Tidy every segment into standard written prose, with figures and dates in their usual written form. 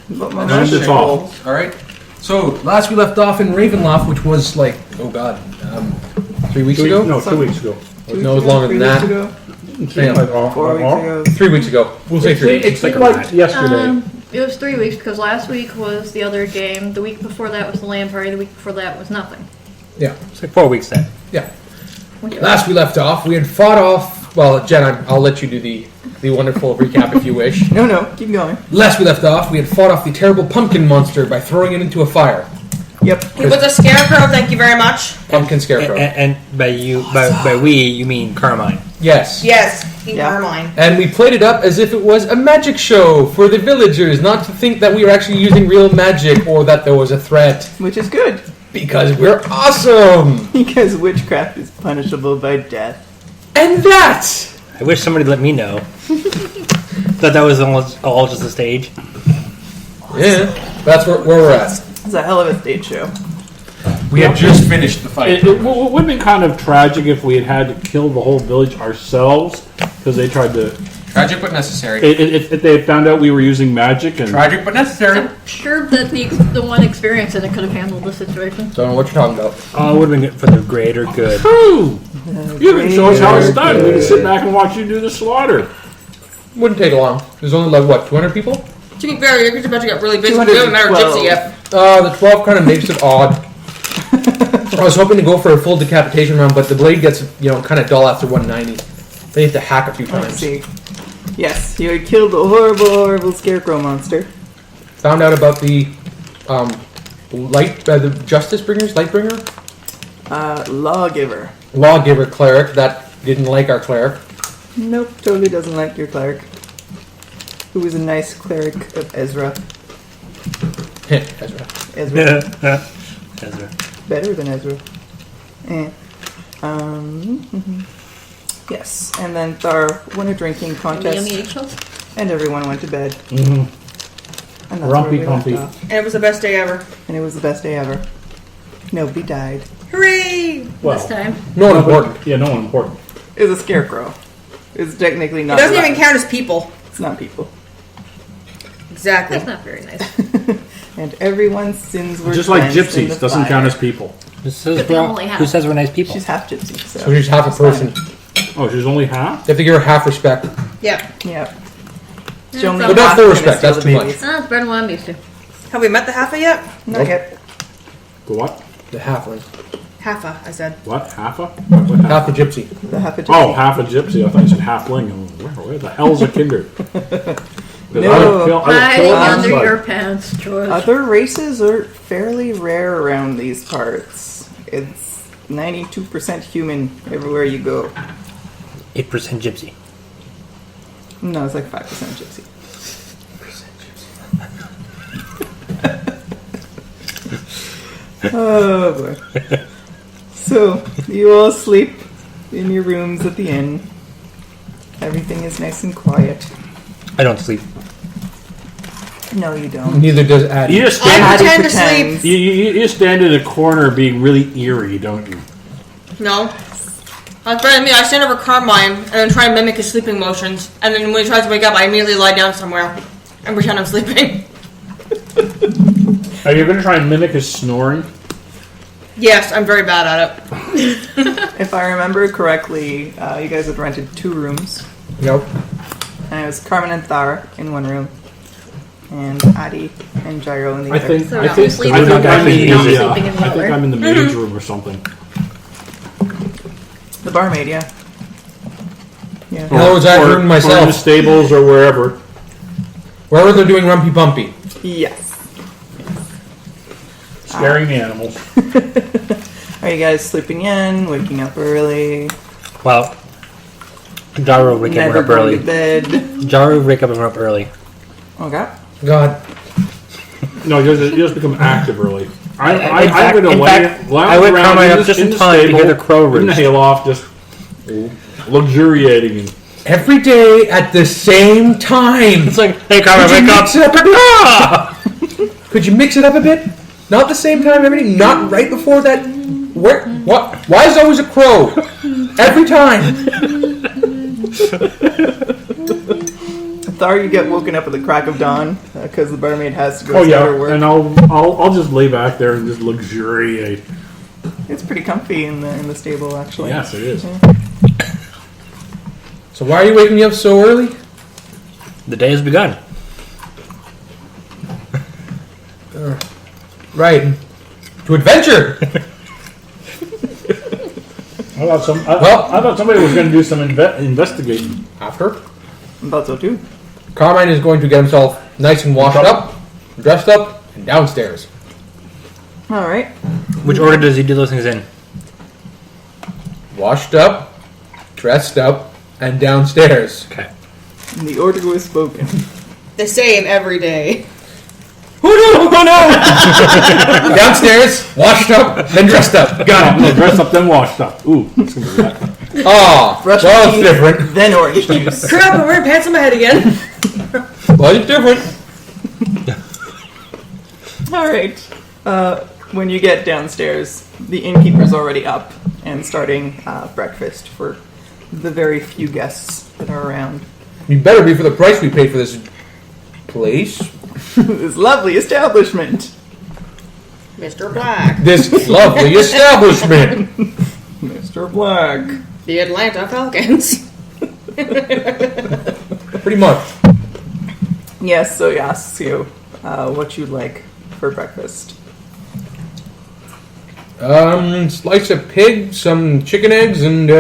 And it's off. All right. So last we left off in Ravenloft, which was like, 3 weeks ago. No, 2 weeks ago. No, it was longer than that. 4 weeks ago. 3 weeks ago. We'll say 3 weeks. It's like yesterday. It was 3 weeks because last week was the other game. The week before that was the land party. The week before that was nothing. Yeah. It's like 4 weeks then. Yeah. Last we left off, we had fought off. Well, Jen, I'll let you do the wonderful recap if you wish. No, keep going. Last we left off, we had fought off the terrible pumpkin monster by throwing it into a fire. Yep. It was a scarecrow, thank you very much. Pumpkin scarecrow. And by we, you mean Carmine. Yes. Yes, in Carmine. And we played it up as if it was a magic show for the villagers, not to think that we were actually using real magic or that there was a threat. Which is good. Because we're awesome! Because witchcraft is punishable by death. And that! I wish somebody let me know. That was almost all just a stage. Yeah, that's where we're at. It's a hell of a stage show. We had just finished the fight. It would have been kind of tragic if we had to kill the whole village ourselves because they tried to. Tragic but necessary. If they had found out we were using magic and Tragic but necessary. I'm sure that the one experience in it could have handled the situation. Don't know what you're talking about. Oh, it would have been good for the greater good. True! You can show us how it's done. We can sit back and watch you do the slaughter. Wouldn't take long. There's only like, what, 200 people? To be fair, you're about to get really busy. We haven't met our gypsy yet. The 12 kind of makes it odd. I was hoping to go for a full decapitation round, but the blade gets, kind of dull after 190. Then you have to hack a few times. Let's see. Yes, you had killed the horrible, horrible scarecrow monster. Found out about the the justice bringers, lightbringer? Lawgiver. Lawgiver cleric that didn't like our cleric. Nope, totally doesn't like your cleric. Who was a nice cleric of Ezra. Ezra. Ezra. Better than Ezra. Yes, and then Thar won a drinking contest, and everyone went to bed. Mm-hmm. And that's Rumpy where we left pumpy. off. And it was the best day ever. And it was the best day ever. Nobody died. Hooray! Well, This time. No one important. Yeah, no one important. It was a scarecrow. It's technically It not. doesn't even count as people. It's not people. Exactly. That's not very nice. And everyone's sins were Just like cleansed in gypsies, the doesn't fire. count as people. Who says, But they only have- who says we're nice people? She's half gypsy, so. So she's half a person. Oh, she's only half? You have to give her half respect. Yeah. Yeah. Yeah, She only but not half full gonna respect, steal that's the too babies. much. It's better than what I'm used to. Have we met the Halfa yet? Not yet. The what? The halfling. Halfa, I said. What? Half-a? What Half a gypsy. The half a gypsy. Oh, half a gypsy. I thought you said halfling. Where the hell's a kindred? No. Hiding under your your pants, George. Other races are fairly rare around these parts. It's 92% human everywhere you go. 8% gypsy. No, it's like 5% gypsy. Oh boy. So, you all sleep in your rooms at the inn. Everything is nice and quiet. I don't sleep. No, you don't. Neither does Addie. You just I stand, pretend to pretends. sleep. you just stand in a corner being really eerie, don't you? No. That's better than me. I stand over Carmine and then try and mimic his sleeping motions. And then when he tries to wake up, I immediately lie down somewhere and pretend I'm sleeping. Are you going to try and mimic his snoring? Yes, I'm very bad at it. If I remember correctly, you guys had rented 2 rooms. Nope. And it was Carmen and Thar in one room. And Adi and Gyro in the I other. think So I not think sleeping I in think one I'm room, in not the sleeping in the I think other. I'm in the maid's room or something. The barmaid, yeah. Yeah. In other words, I ruined Or in the myself. stables or wherever. Wherever they're doing rumpy bumpy. Yes. Scaring animals. Are you guys sleeping in, waking up early, Well, Jaru wake never up going early. to bed? Jaru wake up early. Okay. God. No, you just become active early. I'm fact- going to in fact, lounge I wake around Carmine in up the- just in in the time to stable, hear the crow in the roost. hayloft, just luxuriating in. Every day at the same time. It's like, hey Carmine, Could you wake up! mix it up a bit? Could you mix it up a bit? Not the same time every day. Not right before that. Where? What? Why is there always a crow? Every time. Thar, you get woken up at the crack of dawn because the barmaid has to go Oh start her yeah, work. and I'll just lay back there and just luxuriate. It's pretty comfy in the stable, actually. Yes, it is. Yeah. So why are you waking me up so early? The day has begun. Right. To adventure! I thought somebody was going to do some investigating. After, I thought so too. Carmine is going to get himself nice and washed up, dressed up, and downstairs. All right. Which order does he do those things in? Washed up, dressed up, and downstairs. Okay. And the order was spoken. The same every day. Oh no! Downstairs, washed up, then dressed up. Got No, it. dressed up then washed up. Ooh, it's going to be that. Oh, Brush well, your it's teeth, different. then orange juice. Crap, I'm wearing pants on my head again. Well, it's different. All right. When you get downstairs, the innkeeper's already up and starting breakfast for the very few guests that are around. You better be for the price we paid for this place. This lovely establishment. Mr. Black. This lovely establishment. Mr. Black. The Atlanta Falcons. Pretty much. Yes, so he asks you what you'd like for breakfast. Slice of pig, some chicken eggs, and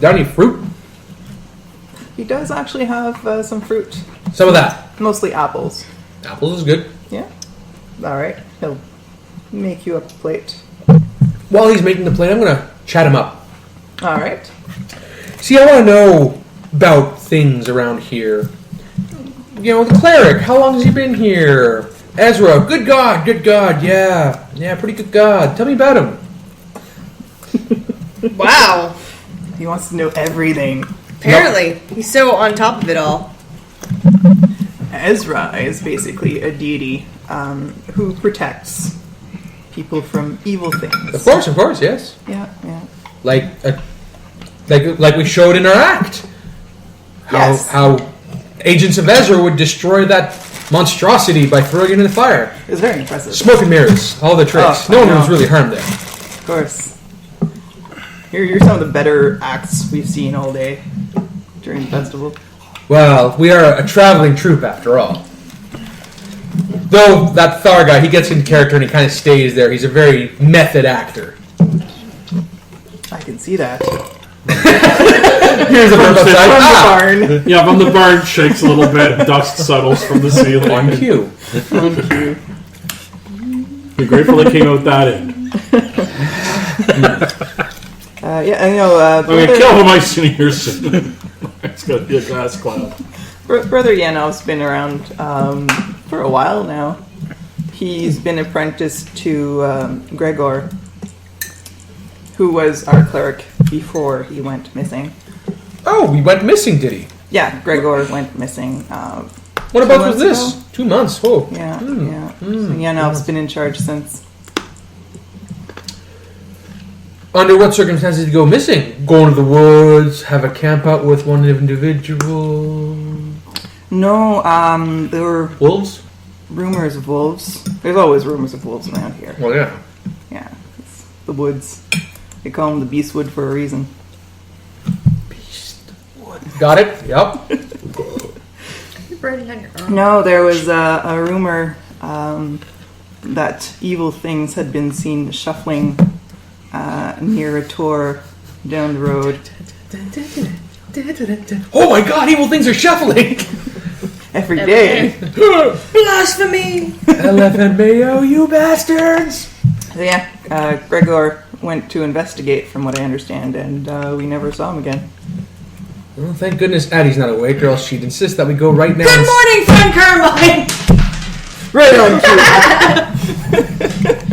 any fruit. He does actually have some fruit. Some of that. Mostly apples. Apples is good. Yeah. All right. He'll make you up a plate. While he's making the plate, I'm gonna chat him up. All right. See, I want to know about things around here. You know, the cleric. How long has he been here? Ezra. Good God. Yeah, pretty good God. Tell me about him. Wow. He wants to know everything. Apparently, he's so on top of it all. Ezra is basically a deity who protects people from evil things. Of course, yes. Yeah. Like we showed in our act. Yes. How agents of Ezra would destroy that monstrosity by throwing it in the fire. It was very impressive. Smoke and mirrors, all the tricks. Oh, No I one know. was really harmed there. Of course. You're some of the better acts we've seen all day during the festival. Well, we are a traveling troupe after all. Though that Thar guy, he gets into character and he kind of stays there. He's a very method actor. I can see that. Here's a bird From outside. the barn. Yeah, from the barn shakes a little bit, dust settles from the ceiling. On cue. Be grateful they came out that end. Yeah, and I'm going to kill him I see here soon. It's going to be a glass cloud. Brother Yanov's been around for a while now. He's been apprenticed to Gregor, who was our cleric before he went missing. Oh, he went missing, did he? Yeah, Gregor went missing. What about 2 was months this? ago? 2 months. Oh. Yeah. So Yanov's been in charge since. Under what circumstances did he go missing? Go into the woods, have a camp out with one individual. No, there were Wolves? rumors of wolves. There's always rumors of wolves around here. Well, yeah. Yeah, it's the woods. They call them the Beastwood for a reason. Got it? Yep. You're writing on your arm. No, there was a rumor that evil things had been seen shuffling near a tour down the road. Oh my God! Evil things are shuffling. Every day. Blasphemy! LFMAO, you bastards! So yeah, Gregor went to investigate, from what I understand, and we never saw him again. Well, thank goodness Addie's not awake, or else she'd insist that we go right now. Good morning, friend Carmine! Right on cue.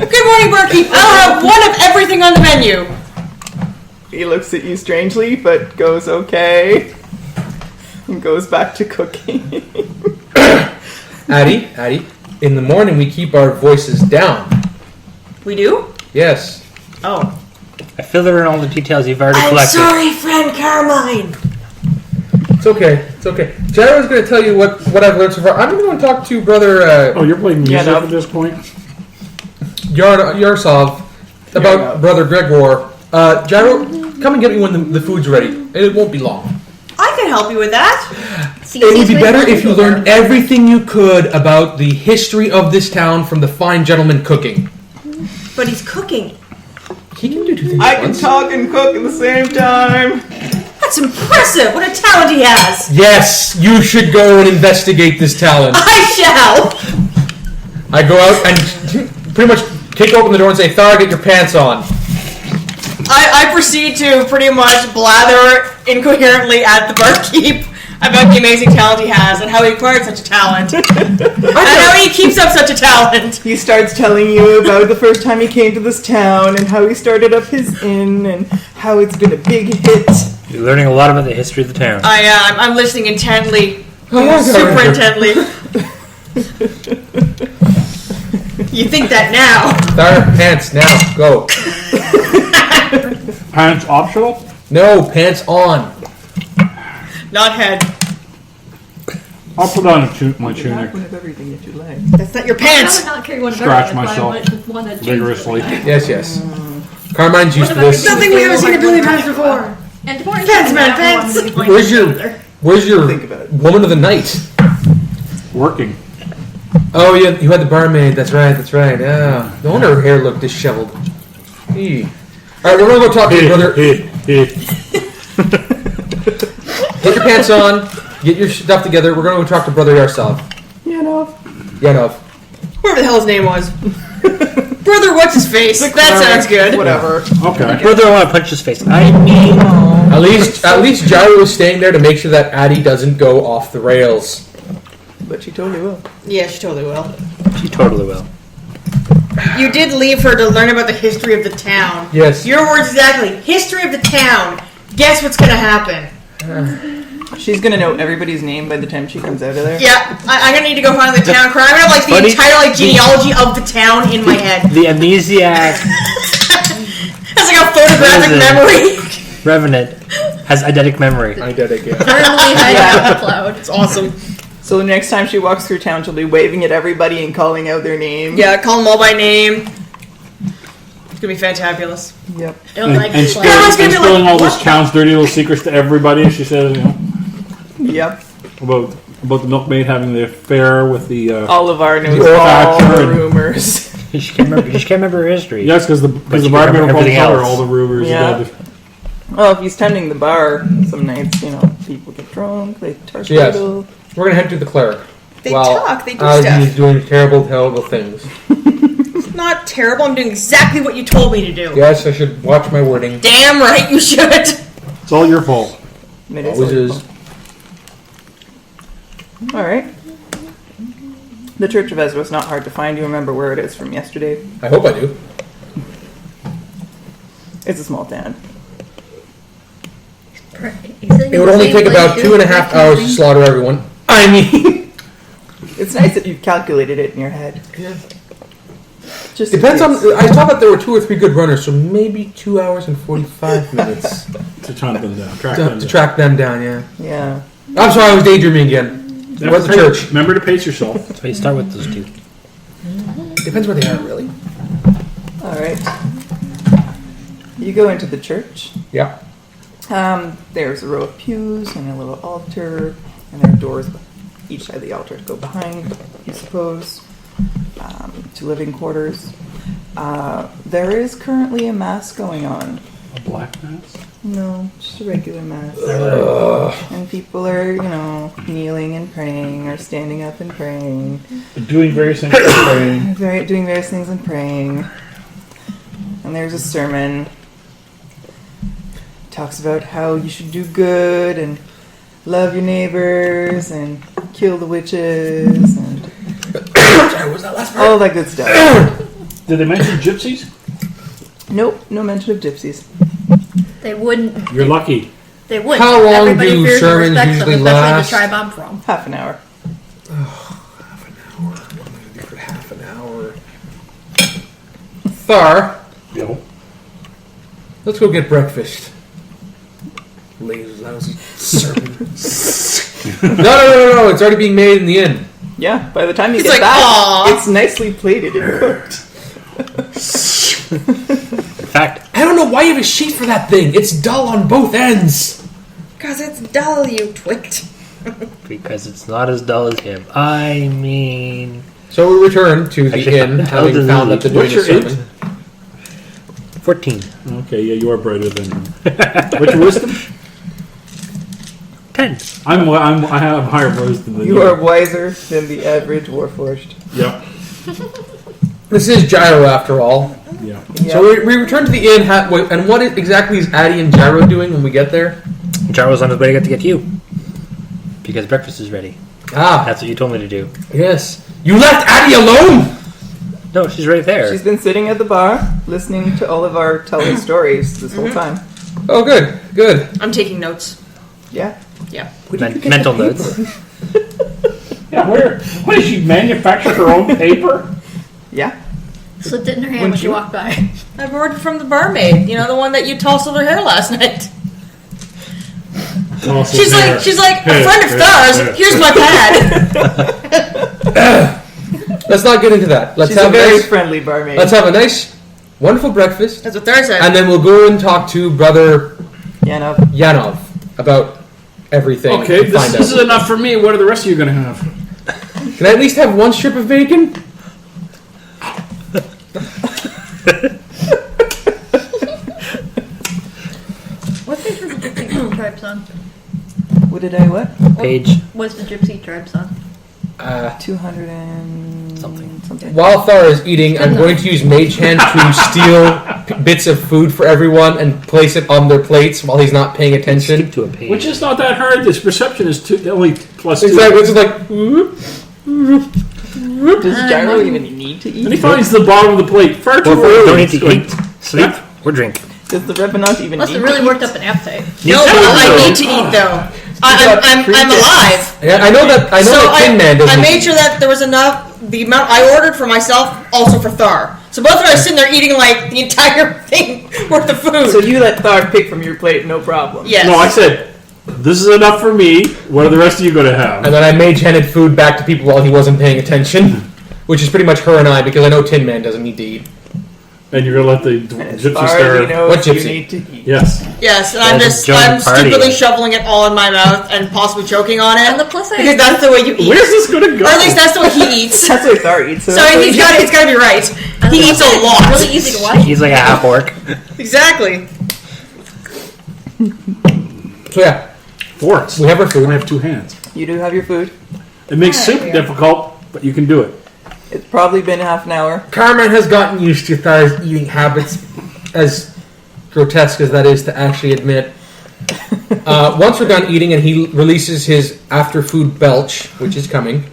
Good morning, Berkey! I'll have one of everything on the menu! He looks at you strangely, but goes okay. And goes back to cooking. Addie, in the morning we keep our voices down. We do? Yes. Oh. I fill in all the details you've already I'm collected. sorry, friend Carmine! It's okay. It's okay. Gyro's going to tell you what I've learned so far. I'm going to go and talk to Brother Oh, you're playing music no. at this point? Yarsov about Brother Gregor. Gyro, come and get me when the food's ready. And it won't be long. I can help you with that. It would be better if you learned everything you could about the history of this town from the fine gentleman cooking. But he's cooking. He can do two things I at can once. talk and cook at the same time. That's impressive. What a talent he has. Yes, you should go and investigate this talent. I shall. I go out and pretty much kick open the door and say, Thar, get your pants on. I proceed to pretty much blather incoherently at the barkeep about the amazing talent he has and how he acquired such a talent. And how he keeps up such a talent. He starts telling you about the first time he came to this town and how he started up his inn and how it's been a big hit. You're learning a lot about the history of the town. I am. I'm listening intently. Oh, Super intently. You think that now. Thar, pants, now, go. Pants optional? No, pants on. Not head. I'll put on my You have tunic. one of everything that you like. That's not your I pants. would not carry one of Scratch everything, that's why I myself went with one that vigorously. Yes, yes. Carmine's used to this. Something we haven't seen a billion times before. And to point Fence, man, out, fence. one would be playing Where's your Think about it. woman of the night? Working. Oh, yeah, you had the barmaid. That's right. Yeah. No wonder her hair looked disheveled. Eee. All right, we're gonna go talk to your brother. Get your pants on. Get your stuff together. We're gonna go talk to Brother Yarsov. Yanov. Whatever the hell his name was. Brother, what's his face? That sounds good. Whatever. Okay. Brother, I want to punch his face. I mean, At least Gyro is staying there to make sure that Addie doesn't go off the rails. But she totally will. Yeah, she totally will. she totally will. You did leave her to learn about the history of the town. Yes. Your words exactly. History of the town. Guess what's gonna happen? She's gonna know everybody's name by the time she comes out of there. Yeah, I'm gonna need to go find the town crime. I'm gonna have like the Funny- entire genealogy of the town in my head. The amnesiac That's like a photographic What is it? memory. revenant has eidetic memory. I did again. Currently hiding out the cloud. It's awesome. So the next time she walks through town, she'll be waving at everybody and calling out their name. Yeah, call them all by name. It's gonna be fantabulous. Yep. Don't like And this Everyone's gonna spilling be spilling like, all this "What?" town's dirty little secrets to everybody. She says, Yep. about the milkmaid having the affair with the. Oliver knows The all actor the and- rumors. She can't remember her history. Yes, because the you can barmaid remember will everything tell her else. all the rumors. Yeah. about Well, if he's tending the bar, some nights, people get drunk, they talk a Yes. little. We're gonna head to the cleric. They While talk, they do Ozzy stuff. is doing terrible things. It's not terrible. I'm doing exactly what you told me to do. Yes, I should watch my wording. Damn right you should. It's all your fault. It is Always is. Alright. The Church of Ezra is not hard to find. You remember where it is from yesterday. I hope I do. It's a small town. It would only take about 2.5 hours to slaughter everyone. I mean, It's nice that you've calculated it in your head. Just in depends on. case. I saw that there were 2 or 3 good runners, so maybe 2 hours and 45 minutes To hunt them down. Track them to down. track them down. Yeah. Yeah. I'm sorry, I was daydreaming again. Where's the church? Remember to pace yourself. So you start with those two. Depends where they are, really. Alright. You go into the church. Yeah. There's a row of pews and a little altar, and there are doors each side of the altar to go behind, you suppose, to living quarters. There is currently a mass going on. A black mass? No, just a regular mass. And people are, kneeling and praying, or standing up and praying, Doing various things. Praying. doing various things and praying. And there's a sermon. Talks about how you should do good and love your neighbors and kill the witches and Sorry, what was that last part? all that good stuff. Did they mention gypsies? Nope, no mention of gypsies. They wouldn't. You're lucky. They wouldn't. How long Everybody do fears and sermons respects them, usually especially last? the tribe I'm from. Half an hour. For half an hour. Thar, Yo. let's go get breakfast. Lazy, lousy No. It's already being made in the inn. Yeah, by the time you He's get like, back, "Aw." it's nicely plated and cooked. In fact, I don't know why you have a sheet for that thing. It's dull on both ends. Because it's dull, you twit. because it's not as dull as him. I mean, So we return to the Actually, inn, how having does found he- that they're doing what's a your sermon. 14. Okay, yeah, you are brighter than him. What's your wisdom? 10. I have higher wisdom than you. You are wiser than the average Warforged. Yep. This is Gyro, after all. Yeah. So we return to the inn, and what exactly is Addy and Gyro doing when we get there? Jarro's on his way to get you. Because breakfast is ready. Ah, That's what you told me to do. yes. You left Addy alone? No, she's right there. She's been sitting at the bar, listening to all of our telling stories this whole time. Oh, good. I'm taking notes. Yeah. Yeah. Mental notes. Yeah, what does she manufacture her own paper? Yeah. Slipped it in her hand Wouldn't when she you? walked by. I borrowed it from the barmaid. You know, the one that you tousled her hair last night. She's like, a friend of Thars. Here's my pad. Let's not get into that. Let's She's a have very nice, friendly barmaid. let's have a nice, wonderful breakfast, That's what Thar said. and then we'll go and talk to Brother Yeah, no. Yanov about everything. Okay, and this find is out. enough for me. What are the rest of you going to have? Can I at least have one strip of bacon? What page was the Gypsy tribe son? What did I what? Page. Was the Gypsy tribe son? 200 and Something. While Thar is eating, I'm going to use Mage Hand to steal bits of food for everyone and place it on their plates while he's not paying attention. Skip to a page. Which is not that hard. This perception is only +2. Exactly. It's just like, whoop. Does Gyro even need to And he eat? finds the bottom of the plate far too Well, early. don't need to It's like, eat, sleep, or drink. Does the Revenant even Must need have really to worked eat? up an appetite. No, I need to eat though. I'm alive. Yeah, I know that Tin Man doesn't. I made sure that there was enough. The amount I ordered for myself, also for Thar. So both of us sitting there eating like the entire thing worth of food. So you let Thar pick from your plate, no problem. Yes. No, I said, this is enough for me. What are the rest of you going to have? And then I Mage Handed food back to people while he wasn't paying attention, which is pretty much her and I, because I know Tin Man doesn't need to eat. And you're going to let the And as gypsy far as he stare. knows, What you gypsy? need to eat. Yes. Yes, and Guys, I'm just join I'm the party. stupidly shoveling it all in my mouth and possibly choking on it. And the plus because that's the way you eat. Where's this going to go? Or at least that's the way he eats. That's what Thar eats. So that's what it's got to be right. He eats a lot. Really easy to watch. He's like a half orc. Exactly. So yeah, Forks. we have our We food. have two hands. You do have your food. It makes soup difficult, but you can do it. It's probably been half an hour. Carmen has gotten used to Thar's eating habits, as grotesque as that is to actually admit. Once we're done eating and he releases his after-food belch, which is coming,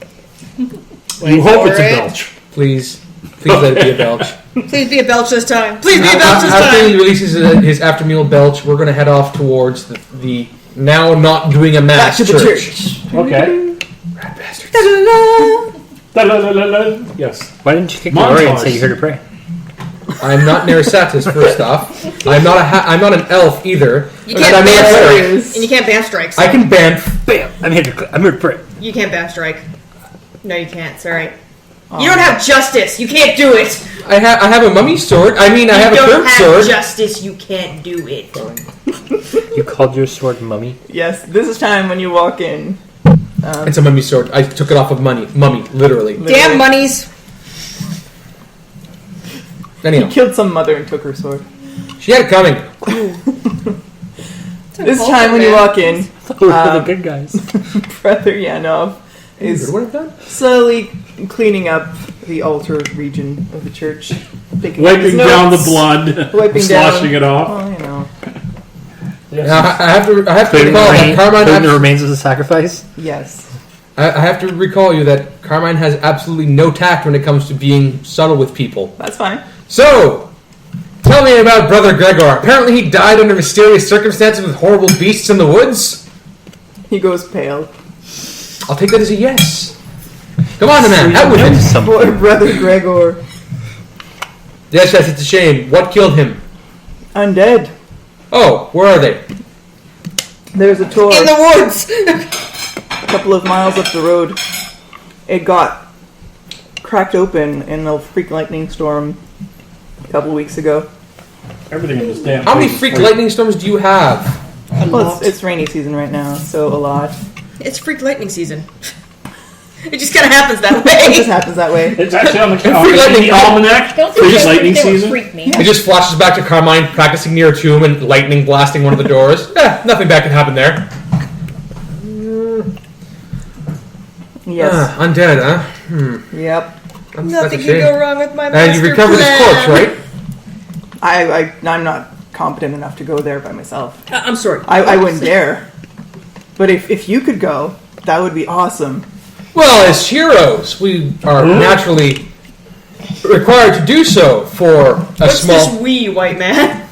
You hope it's a belch. please let it be a belch. Please be a belch this time. Please be a belch this After he time. releases his after-meal belch, we're going to head off towards the now not doing a mass Back to the church. Okay. Rat bastards. Da-la-la-la-la. Yes. Why didn't you kick Montage. Glory and say you heard her pray? I'm not Nerasatis, first off. I'm not an elf either. You And can't I'm not a ban cleric. strike. And you can't ban strikes. I can ban. Bam! I'm here to pray. You can't ban strike. No, you can't. Sorry. You don't have justice. You can't do it. I have a mummy sword. I mean, I have a You don't curved have sword. justice. You can't do it. You called your sword mummy? Yes, this is time when you walk in. It's a mummy sword. I took it off of mummy, literally. Damn monies. He Anyhow, killed some mother and took her sword. she had it coming. This time when you walk in, Who are the good guys? Brother Yanov is What I've done? slowly cleaning up the altar region of the church. Picking up his Wiping down the notes, blood. Wiping sloshing down. it off. Well, you know. I have to Including recall that Carmine. the remains of the sacrifice? Yes. I have to recall you that Carmine has absolutely no tact when it comes to being subtle with people. That's fine. So, tell me about Brother Gregor. Apparently, he died under mysterious circumstances with horrible beasts in the woods. He goes pale. I'll take that as a yes. Come on, man. Out with it. Poor Brother Gregor. Yes, it's a shame. What killed him? Undead. Oh, where are they? There's a tour In the woods. a couple of miles up the road. It got cracked open in a freak lightning storm a couple weeks ago. Everything in this damn. How many place is freak free. lightning storms do you have? Well, it's rainy season right now, so a lot. It's freak lightning season. It just kind of happens that It way. just happens that way. It's actually on the, Free on lightning. the almanac. Don't Free think lightning that would season. freak me. It just flashes back to Carmine practicing near a tomb and lightning blasting one of the doors. Nothing bad can happen there. Yes. Undead, huh? Yep. That's Nothing a can shame. go wrong with my And master you recovered his plan. corpse, right? I'm not competent enough to go there by myself. I'm sorry. I wouldn't dare. But if you could go, that would be awesome. Well, as heroes, we are naturally required to do so for a What's small... this wee white man?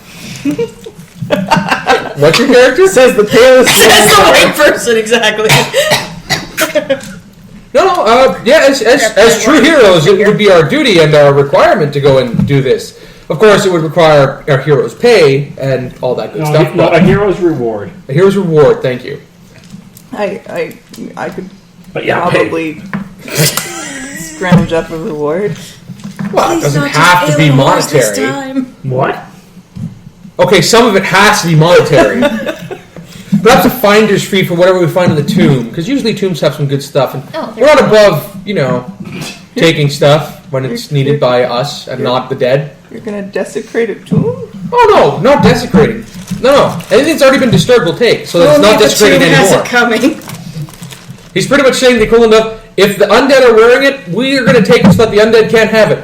What's your character? Says the palest. That's the white person, exactly. No, yeah, as true heroes, it would be our duty and our requirement to go and do this. Of course, it would require our heroes' pay and all that good stuff. No, But a hero's reward. a hero's reward, thank you. I could But yeah, probably scrounge up a reward. Well, it doesn't have to be monetary. What? Okay, some of it has to be monetary. Perhaps a finder's fee for whatever we find in the tomb, because usually tombs have some good stuff, and Oh, we're not above, taking stuff when it's needed by us and not the dead. You're gonna desecrate a tomb? Oh no, not desecrating. No. Anything that's already been disturbed we'll take, so that it's not desecrated has anymore. it coming. He's pretty much saying the equivalent of, if the undead are wearing it, we are going to take it so that the undead can't have it.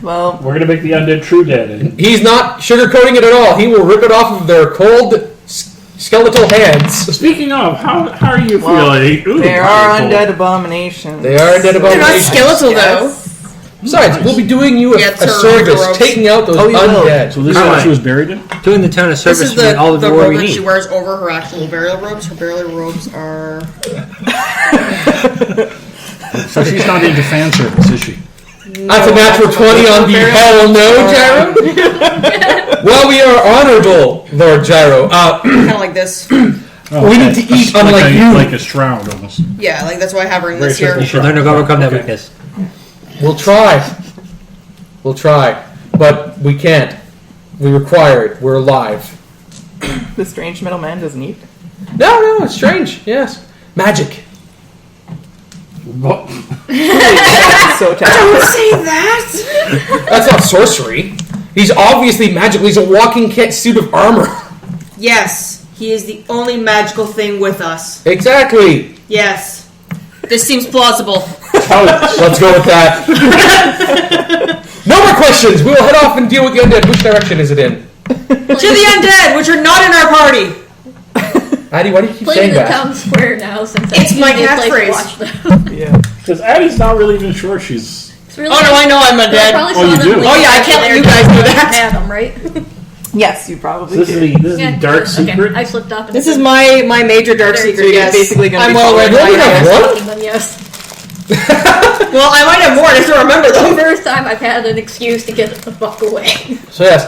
Well, We're gonna make the undead true dead. And He's not sugarcoating it at all. He will rip it off of their cold, skeletal hands. speaking of, how are you Well, feeling? Ooh, there are cold. undead abominations. They are undead They're not abominations. skeletal, though. Besides, we'll be doing you a Yeah, service, robes. taking out those Oh, you will. undead. So this is what she was buried in. Doing the town a This service is we need all of the war robe we that need. she wears over her actual burial robes. Her burial robes are... So she's not into fan service, is she? That's a natural 20 on the hell no, Gyro. Well, we are honorable, Lord Gyro. kind of like this. Oh, We need to eat unlike you. Like a shroud, almost. Yeah, like that's why I have her in Very this here. simple. You should learn to overcome that Okay. weakness. We'll try. We'll try. But we can't. We require it. We're alive. The strange metal man doesn't eat. No, it's strange. Yes. Magic. What? So talented. Say that! That's not sorcery. He's obviously magical. He's a walking suit of armor. Yes, he is the only magical thing with us. Exactly. Yes. This seems plausible. Let's go with that. No more questions. We will head off and deal with the undead. Which direction is it in? To the undead, which are not in our party. Addie, why do you keep Playing saying the that? town square now since It's my easiest place to catchphrase. watch them. Yeah. Because Addie's not really even sure she's. It's really Oh no, I know I'm I undead. probably Oh, you saw do? them Oh, yeah, I leave can't let there you guys know that. Adam, right? Yes, you probably This do. is the Yeah, dark okay. secret. I slipped up. And This is my major dark So secret, you're yes. basically gonna I'm be well following read. You only have one? Fucking them, yes. Well, I might have more, I just don't remember The them. first time I've had an excuse to get the fuck away. So yes.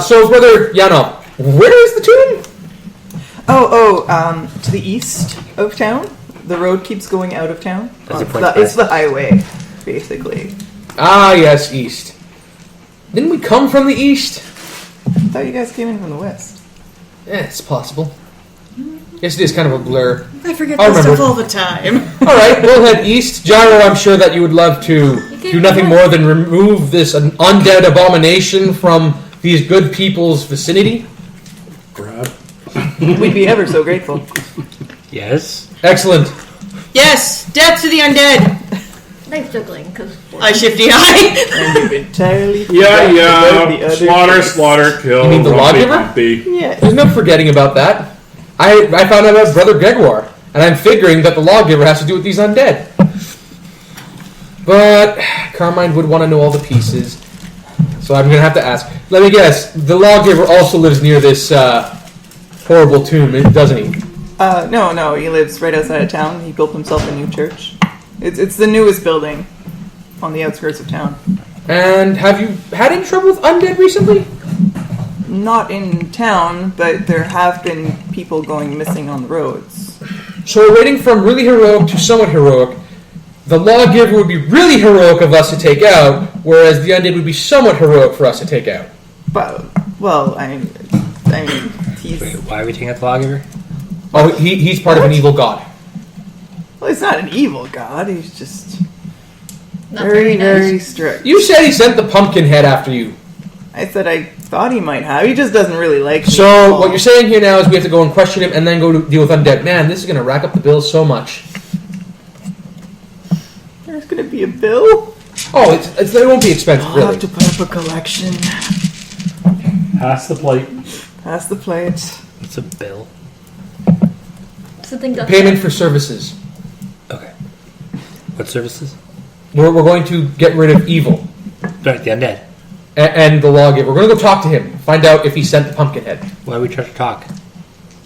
So brother Yano, where is the tomb? To the east of town. The road keeps going out of town. As you It's point the, back. it's the highway, basically. Ah, yes, east. Didn't we come from the east? I thought you guys came in from the west. Yeah, it's possible. Yes, it is kind of a blur. I forget I'll this stuff remember. all the time. All right, we'll head east. Gyro, I'm sure that you would love to do nothing more than remove this undead abomination from these good people's vicinity. Grab. We'd be ever so grateful. Yes. Excellent. Yes, death to the undead. Nice juggling, because I shifty eye. And you've entirely Yeah, forgotten about the yeah. other Slaughter, case. slaughter, kill. You mean the Lumpy, lawgiver? lumpy. Yeah. There's no forgetting about that. I found out about Brother Gregoire, and I'm figuring that the lawgiver has to do with these undead. But Carmine would want to know all the pieces, so I'm going to have to ask. Let me guess, the lawgiver also lives near this horrible tomb, doesn't he? No, he lives right outside of town. He built himself a new church. It's the newest building on the outskirts of town. And have you had any trouble with undead recently? Not in town, but there have been people going missing on the roads. So we're waiting from really heroic to somewhat heroic. The lawgiver would be really heroic of us to take out, whereas the undead would be somewhat heroic for us to take out. But, well, I mean, he's... Wait, why are we taking out the lawgiver? Oh, he's part of an evil god. Well, he's not an evil god. He's just Not very, nice. very strict. You said he sent the pumpkin head after you. I said I thought he might have. He just doesn't really like me. So what you're saying here now is we have to go and question him and then go to deal with undead. Man, this is going to rack up the bills so much. There's going to be a bill? Oh, it won't be expensive, I'll really. have to put up a collection. Pass the plate. Pass the plate. It's a bill. It's the thing that Payment for services. Okay. What services? We're going to get rid of evil Right, the undead. and the lawgiver. We're going to go talk to him, find out if he sent the pumpkin head. Why are we trying to talk?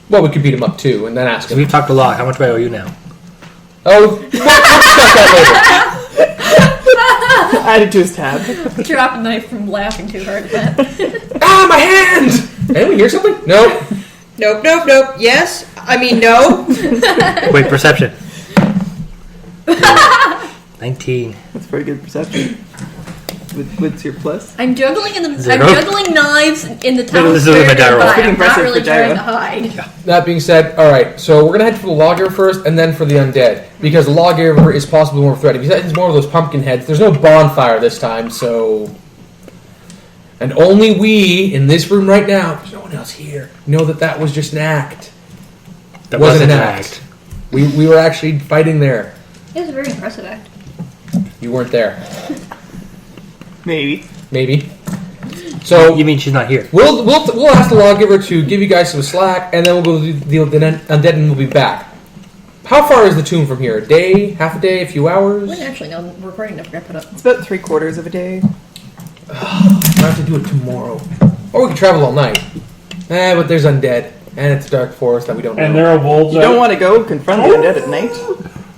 Well, we could beat him up too, and then ask So him. we've talked a lot. How much do I owe you now? Oh, we'll discuss that Add it to his tab. drop a knife from laughing too hard at that. later. Ah, my hand! Hey, we hear something? No. Nope. Yes. I mean, no. Wait, perception. 19. That's pretty good perception. What's your plus? I'm juggling Zero. I'm juggling knives in the town This is square my die roll. nearby. Pretty I'm not impressive really for die trying roll. to hide. That being said, alright, so we're going to head for the lawgiver first and then for the undead. Because the lawgiver is possibly more threatening. If he sends more of those pumpkin heads, there's no bonfire this time, so... And only we, in this room right now, there's no one else here, know that was just an act. That wasn't wasn't an act. We were actually fighting there. It was a very impressive act. You weren't there. Maybe. Maybe. So You mean she's not here? we'll ask the lawgiver to give you guys some slack, and then we'll go deal with the undead, and we'll be back. How far is the tomb from here? A day, half a day, a few hours? Wait, actually, no, the recording never got put up. It's about 3/4 of a day. I have to do it tomorrow, or we can travel all night. But there's undead, and it's a dark forest that we don't know. And there are wolves. You don't want to go confront the undead at night?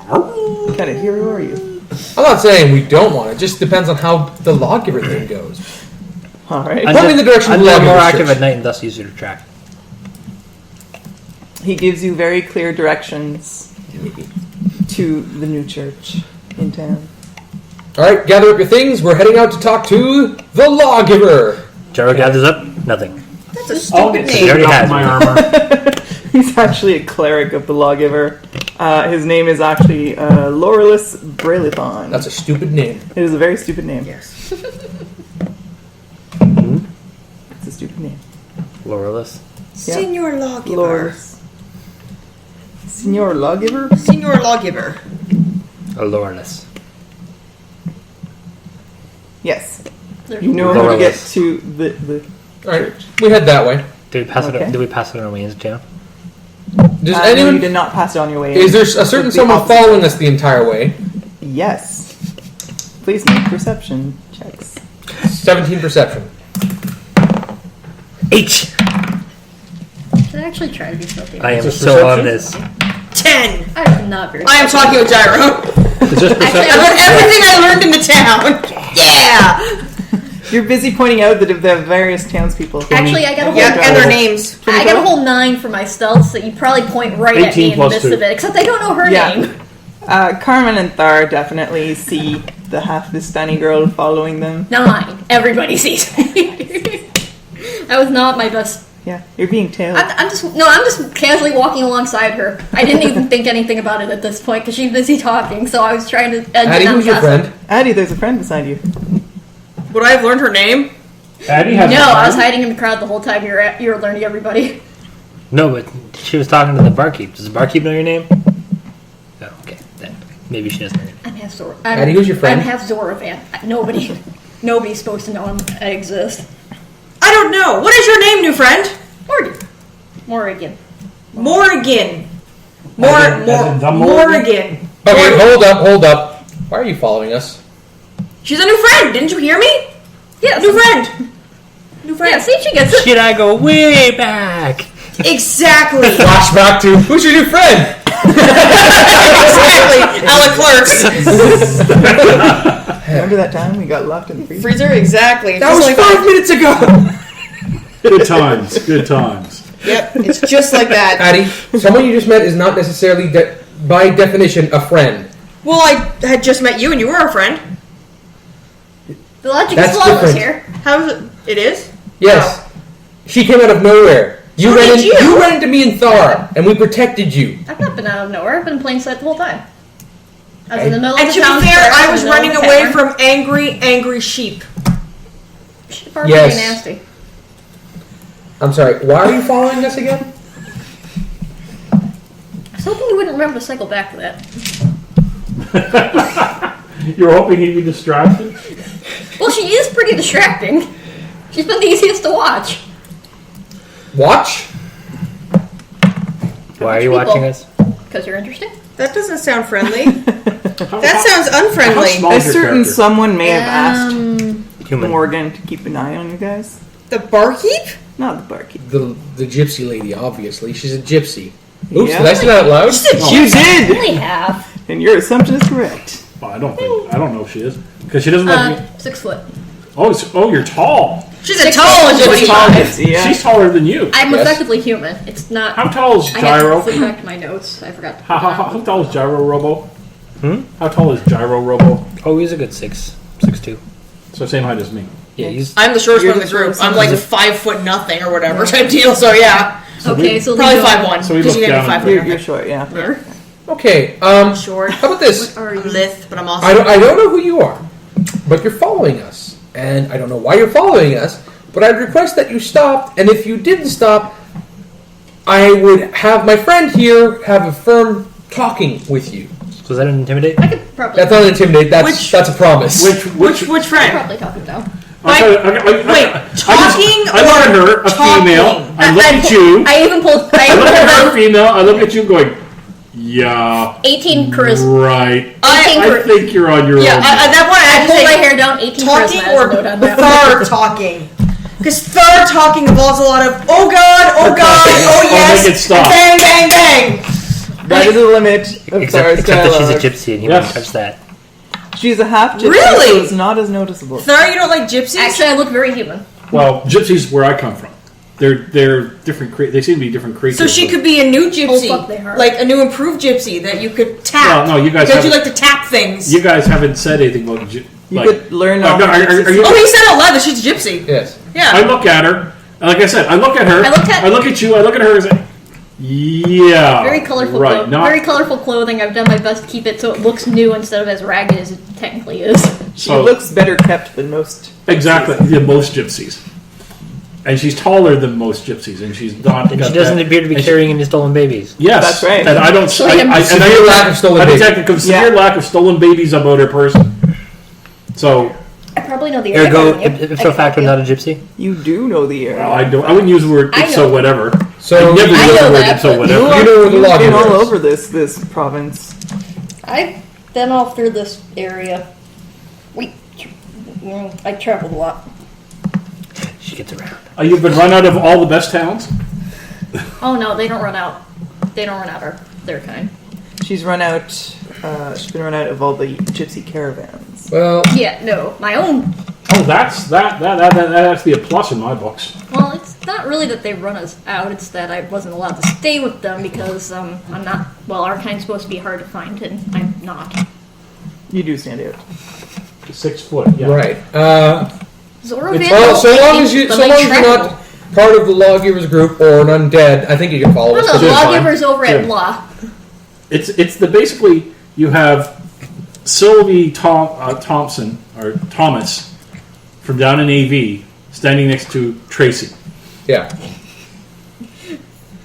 What kind of hero are you? I'm not saying we don't want it. It just depends on how the lawgiver thing goes. Alright. Point me in the direction of the Undead more lawgiver's active church. at night and thus easier to track. He gives you very clear directions to the new church in town. Alright, gather up your things. We're heading out to talk to the lawgiver. Gyro gathers up? Nothing. That's a I'll stupid get He name. already off has my it. armor. He's actually a cleric of the lawgiver. His name is actually Laurelus Brailithon. That's a stupid name. It is a very stupid name. Yes. It's a stupid name. Laurelus. Senior lawgiver. Laurelus. Senior lawgiver? Senior lawgiver. A Laurelus. Yes. There's You know how to get Laurelus. to the Alright, we head that way. Did we pass Okay. it? Did we pass it on our way into town? Does no, anyone... you did not pass it on your way in. Is there a certain It's the someone opposite. following us the entire way? Yes. Please make perception checks. 17 perception. H! Should I actually try to be filthy? I am Is this so on perception? this. 10. I'm not very. I am talking with Gyro. Is this Actually, I perception? learned everything I learned in the town. Yeah. You're busy pointing out that of the various townspeople. Actually, I got a whole. Yeah, and their names. I got a whole 9 for my stealth, so you probably point right at 18 me in the plus midst 2. of it. Except I don't know her Yeah. name. Carmen and Thar definitely see the half-Vistani girl following them. 9. Everybody sees me. That was not my best. Yeah, you're being tailed. I'm just casually walking alongside her. I didn't even think anything about it at this point because she's busy talking. So I was trying to. Addie, who's your friend? Addie, there's a friend beside you. Would I have learned her name? Addie has No, a I was friend. hiding in the crowd the whole time. You were learning everybody. No, but she was talking to the barkeep. Does the barkeep know your name? No, okay. Then maybe she doesn't know your name. I'm half Zora. Addie, who's your friend? I'm half Zoravan. Nobody's supposed to know I exist. I don't know. What is your name, new friend? Morrigan. Morrigan. As in the Morrigan? Morrigan. Okay, hold up. Why are you following us? She's a new friend. Didn't you hear me? Yes. New friend. New friend. Yeah, see, she gets it. Should I go way back? Exactly. Flashback to who's your new friend? Exactly. Alec Clerks. Remember that time we got locked in the freezer? Freezer. Exactly. That was 5 minutes ago. Good times. Good times. Yep, it's just like that. Addie, someone you just met is not necessarily, by definition, a friend. Well, I had just met you and you were a friend. The logic That's is flawless different. here. How's it? It is? Yes. She came out of nowhere. So did you. You ran into me and Thar, and we protected you. I've not been out of nowhere. I've been in plain sight the whole time. I was in the middle And of to the town be fair, square, I in was the middle running of the away tavern. from angry sheep. Sheep are Yes. pretty nasty. I'm sorry, why are you following us again? I was hoping you wouldn't remember to cycle back to that. You were hoping he'd be distracted? Well, she is pretty distracting. She's been the easiest to watch. Watch? Why are you People. watching us? Because you're interesting. That doesn't sound friendly. How That sounds how unfriendly. small A is your certain character? someone may have asked Human. Morgan to keep an eye on you guys. The barkeep? Not the barkeep. The gypsy lady, obviously. She's a gypsy. Oops, Yeah. did I say that out loud? You did! Only half. And your assumption is correct. Well, I don't know if she is. Because she doesn't like me. 6 foot. Oh, you're tall. She's a 6 tall foot. gypsy. Tall gypsy, yeah. She's taller than you. I'm Yes. effectively human. It's not. How tall is I had to Gyro? flip back to my notes. I forgot. To How tall is Gyro Robo? Hmm? How tall is Gyro Robo? Oh, he's a good 6'2". So same height as me. Yeah, he's. I'm the shortest You're one in the the group. shortest I'm one. like 5 nothing or whatever type deal, so yeah. Okay, so Probably leave 5'1". So we Because look you gave me down 5 at- You're short, yeah. Okay, Short. how about this? Are I'm you? lithe, but I'm also. I don't know who you are, but you're following us. And I don't know why you're following us, but I'd request that you stopped, and if you didn't stop, I would have my friend here have a firm talking with you. Was that an intimidate? I could probably. That's not an intimidate, that's a promise. Which I'd friend? probably talk him down. Talking I look at her, or a female. talking? I look at you. I even pulled. I look at her, I female. I look at you, going, yeah, 18 charisma. right. 18 I think you're on your Yeah, own. at that point I I had to pulled my say hair down. 18 talking charisma. or As a note on that. Thar talking. Because Thar talking involves a lot of oh god, oh god, oh yes, make it stop. and bang, bang, bang. That is the limit of Zara's Except that she's a dialogue. gypsy and he Yes. won't touch that. She's a half gypsy, Really? so it's not as noticeable. Thar, you don't like gypsies? Actually, I look very human. Well, gypsies where I come from. They're different. They seem to be different creatures. So she could be a new gypsy, Oh, fuck, they are. like a new improved gypsy that you could tap. Well, no, you guys because you haven't- like to tap things. You guys haven't said anything about You like. could learn all no, the are gypsy you- Oh, he said out loud that she's a gypsy. Yes. Yeah. I look at her, and like I said, I look at her. I look at you. I look at her and say, "Yeah, Very colorful. right? Not Very colorful clothing. I've done my best to keep it so it looks new instead of as ragged as it technically is. She So- looks better kept than most. exactly the most gypsies." And she's taller than most gypsies, and she's not. And got she doesn't that- appear to be and she- carrying any stolen babies. Yes, That's right. And I don't. Severe lack of stolen I babies. detect a severe Yeah. lack of stolen babies about her person. So, I probably know the area. Ergo, better than you. ipso facto, not a gypsy. You do know the area. well, I don't. I wouldn't use the word I "so know. whatever." So I never I use know the word that, "so but whatever." You know where the You've log been is. all over this province. I've been all through this area. I traveled a lot. She gets around. You've been run out of all the best towns. Oh no, they don't run out. They don't run out of their kind. She's run out. She's been run out of all the gypsy caravans. Well, Yeah, no, my own. Oh, that has to be a plus in my books. Well, it's not really that they run us out. It's that I wasn't allowed to stay with them because I'm not. Well, our kind's supposed to be hard to find, and I'm not. You do stand out. 6 foot. Yeah. right. Zora Well, so long as you're but not part of the Lawgivers group or an undead, I think you can follow No, us. no, the Jim's fine. lawgiver's over Jim. at Blah. It's the basically you have Sylvie Thompson or Thomas from down in AV standing next to Tracy. Yeah.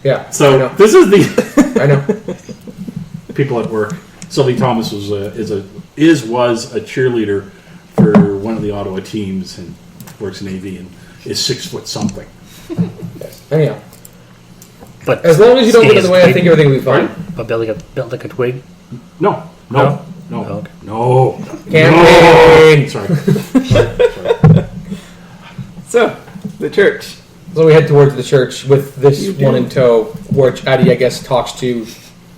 Yeah. So this is the I know. people at work. Sylvie Thomas was a cheerleader for one of the Ottawa teams and works in AV and is 6 foot something. Anyhow, But as long as you don't get in the way, I skinny as think everything will be fine. But built like a twig. No. Oh, okay. No. Campaign. Sorry. So, the church. So we head towards the church with this one in tow, which Addie, I guess, talks to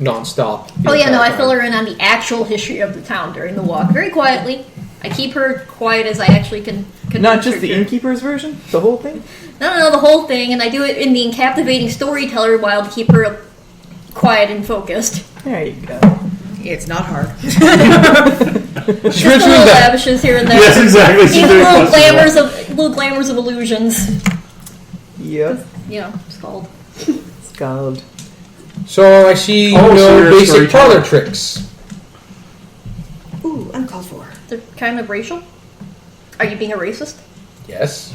nonstop. Oh yeah, no, I fill her. her in on the actual history of the town during the walk, very quietly. I keep her quiet as I actually can Not just the innkeeper's version? The whole thing? No, the whole thing, and I do it in the captivating storyteller while to keep her quiet and focused. There you go. It's not hard. Just the little lavishes here and there. Yes, exactly. She's These doing little glamours of illusions. Yep. You know, it's called. Scald. So I see Oh, so no you're a basic storyteller. parlor tricks. Ooh, uncalled for. They're kind of racial. Are you being a racist? Yes.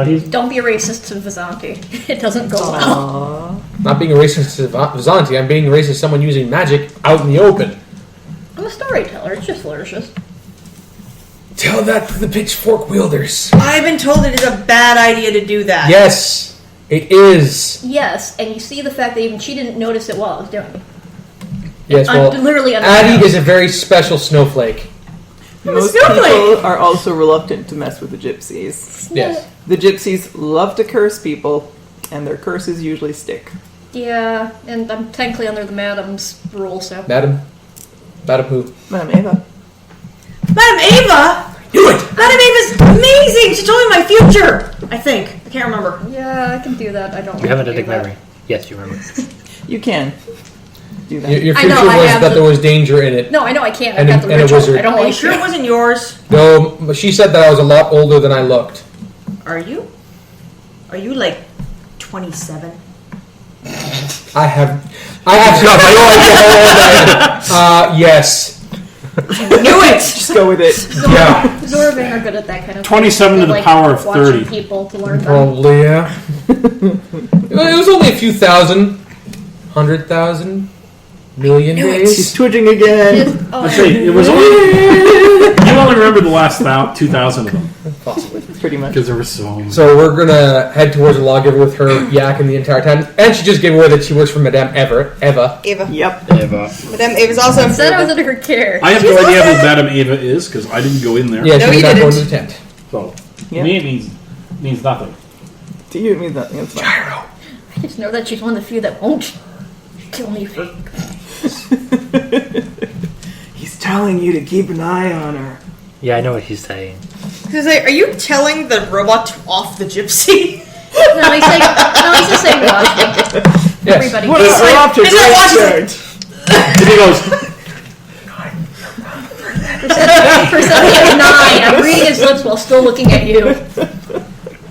He's Don't be a racist to Vizanti. It doesn't go well. Aww. Not being a racist to Vizanti, I'm being a racist to someone using magic out in the open. I'm a storyteller. It's just flourishes. Tell that to the pitchfork wielders. I've been told it is a bad idea to do that. Yes, it is. Yes, and you see the fact that even she didn't notice it while I was doing it. Yes, well, Literally under Addie is a very special snowflake. Most snowflake. people are also reluctant to mess with the gypsies. Yes. The gypsies love to curse people, and their curses usually stick. Yeah, and I'm technically under the madam's rule, so. Madam? Madam who? Madam Ava. Madam Ava? Do it! Madam Ava's amazing! She told me my future! I think. I can't remember. Yeah, I can do that. I don't You have a want to do detect that. memory. Yes, you remember. You can do that. Your I future know, I was have that the- there was danger in it. No, I know I can't. And I've got the a ritual. wizard. I don't Are you like sure it it. wasn't yours? No, but she said that I was a lot older than I looked. Are you? Are you like 27? I have no idea how old I am. Yes. Knew it! Just go with it. Yeah. Zorving are good at that kind of 27 thing. to the They power of watching 30. people to learn them. Probably, yeah. It was only a few thousand. 100,000. Million She's days. twitching again. Oh, Let's see, it was only. You only remember the last 2,000 of them Possibly. Pretty much. because there were so many. So we're gonna head towards the lawgiver with her yakking the entire time. And she just gave away that she works for Madame Eva. Ava. Yep. Madame Ava's also I said I was under her care. I have no idea who Madame Ava is because I didn't go in there. Yeah, No, she you did not go didn't. into the tent. So Yeah. to me it means nothing. To you, it means nothing. It's fine. Gyro. I just know that she's one of the few that won't kill me for. He's telling you to keep an eye on her. Yeah, I know what he's saying. Are you telling the robot to off the gypsy? No, he's saying. No, he's just saying watch me. Yes. Everybody. What is like- up to it's like watching- And he goes, Perception of 9. I'm reading his lips while still looking at you.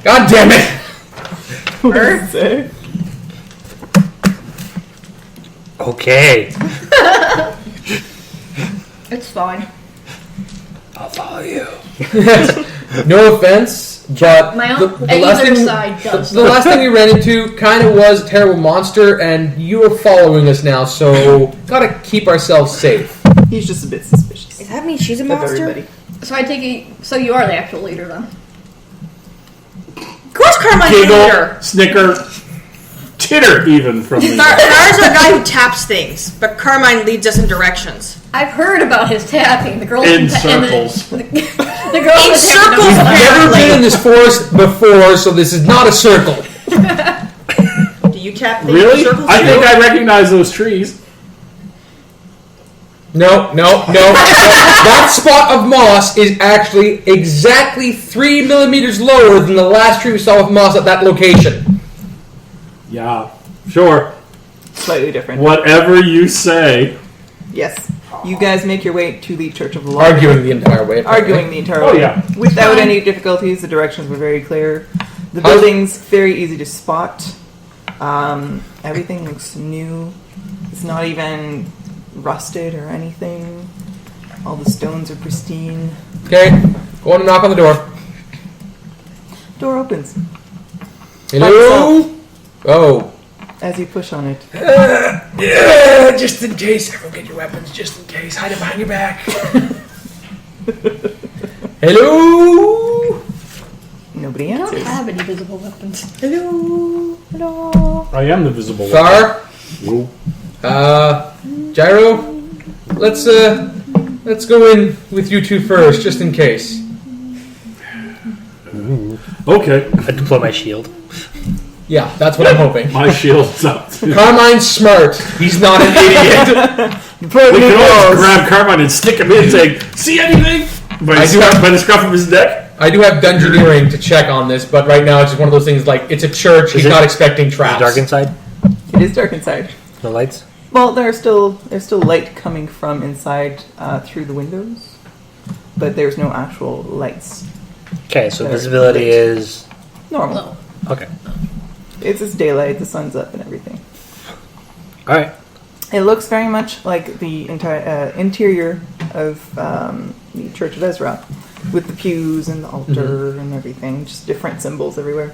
God damn it! What does it say? Okay. It's fine. I'll follow you. No offense, but My the own last either thing, side does. the last thing we ran into kind of was a terrible monster, and you are following us now, so gotta keep ourselves safe. He's just a bit suspicious Does that mean she's a of monster? everybody. So I take it. So you are the actual leader then. Of course Carmine's the giggle, leader. snicker, titter even from the. Nara's a guy who taps things, but Carmine leads us in directions. I've heard about his tapping. The girl In The circles. girl In was circles, We've never apparently. been in this forest before, so this is not a circle. Do you tap things Really? in circles? I too? think I recognize those trees. No. That spot of moss is actually exactly 3 millimeters lower than the last tree we saw with moss at that location. Yeah, sure. Slightly different. Whatever you say. Yes. You guys make your way to the Church of the Lord. Arguing the entire way. apparently. Arguing the entire Oh, way. yeah. Without any difficulties, the directions were very clear. The How- building's very easy to spot. Everything looks new. It's not even rusted or anything. All the stones are pristine. Okay, go on and knock on the door. Door opens Hello? Oh. as you push on it. Just in case. Everyone get your weapons, just in case. Hide it behind your back. Hello? Nobody I don't answers. have any visible weapons. Hello. Hello. I am the visible one. Thar? Whoa. Gyro? Let's go in with you two first, just in case. Okay, I deploy my shield. Yeah, that's what I'm hoping. my shield's up. We Carmine's smart. He's not an idiot. can always grab Carmine and stick him in saying, see anything? By I do have- by the scruff of his neck? I do have dungeoneering to check on this, but right now it's just one of those things like it's a church. He's not expecting Is it traps. dark inside? It is dark inside. No lights? Well, there's still light coming from inside through the windows, but there's no actual lights. Okay, so There's visibility light. is... Normal. Low. Okay. It's daylight. The sun's up and everything. Alright. It looks very much like the entire interior of the Church of Ezra, with the pews and the altar and everything. Just different symbols everywhere.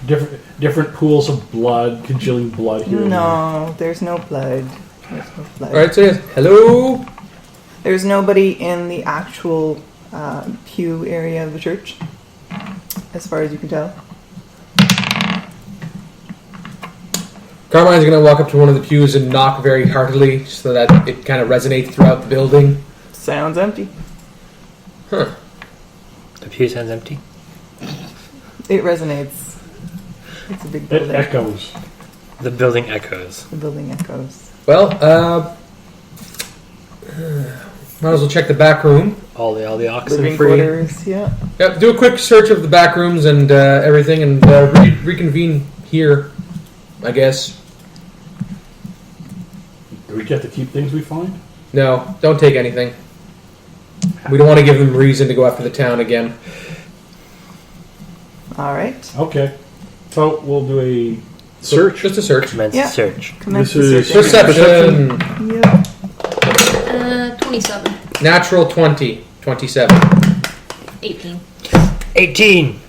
Different pools of blood, congealing blood here. and No, there's no blood. There's no blood. All right, so yes, hello. There's nobody in the actual pew area of the church, as far as you can tell. Carmine's going to walk up to one of the pews and knock very heartily so that it kind of resonates throughout the building. Sounds empty. Huh. The pew sounds empty. It resonates. It's a big It building. echoes. The building echoes. The building echoes. Well, might as well check the back room. All the oxen Living free. quarters, yeah. Yep, do a quick search of the back rooms and everything and reconvene here, I guess. Do we get to keep things we find? No, don't take anything. We don't want to give them reason to go after the town again. All right. Okay. So we'll do a search. Just a search. Commence Yeah. search. Commence This the is searching. Perception. Yeah. 27. Natural 20. 27. 18. 18!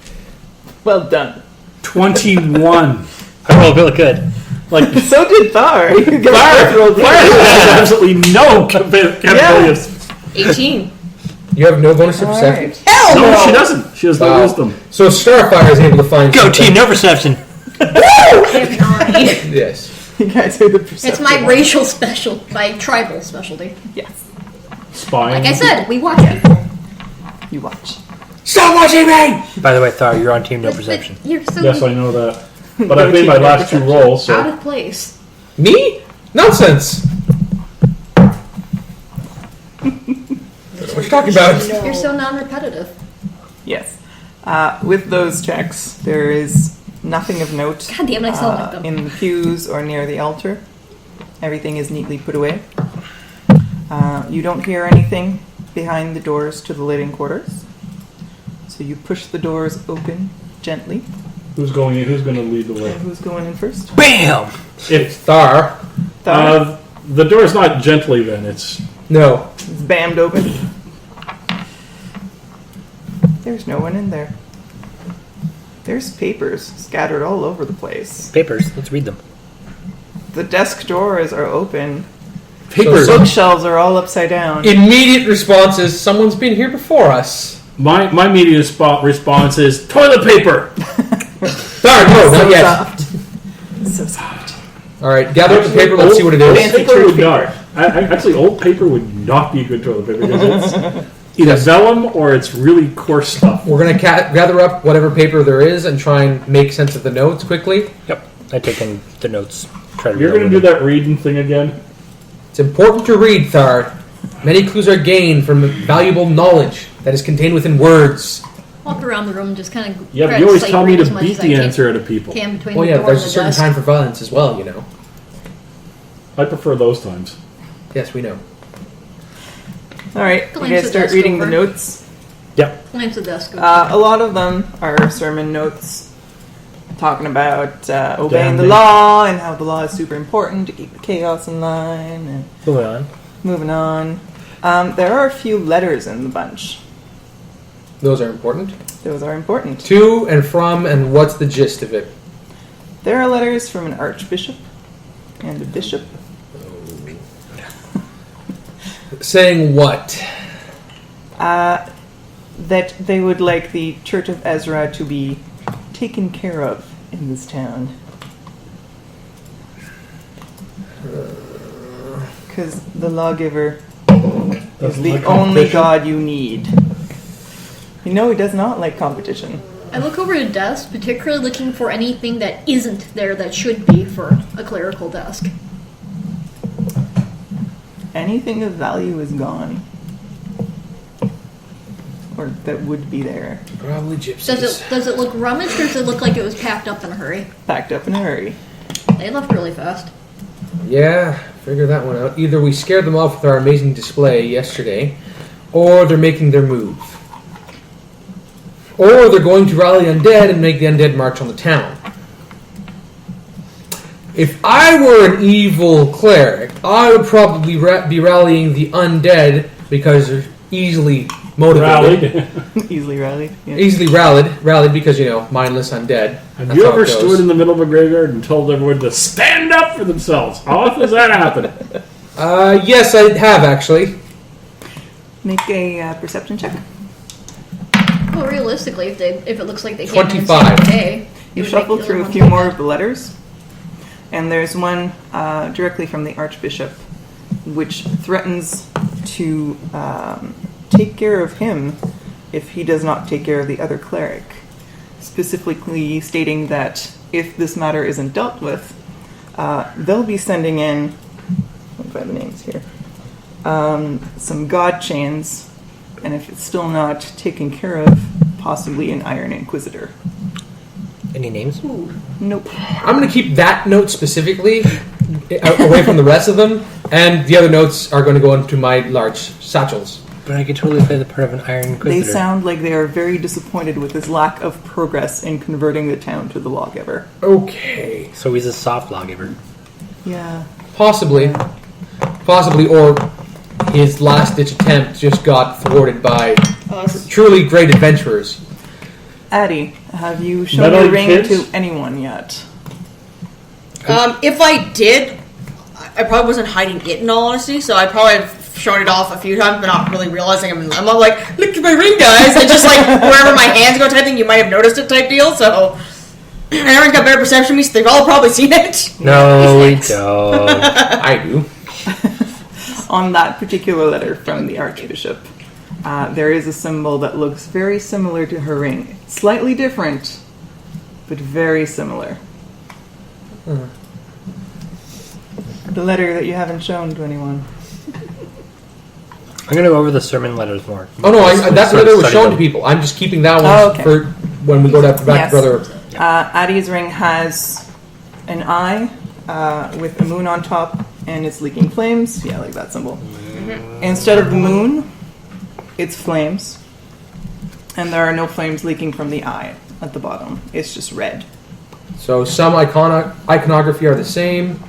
Well done. 21. I rolled really good. Like, So did Thar. You get Fire both rolled good. has absolutely no capability. 18. You have no bonus to All perception? right. Hell No, no! she doesn't. She has no Wow. wisdom. So Starfire is able to find Go something. team, no perception! I have 9. Yes. You guys are the perception. It's my racial special, my tribal specialty. Yes. Spying. Like I said, we watch people. You watch. Stop watching me! By the way, Thar, you're on team no perception. You're so Yes, I know that. But I've made my last two rolls, out so of place. Me? Nonsense! What are you talking about? You're so non-repetitive. Yes. With those checks, there is nothing of note God damn it, I still like them. in the pews or near the altar. Everything is neatly put away. You don't hear anything behind the doors to the living quarters. So you push the doors open gently. who's going in? Who's going to lead the way? Who's going in first? BAM! It's Thar. Thar. the door's not gently. Then it's No. It's bammed open. There's no one in there. There's papers scattered all over the place. Papers, let's read them. The desk drawers are open. Papers. The bookshelves are all upside down. Immediate response is, someone's been here before us. my immediate response is toilet paper. Thar, no, not yet. Soft. So soft. Alright, gather up the paper, let's see what it Old is. Fancy paper church would paper. not. Actually, old paper would not be good toilet paper because it's either vellum or it's really coarse stuff. We're gonna gather up whatever paper there is and try and make sense of the notes quickly. Yep. I take in the notes. Try to You're read going to over do them. that reading thing again? It's important to read, Thar. Many clues are gained from valuable knowledge that is contained within words. Walk around the room, just kind of. Yeah, but you always tell me to beat the answer out of people. Can between Well, the yeah, door there's and a the certain desk. time for violence as well, you know. I prefer those times. Yes, we know. Alright, you Glance guys the start desk reading the over. notes. Yep. Glance the desk. A lot of them are sermon notes talking about obeying the Damning. law and how the law is super important to keep the chaos in line and Moving on. moving on. There are a few letters in the bunch. Those are important. Those are important. To and from, and what's the gist of it? There are letters from an archbishop and a bishop. Saying what? That they would like the Church of Ezra to be taken care of in this town. Because the lawgiver is the like only competition. god you need. You know he does not like competition. I look over the desk, particularly looking for anything that isn't there that should be for a clerical desk. Anything of value is gone. or that would be there. Probably gypsies. Does it look rummaged, or does it look like it was packed up in a hurry? Packed up in a hurry. They left really fast. Yeah, figure that one out. Either we scared them off with our amazing display yesterday, or they're making their move. Or they're going to rally undead and make the undead march on the town. If I were an evil cleric, I would probably be rallying the undead because they're easily motivated. Rallied. Easily rallied. Yeah. Easily rallied because, mindless undead. Have That's you how ever it goes. stood in the middle of a graveyard and told everyone to stand up for themselves? How often does that happen? Yes, I have actually. Make a perception check. Well, realistically, if it looks like they came 25. in the same day, You it would shuffle make the through a other few ones more look of the letters, and there's one directly from the Archbishop, which threatens to take care of him if he does not take care of the other cleric. Specifically stating that if this matter isn't dealt with, they'll be sending in, let me find the names here, some god chains, and if it's still not taken care of, possibly an Iron Inquisitor. Any names? Nope. I'm going to keep that note specifically away from the rest of them, and the other notes are going to go into my large satchels. But I could totally play the part of an Iron Inquisitor. They sound like they are very disappointed with his lack of progress in converting the town to the lawgiver. Okay. So he's a soft lawgiver. Yeah. Possibly, or his last-ditch attempt just got thwarted by truly great adventurers. Addie, have you shown Metal your ring kids? to anyone yet? If I did, I probably wasn't hiding it in all honesty, so I probably have shown it off a few times, but not really realizing I'm not like, look at my ring, guys. It's just like wherever my hands go type thing, you might have noticed it type deal, so everyone's got better perception than me, so they've all probably seen it. No, we don't. I do. On that particular letter from the Archbishop, there is a symbol that looks very similar to her ring. Slightly different, but very similar. The letter that you haven't shown to anyone. I'm gonna go over the sermon letters more. Oh no, that letter was Study shown to them. people. I'm just keeping that one Oh, okay. for when we go back Yes. to Brother. Addie's ring has an eye with a moon on top, and it's leaking flames. Yeah, like that symbol. Instead of the moon, it's flames. And there are no flames leaking from the eye at the bottom. It's just red. So some iconography are the same,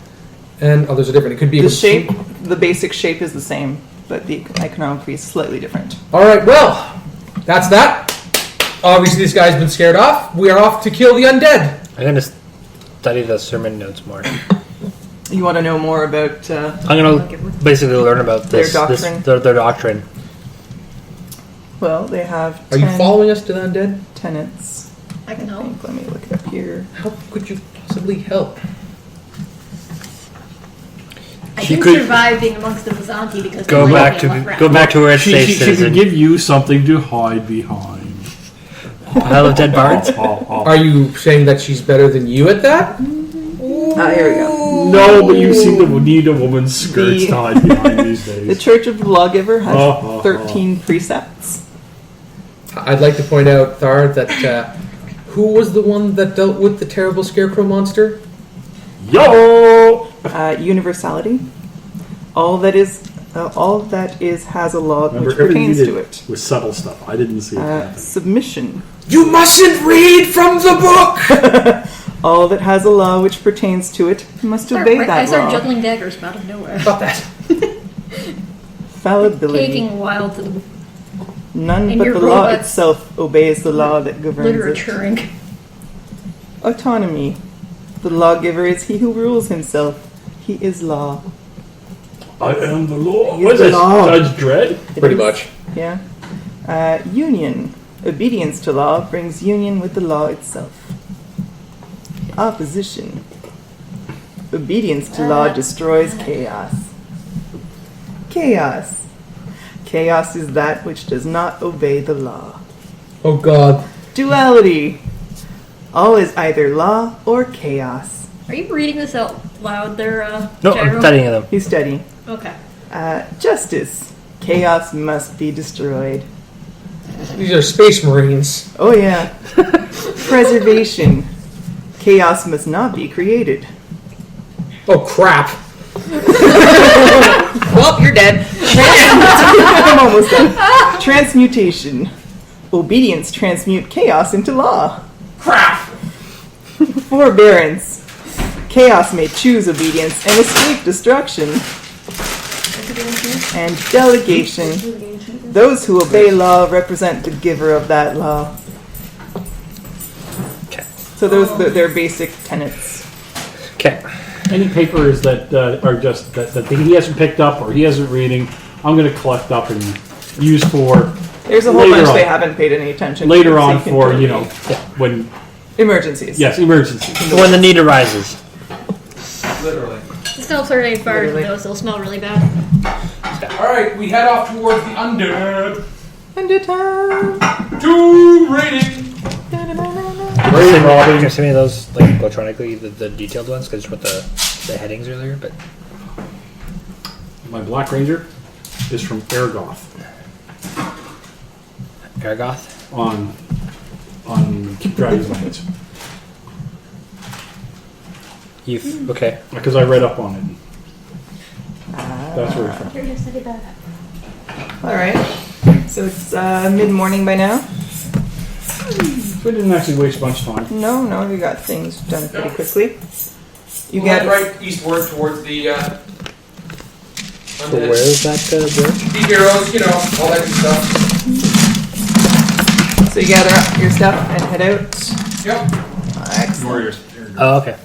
and others are different. It could be The shape, the basic shape is the same, but the iconography is slightly different. All right, well, that's that. Obviously, this guy's been scared off. We are off to kill the undead. I'm gonna study the sermon notes more. You want to know more about I'm gonna basically learn about this. Their doctrine? Their doctrine. well, they have Are 10 you following us to the undead? tenets. I can I help. think. Let me look it up here. How could you possibly help? I She can could- survive being amongst the Byzanti because Go they back let to me left go back to where it's She safe, can citizen. give you something to hide behind. Pile of dead bards. Are you saying that she's better than you at that? Here we go. No, but you seem to need a woman's skirts The- to hide behind these The days. Church of the Lawgiver has Oh. 13 precepts. I'd like to point out, Thar, that who was the one that dealt with the terrible scarecrow monster? Yo! Universality. All that is has a law Remember, which everything you pertains did to it. was subtle stuff. I didn't see it happen. Submission. You mustn't read from the book! All that has a law which pertains to it must obey I that start law. juggling daggers out of nowhere. About that. Fallibility. Taking wild to the None and but your the law robots itself obeys the law that governs it. literaturing. Autonomy. The lawgiver is he who rules himself. He is law. I am the law. You're What is the this? law. Judge Dredd? It Pretty is- much. Yeah. Union. Obedience to law brings union with the law itself. Opposition. Obedience to law destroys chaos. Chaos. Chaos is that which does not obey the law. Oh god. Duality. All is either law or chaos. Are you reading this out loud there, No, Gyro? I'm studying them. You study. Okay. Justice. Chaos must be destroyed. These are space marines. Oh yeah. Preservation. Chaos must not be created. Oh crap! Well, you're dead. I'm almost done. Transmutation. Obedience transmute chaos into law. Crap! Forbearance. Chaos may choose obedience and escape destruction. And delegation. Those who obey law represent the giver of that law. Okay. So those are their basic tenets. Okay. Any papers that are just that he hasn't picked up or he isn't reading, I'm going to collect up and use for There's a whole later bunch on. they haven't paid any attention to. Later so on you can for, totally- when, Emergencies. yes, emergency. When the need arises. Literally. Just don't start any fires with those, they'll smell really bad. Alright, we head off towards the Undead. Under time. 2 rating. Very robbing. Can you send me those like electronically, the detailed ones? Because I just put the headings earlier, but My Black Ranger is from Ergoth Aragoth. on Keep Dragon's Lands. You've okay. Because I read up on it. That's where it's from. Here, just study that. Alright. So it's mid-morning by now. We didn't actually waste much time. No, we got things done pretty quickly. You We'll get head right eastward towards the So Undead. where is that, George? The heroes, you know, all that good stuff. So you gather up your stuff and head out. Yep. Excellent. Warriors. Oh, okay.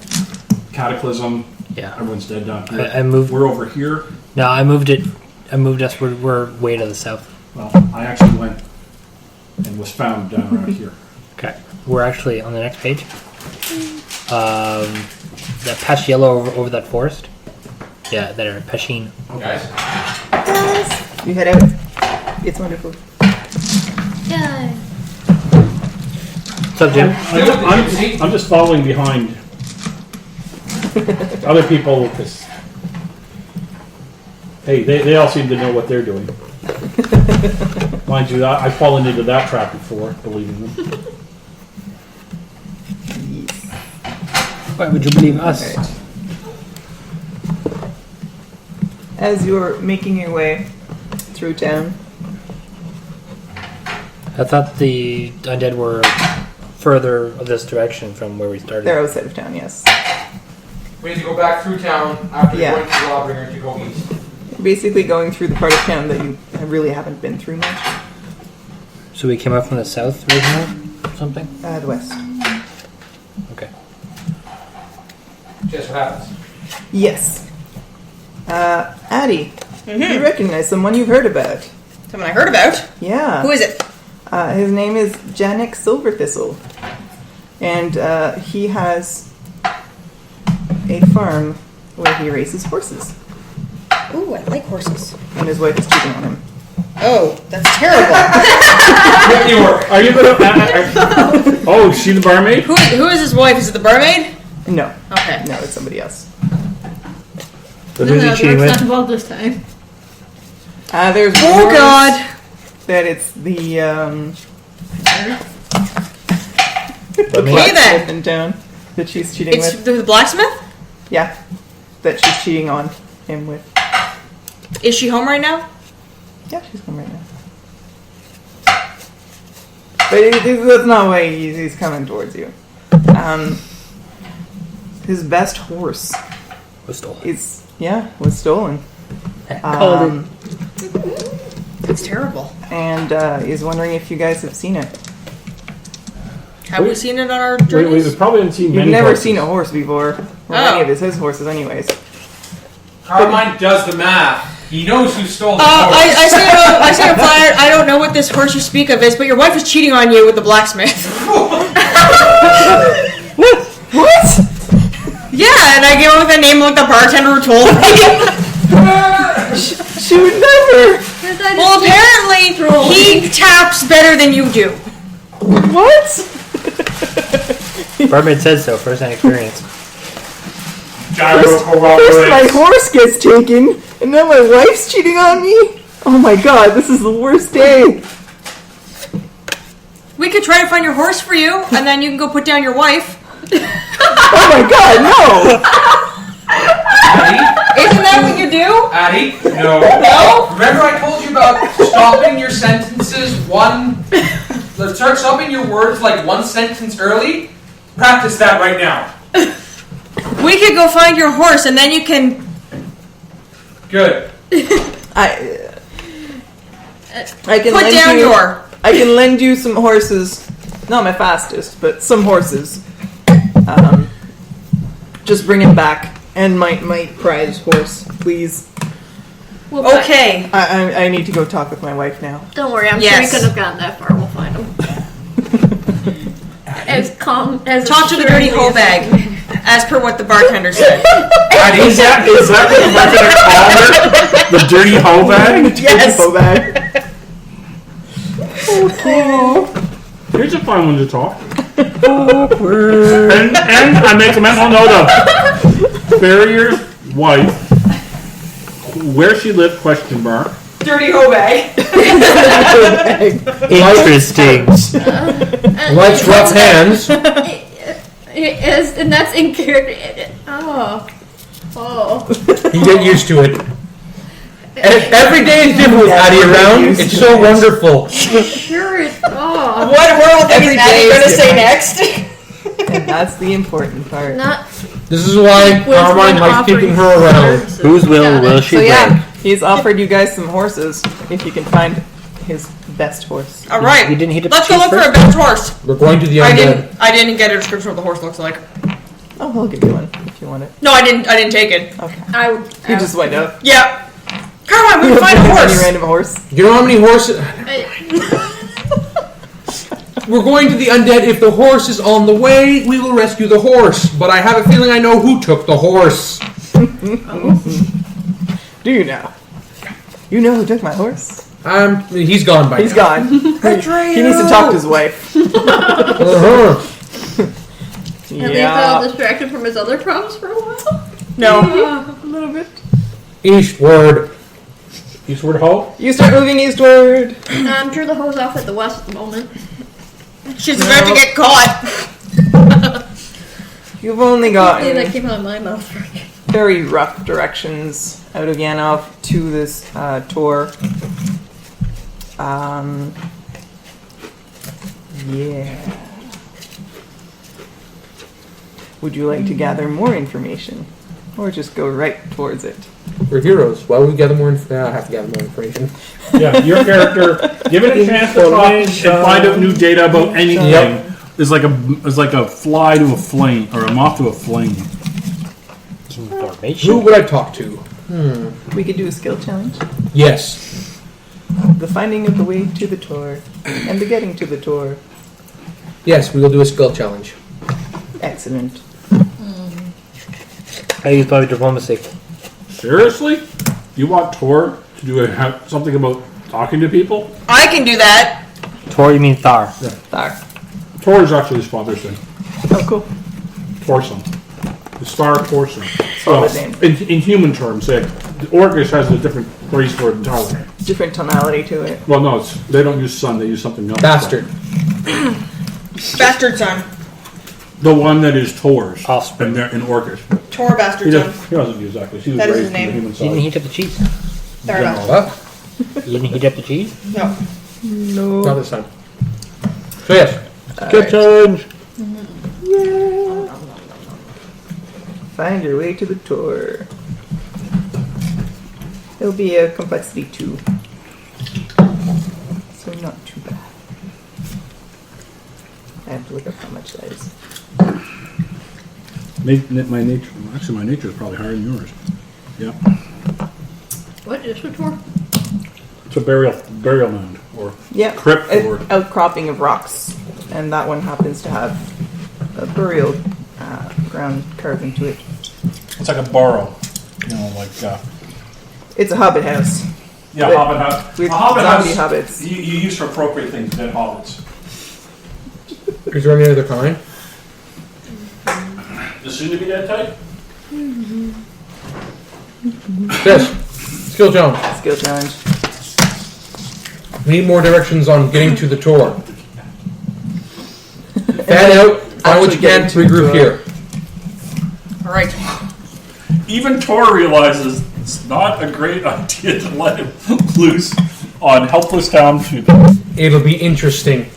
Cataclysm. Yeah. Everyone's dead down here. I moved. We're over here. No, I moved it. I moved us. We're way to the south. Well, I actually went and was found down around here. Okay. We're actually on the next page. That patch yellow over that forest. Yeah, there, Peshin. Guys. You head out. It's wonderful. Yay. What's up, Jim? I'm just following behind other people because, hey, they all seem to know what they're doing. Mind you, I've fallen into that trap before, believing them. Why would you believe us? Alright. As you're making your way through town, I thought the undead were further this direction from where we started. they're outside of town, yes. We need to go back through town after Yeah. going to the Lawbringer to go east. You're basically going through the part of town that you really haven't been through much. So we came up from the south originally? Something? The west. Okay. Guess what happens? Yes. Addie, you recognize someone you've heard about. Someone I heard about. Yeah. Who is it? His name is Janek Silverthistle. And he has a farm where he raises horses. Ooh, I like horses. And his wife is cheating on him. Oh, that's terrible. What you were? Are you gonna? Oh, is she the barmaid? Who is his wife? Is it the barmaid? No. Okay. No, it's somebody else. So who's he No, cheating George's not with? involved this time. There's Oh rumors God. that it's the But me? Okay, then. blacksmith in town that she's cheating It's with. the blacksmith. Yeah, that she's cheating on him with. Is she home right now? Yeah, she's home right now. But that's not why he's coming towards you. His best horse Was stolen. was stolen. Called That's terrible. And is wondering if you guys have seen it. Have we seen it on our We journeys? probably haven't seen You've many never horses. seen a horse before, or Oh. any of his horses, anyways. Carmine does the math. He knows who stole the horse. I say a flyer. I don't know what this horse you speak of is, but your wife is cheating on you with the blacksmith. What? Yeah, and I came up with the name like the bartender who told me. She would never. Well, apparently he taps better than you do. What? Barmaid said so, first hand experience. Gyro First my corroborates. horse gets taken, and now my wife's cheating on me? Oh my god, this is the worst day. We could try to find your horse for you, and then you can go put down your wife. Oh my god, no! Addie? Isn't that what you do? Addie? No. No? Remember I told you about stopping your sentences stopping your words like one sentence early? Practice that right now. We could go find your horse, and then you can... Good. I can Put lend down you, your... I can lend you some horses. Not my fastest, but some horses. Just bring him back. And my prize horse, please. We'll Okay. I need to go talk with my wife now. Don't worry, I'm sure Yes. we couldn't have gotten that far. We'll find him. As calm as Talk to the dirty hoe bag, as per what the bartender said. Is that what the bartender called her? The dirty hoe bag? Yes. Go back. Here's a fun one to talk. And I make a mental note of Farrier's wife, where she lived, question mark. Dirty hoe bag. Interesting. Likes rough hands. It is, and that's in character. Oh. You get used to it. Every day is different with Addie around. It's so wonderful. Sure is. Oh. What horrible thing is Every Addie day going to is say different. next? And that's the important part. Not. This is why Carmine likes keeping her around. Whose will she So break? yeah, he's offered you guys some horses if you can find his best horse. All right. You didn't heat up Let's the go cheese look for a first? best horse. We're going to the Undead. I didn't get a description of what the horse looks like. Oh, I'll give you one if you want it. No, I didn't take it. Okay. I would. You just went up. Yeah. Carmine, we can find a Any horse. random horse. You know how many horses? We're going to the Undead. If the horse is on the way, we will rescue the horse. But I have a feeling I know who took the horse. Do you know? You know who took my horse? He's gone by He's now. gone. He needs to talk to his wife. Uh-huh. At least I was distracted from his other problems for a while. No. A little bit. Eastward. Eastward hoe? You start moving eastward. I'm sure the hoe's off at the west at the moment. She's about to get caught. You've only Yeah, that gotten came out of my mouth. very rough directions out of Yanov to this tour. Yeah. Would you like to gather more information? Or just go right towards it? We're heroes. Why would we gather more I have to gather more information. Yeah, your character, given a chance to talk and find out new data about anything, Yep. is like a fly to a flame, or a moth to a flame. Information. Who would I talk to? We could do a skill challenge. Yes. The finding of the way to the tour and the getting to the tour. Yes, we will do a skill challenge. Excellent. I use public diplomacy. Seriously? You want Tor to do something about talking to people? I can do that. Tor, you mean Thar. There. Tor is actually his father's name. Oh, cool. Torson. The star Torson. Solid name. In human terms, the Orcish has a different phrase for it entirely. Different tonality to it. Well, no, they don't use son, they use something else. Bastard. Bastard son. The one that is Tor's. Offspring. And they're in Orcish. Tor He bastard son. doesn't use that because he was That is raised his in the name. human You didn't side. heat up the cheese. Fair enough. What? You didn't heat up the cheese? No. No. Not this time. So yes. Good challenge. Find your way to the tour. It'll be a complexity 2. So not too bad. I have to look up how much that is. My nature, actually, my nature is probably higher than yours. Yeah, What is the tour? it's a burial mound or Yeah. crypt An or outcropping of rocks. And that one happens to have a burial ground carved into it. it's like a burrow. You know, like It's a hobbit house. yeah, With- hobbit house. with A hobbit zombie house. hobbits. You use for appropriate things than hobbits. Is there any other kind? The soon-to-be dead type. Yes. Skill challenge. Skill challenge. We need more directions on getting to the tour. Fan out. Find what you can. Regroup here. All right. Even Tor realizes it's not a great idea to let him loose on helpless townspeople. It'll be interesting.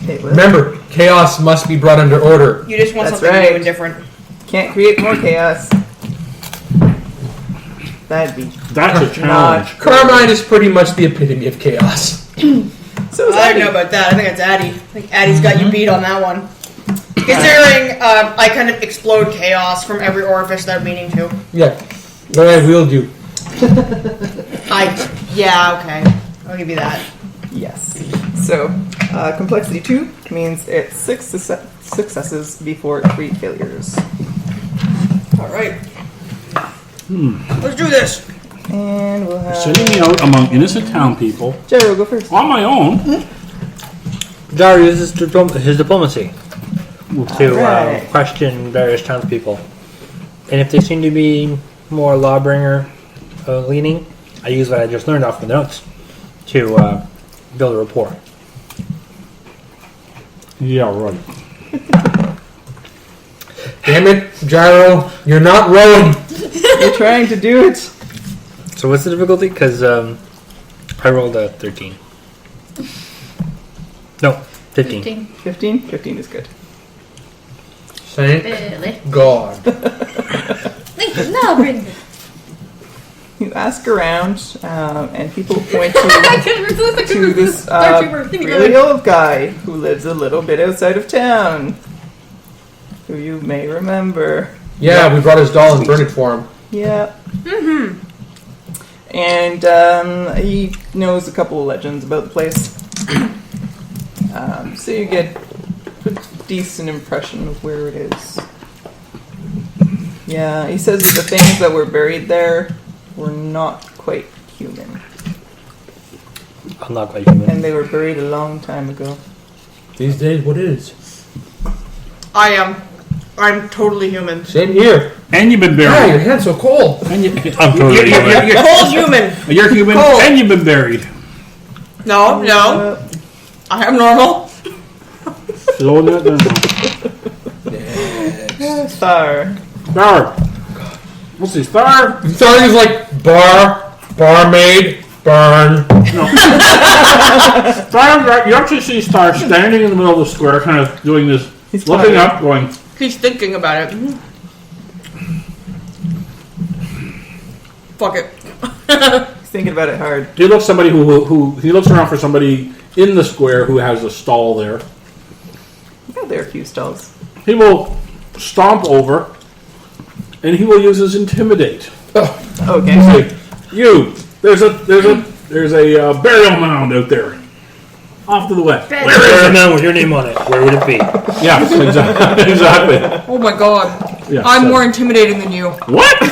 It will. Remember, chaos must be brought under order. You just want That's something right. new and different. Can't create more chaos. That'd be That's a challenge. Carmine is pretty much the epitome of chaos. so. I don't know about that. I think it's Addy. I think Addy's got you beat on that one. Considering I kind of explode chaos from every orifice that I'm meaning to. Yeah. But I will do. Yeah, okay. I'll give you that. Yes. So, complexity 2 means it's 6 successes before 3 failures. All right. Let's do this. And we'll have Sending me out among innocent town people Jero go first. on my own. Jar uses his diplomacy to Alright. question various townspeople. And if they seem to be more lawbringer leaning, I use what I just learned off the notes to build a rapport. Yeah, right. Damn it, Gyro. You're not rowing. You're trying to do it. So what's the difficulty? Because I rolled a 13. No, 15. 15. 15? 15 is good. Thank Really? God. Thank you. No, bring it. You ask around, and people point I to couldn't resist. this Stormtrooper. Think really about old guy who lives a little bit outside of town, who you may remember. Yeah, we brought his doll and burned it for him. Yeah. Mm-hmm. And he knows a couple of legends about the place. So you get a decent impression of where it is. Yeah, he says the things that were buried there were not quite human. I'm not quite human. And they were buried a long time ago. These days, what is? I'm totally human. Same here. And you've been Yeah, your buried. hand's so cold. And you, I'm totally human. Cold human. you're human, Cold. and you've been buried. No. I am normal. So no. Star. Star. What's this? Star? Starting is like barmaid, burn. Star, you actually see Star standing in the middle of the square, kind of doing this, He's looking tired. up, going, He's thinking about it. Fuck it. He's thinking about it hard. he looks somebody who he looks around for somebody in the square who has a stall there. Yeah, there are a few stalls. He will stomp over, and he will use his intimidate. Okay. Say, you, there's a burial mound out there, off to the west. Burial Where is Where a it? man with your name on it. Where would it be? Yeah, exactly. Oh my god. Yeah, I'm so- more intimidating than you. What? Okay.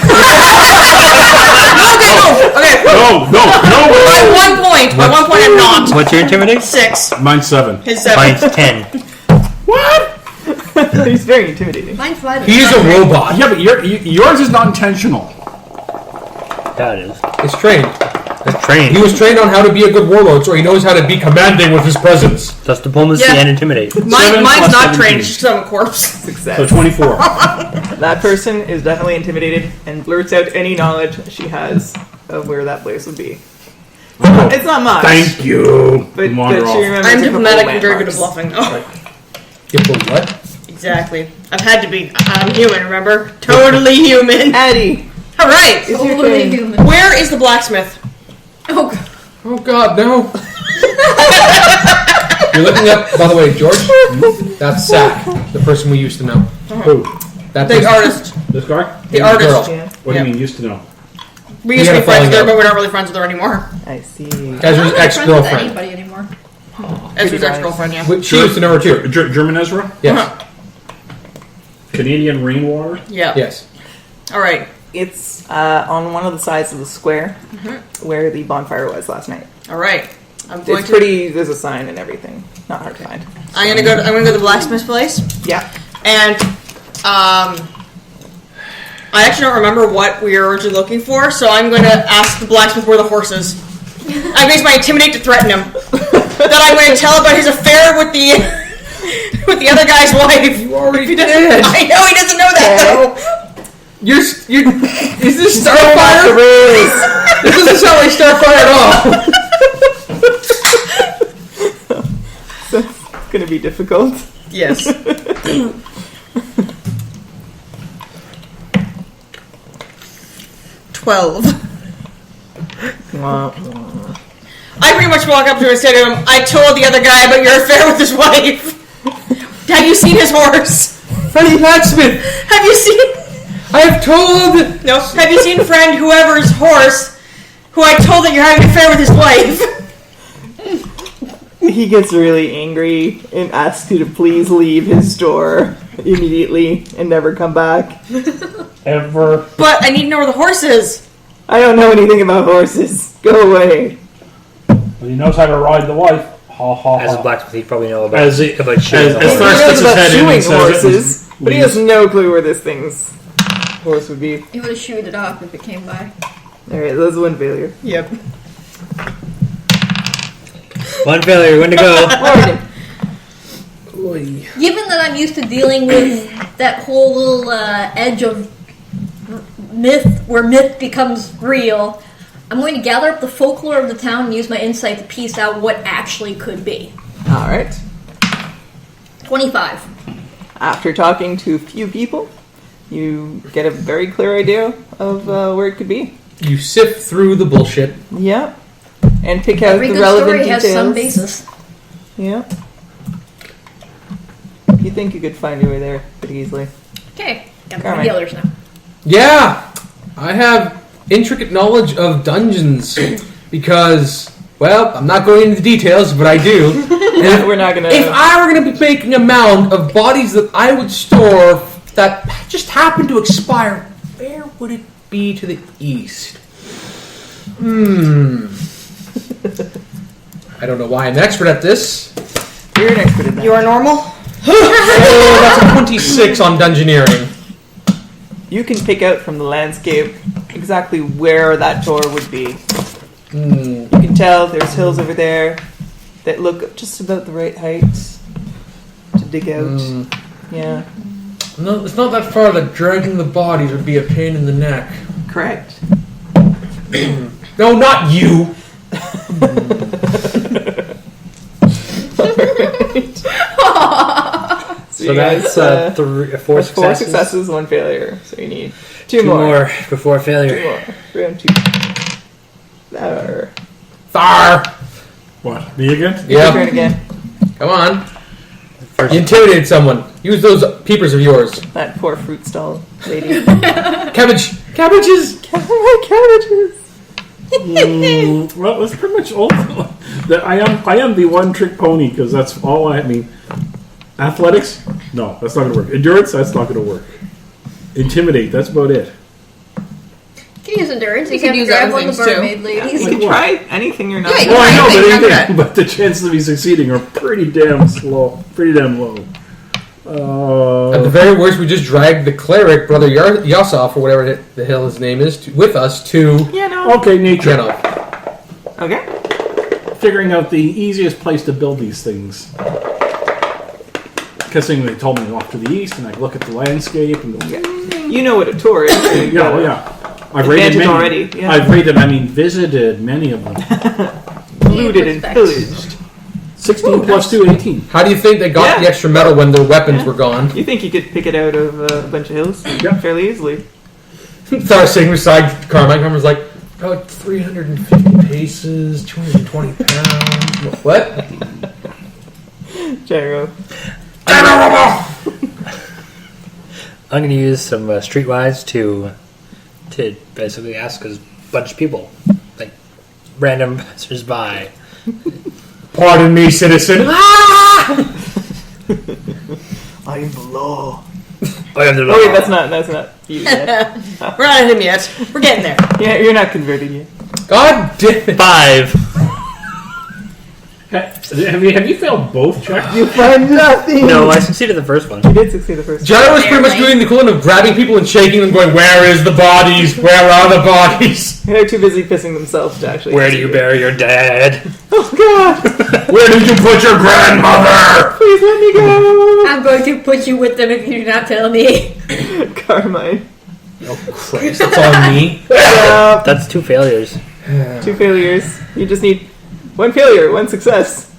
No. By 1 point. By 1 point, I'm not. What's your intimidate? 6. Mine's 7. His 7. Mine's 10. What? He's very intimidating. Mine's 5. He's a robot. Yeah, but yours is not intentional. Yeah, it is. It's trained. It's trained. He was trained on how to be a good warlord, so he knows how to be commanding with his presence. That's diplomacy Yeah. and intimidate. 7 Mine's plus not 17. trained. It's just 'cause I'm a corpse. Success. So 24. That person is definitely intimidated and blurts out any knowledge she has of where that place would be. It's not much. Thank you. But And wander she off. remembers I'm a couple diplomatic and very good at landmarks. bluffing. Oh, Get the what? exactly. I've had to be. I'm human, remember? Totally human. Addie, All right. it's your Totally thing. human. Where is the blacksmith? Oh, God. Oh God, no! You're looking up. By the way, George, that's Sack, the person we used to know. Who? That The person- artist. This guy? The Girl. artist. Yeah, What Yeah. do you mean, used to know? We used to had be a friends falling with her, out. but we're not really friends with her anymore. I see. Ezra's I'm not friends with ex-girlfriend. anybody anymore. Ezra's guys. ex-girlfriend, yeah. She used to know her too. German Ezra? Yes. Canadian rainwater? Yeah. Yes. All right. It's on one of the sides of the square where the bonfire was last night. All right. I'm going It's to. pretty. There's a sign and everything. Not hard to find. I'm gonna go to the blacksmith's place, Yeah. and I actually don't remember what we were originally looking for, so I'm going to ask the blacksmith where the horse is. I'm going to use my intimidate to threaten him. That I'm going to tell about his affair with the with the other guy's wife. You already He did. doesn't- I know he doesn't know that though. You're. Is this Starfire? This doesn't sound like Starfire at all. So it's gonna be difficult. Yes. 12. I pretty much walk up to him and say to him, I told the other guy about your affair with his wife. Have you seen his horse? Freddie Blacksmith, Have you seen... I have told. No. Have you seen friend whoever's horse who I told that you're having an affair with his wife? He gets really angry and asks you to please leave his store immediately and never come back. Ever. But I need to know where the horse is. I don't know anything about horses. Go away. Well, he knows how to ride the wife. Ha ha As a ha. blacksmith, he'd probably know about As he- about shooting. as He Thor sticks knows his about head in and shoeing says it horses, was- but he has no clue where this thing's horse would be. He would have shooed it off if it came by. Alright, that's one failure. Yep. One failure, when to go. Morgan. Given that I'm used to dealing with that whole little edge of myth, where myth becomes real, I'm going to gather up the folklore of the town and use my insight to piece out what actually could be. Alright. 25. After talking to a few people, you get a very clear idea of where it could be. You sift through the bullshit. Yep. And pick out Every the good relevant story has some details. basis. Yep. You think you could find your way there pretty easily. Okay, got to Alright. find the others now. Yeah, I have intricate knowledge of dungeons because, well, I'm not going into the details, but I do. And We're not gonna. if I were going to be making a mound of bodies that I would store that just happened to expire, where would it be to the east? I don't know why I'm an expert at this. You're an expert at that. You are normal? Oh, that's a 26 on dungeoneering. You can pick out from the landscape exactly where that door would be. You can tell there's hills over there that look just about the right height to dig out. Yeah, No, it's not that far that dragging the bodies would be a pain in the neck. correct. No, not you! So So you guys, that's four that's four successes. successes, one failure. So you need two Two more. more before Two failure. more. Round two. There. Thar! What? Me again? Your turn Yep. again. Come on. First, You intimidated someone. Use those peepers of yours. That poor fruit stall lady. Cabbage! Cabbages! Cabbages. Well, that's pretty much all. That I am the one trick pony because that's all I mean. Athletics? No, that's not going to work. Endurance? That's not going to work. Intimidate? That's about it. You can use endurance. You could can use grab other one of the things, too. mermaid ladies. You Like can what? try anything you're not. Yeah, you Well, I know, Anything but after anything, but the chances of me succeeding are pretty damn slow, pretty damn low. At the very worst, we just dragged the cleric, Brother Yasov, or whatever the hell his name is, with us to Yeah, no. Okay, nature. Genov. Okay. Figuring out the easiest place to build these things. Guessing they told me off to the east, and I look at the landscape and go, yeah, You know what a tour is. So you got yeah. I've raided advantage many. already, yeah. I've raided. I mean, visited many of them. looted and Respect. pillaged. 16 plus 2, 18. How do you think they got Yeah. the extra metal when their weapons were gone? You think you could pick it out of a bunch of hills Yep. fairly easily? Thar sitting beside Carmine. Carmine's like, about 350 paces, 220 pounds. What? Gyro. I'm going to use some streetwise to basically ask a bunch of people, like random passers-by. Pardon me, citizen. I am the law. I am the Oh wait, that's not you yet. We're not at him yet. We're getting there. Yeah, you're not converted yet. God damn it. 5. Have you failed both checks? You find nothing. No, I succeeded the first one. You did succeed the first. Gyro was pretty much Barely. doing the equivalent of grabbing people and shaking them, going, "Where is the bodies? Where are the bodies? They're too busy pissing themselves to actually. Where do you bury your dad? Oh God! Where did you put your grandmother?" Please let me you go. I'm going to put you with them if you do not tell me. Carmine. Oh, Christ. That's on me. That's 2 failures. 2 failures. You just need 1 failure, 1 success.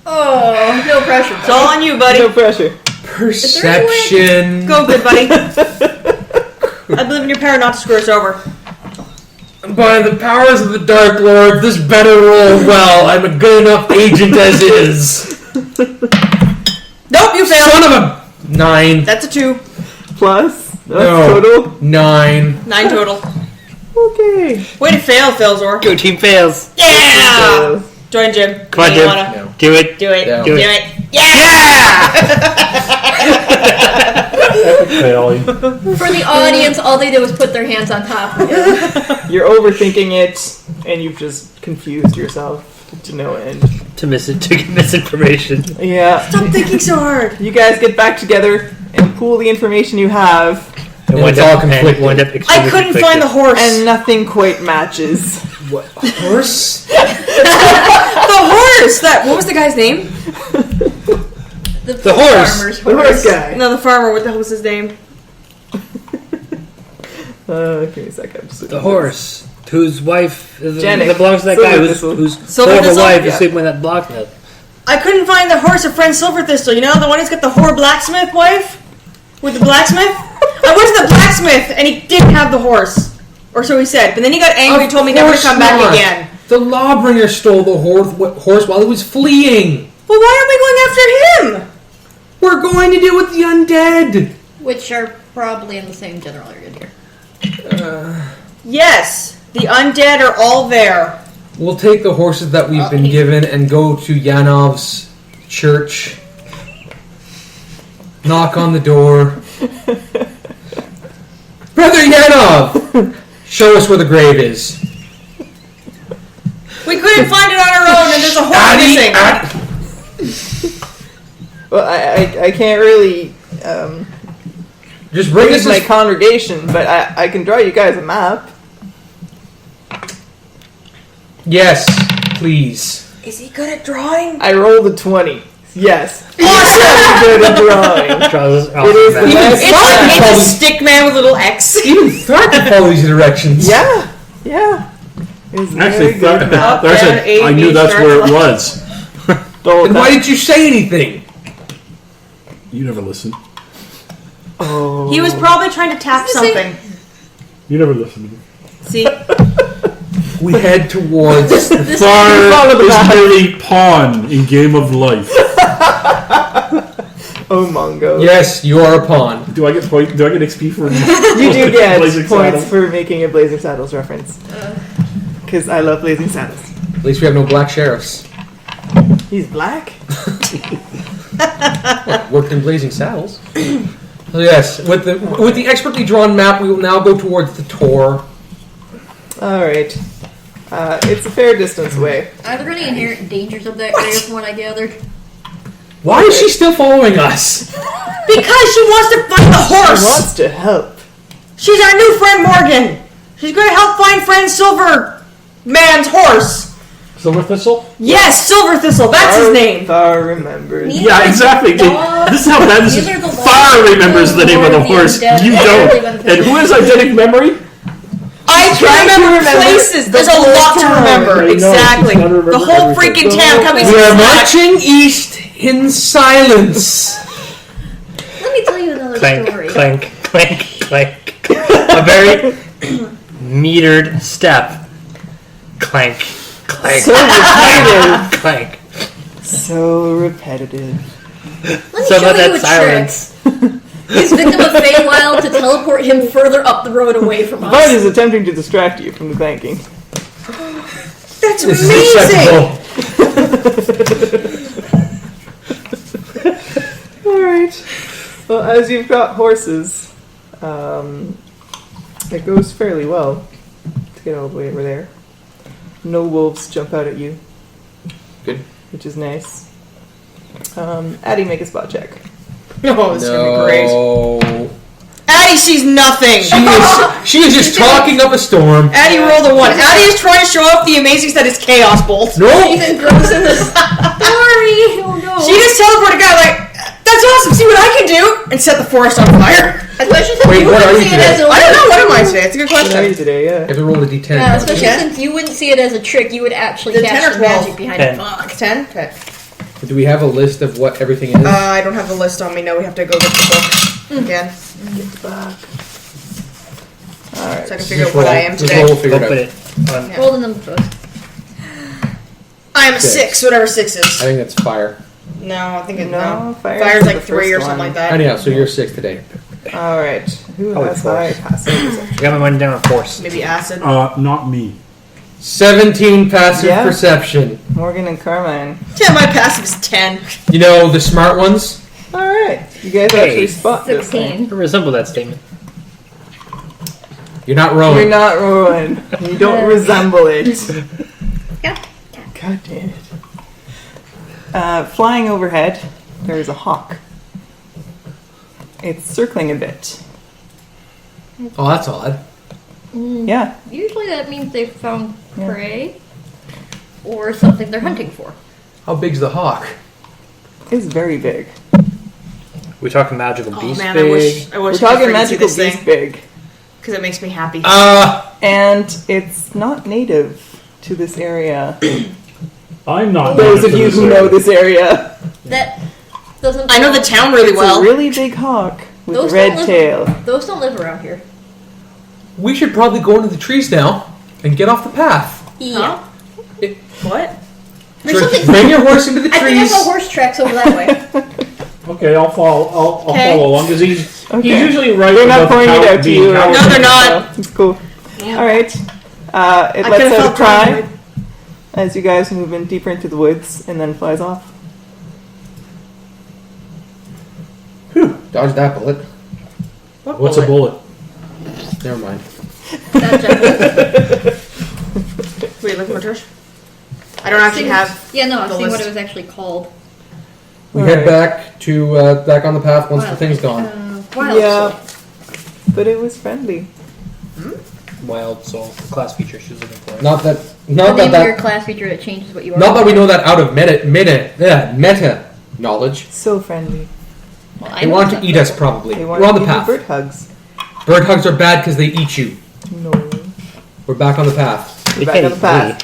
Oh, no pressure. It's all on you, buddy. No pressure. Perception. Go, good buddy. I believe in your power not to screw us over. By the powers of the Dark Lord, this better roll well. I'm a good enough agent as is. Nope, you failed. Son of a 9. That's a 2. Plus? That's No. total? 9. 9 total. Okay. Way to fail, Philzor. Go team fails. Yeah! Join Jim. Come on, You Jim. wanna- No. Do it. Do it. No. Do it. Yeah! Failing. For the audience, all they did was put their hands on top of him. You're overthinking it, and you've just confused yourself to no end. To get misinformation. Yeah. Stop thinking so hard. You guys get back together and pool the information you have, And it's all conflicting. I couldn't find the horse. and nothing quite matches. What? Horse? The horse! What was the guy's name? The horse. farmer's The horse guy. No, the farmer. What the hell was his name? Give me a second. The horse, whose wife Janet. that belongs to that guy, Silver whose Silver silver Thistle? wife is Yeah. sleeping with that blacksmith. I couldn't find the horse of friend Silver Thistle. You know, the one who's got the whore blacksmith wife? With the blacksmith? I went to the blacksmith and he didn't have the horse. Or so he said. But then he got angry and told me never to come back again. The lawbringer stole the horse while he was fleeing. Well, why are we going after him? We're going to deal with the undead. Which are probably in the same general area here. Yes, the undead are all there. We'll take the horses that we've been given and go to Yanov's church. Knock on the door. Brother Yanov! Show us where the grave is. We couldn't find it on our own and there's a horse missing. Well, I can't really Just bring use us my this. congregation, but I can draw you guys a map. Yes, please. Is he good at drawing? I rolled a 20. Yes. Awesome! Good at drawing. Draws It is the best. It's a stick man with a little X. Even Thrak can follow these directions. Yeah. Yeah. It's Actually, very good map. Thar said, A, I B, knew that's start where it line. was. Then why did you say anything? You never listen. Oh. He was probably trying to tap something. You never listen to me. See? We head towards. Far follow the is map. merely pawn in game of life. Oh, Mongo. Yes, you are a pawn. Do I get XP for You do get Blazing points Saddle? for making a Blazing Saddles reference. Because I love Blazing Saddles. At least we have no black sheriffs. He's black? Worked in Blazing Saddles. So yes, with the expertly drawn map, we will now go towards the Tor. Alright. It's a fair distance away. Are there any inherent dangers of that area from what I gathered? Why is she still following us? Because she wants to find the He horse! wants to help. She's our new friend Morgan! She's going to help find friend Silver Man's horse! Silver Thistle? Yes, Silver Thistle, that's his name! Thar remembers. Yeah, exactly. This is how bad this is. Neither the Far law remembers the name of the nor the horse. undead You ever don't. even And who has eidetic memory? I trying to can remember remember places. the There's a whole lot to town. remember. I know, Exactly. she's trying to remember The whole everything. freaking The town whole coming town. We are back. marching east in silence. Let me tell you another Clank, story. clank, clank, clank. A very metered step. Clank, clank, So repetitive. clank. So repetitive. Let me So show about you that a silence. trick. Use Victim of Feywild to teleport him further up the road away from Bud us. is attempting to distract you from the banking. That's This is amazing! acceptable. Alright. Well, as you've got horses, it goes fairly well to get all the way over there. No wolves jump out at you. Good. Which is nice. Addie, make a spot check. Oh, this is going to be great. No. Addie sees nothing! She is just talking up a storm. Addie rolled a 1. Addie is trying to show off the amazing that is Chaos Bolt. No. Ethan throws in this. Sorry. Oh no. She just teleported a guy like, awesome. See what I can do and set the forest on fire. Especially since Wait, you what are wouldn't you see it today? as a I don't know. What am I today? It's a good What are you question. today? Yeah. If we roll a d10. Yeah, especially Yeah. since you wouldn't see it as a trick, you would actually The catch 10 or the 12? magic behind 10. it. Fuck. 10? Okay. Do we have a list of what everything is? I don't have the list on me. No, we have to go get the book again. Alright. So I can figure out what I am Just today. roll, figure Go it put out. it on. Yeah. Roll the number first. I am a 6, whatever 6 I is. think that's fire. No, I think it's No, no. fire's Fire's the like 3 or first something one. like that. Anyhow, so you're 6 today. Alright. Who Oh, has of course. high passive? I got my money down on force. Maybe acid. Not me. 17 passive Yeah. perception. Morgan and Carmine. Yeah, my passive is 10. You know, the smart ones? Alright. You guys Hey, actually spot this thing. 16. I resemble that statement. You're not rowing. You're not ruined. You don't resemble it. Yeah. God damn it. Flying overhead, there's a hawk. It's circling a bit. Oh, that's odd. Yeah. Usually that means they've found Yeah. prey or something they're hunting for. How big's the hawk? It's very big. We talking magical Oh beast man, big? I wish We're I could talking freaking see magical this beast thing big. because it makes me happy. And it's not native to this area. I'm not. Those native of to you this who area. know this area. That doesn't. I know the town really It's well. a really big hawk with Those a red don't live- tail. Those don't live around here. We should probably go into the trees now and get off the path. Yeah. What? There's something. Bring your horse into the I think I trees. saw horse tracks over that way. Okay, I'll follow. I'll Okay. follow along because he's Okay. usually right. They're not above pointing it cow- out to being you. cow- No, they're not. It's cool. Alright. It I lets could've out a felt cry paranoid. as you guys move in deeper into the woods and then flies off. Dodge that bullet. What's a bullet? Never mind. That jacket. Wait, look, Trish. I don't actually have. Yeah, no, I was the seeing what list. it was actually called. We Alright. head back to back on the path once the thing's gone. Wild Yeah. soul. But it was friendly. Wild soul. Class feature she's looking for. Not that. The Not name that. of your That. class feature that changes what you are. Not that we know that out of meta knowledge. So friendly. Well, I They know want to that. eat us probably. They We're want on to the give you path. bird hugs. Bird hugs are bad because they eat you. No. We're back on the path. You're They back can't on the eat path.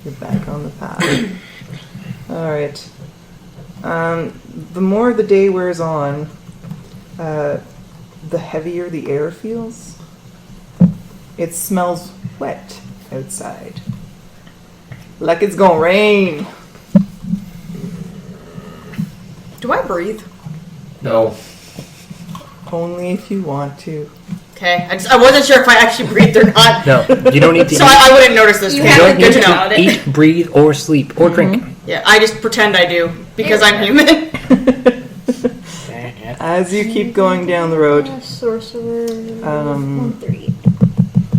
You're back on the path. Alright. The more the day wears on, the heavier the air feels. It smells wet outside. Like it's gonna rain. Do I breathe? No. Only if you want to. Okay, I wasn't sure if I actually breathed or not. No, you don't need to So eat. I wouldn't notice this. You Okay, You have don't good need to know. to eat, breathe, or sleep, or drink. Yeah, I just pretend I do because Yeah. I'm human. As you keep going down the road, Sorcerer. 138.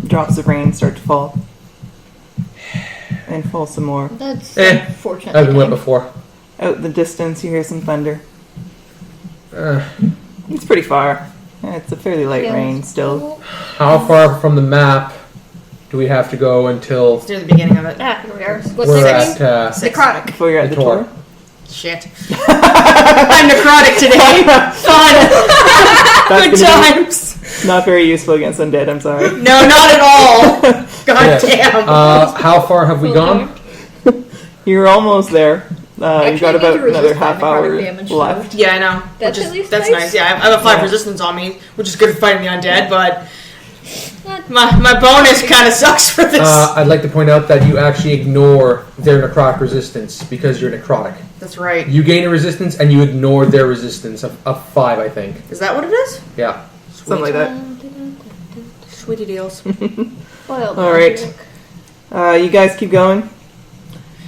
Drops of rain start to fall. And fall some more. That's I've unfortunate. been wet before. Out in the distance, you hear some thunder. Uh, It's pretty far. Yeah, it's a fairly light rain still. how far from the map do we have to go until It's near the beginning of it. Ah, here we are. What's we're next? at Necrotic. Before you're at the the tour? tour. Shit. I'm necrotic today. Fun. Good That's gonna times. be not very useful against undead, I'm sorry. No, not at all. God Yes. damn. how far have we gone? You're almost there. You've Actually, got you about need to resist another that half hour necrotic damage, left. Yeah, I know. That's Which at is, least that's nice. nice. Yeah, I have a 5 Yeah. resistance on me, which is good for fighting the undead, but my bonus kind of sucks for this. I'd like to point out that you actually ignore their necrotic resistance because you're necrotic. That's right. You gain a resistance and you ignore their resistance of 5, I think. Is that what it is? Yeah. Something like that. Sweetie deals. Wild All right. magic. You guys keep going.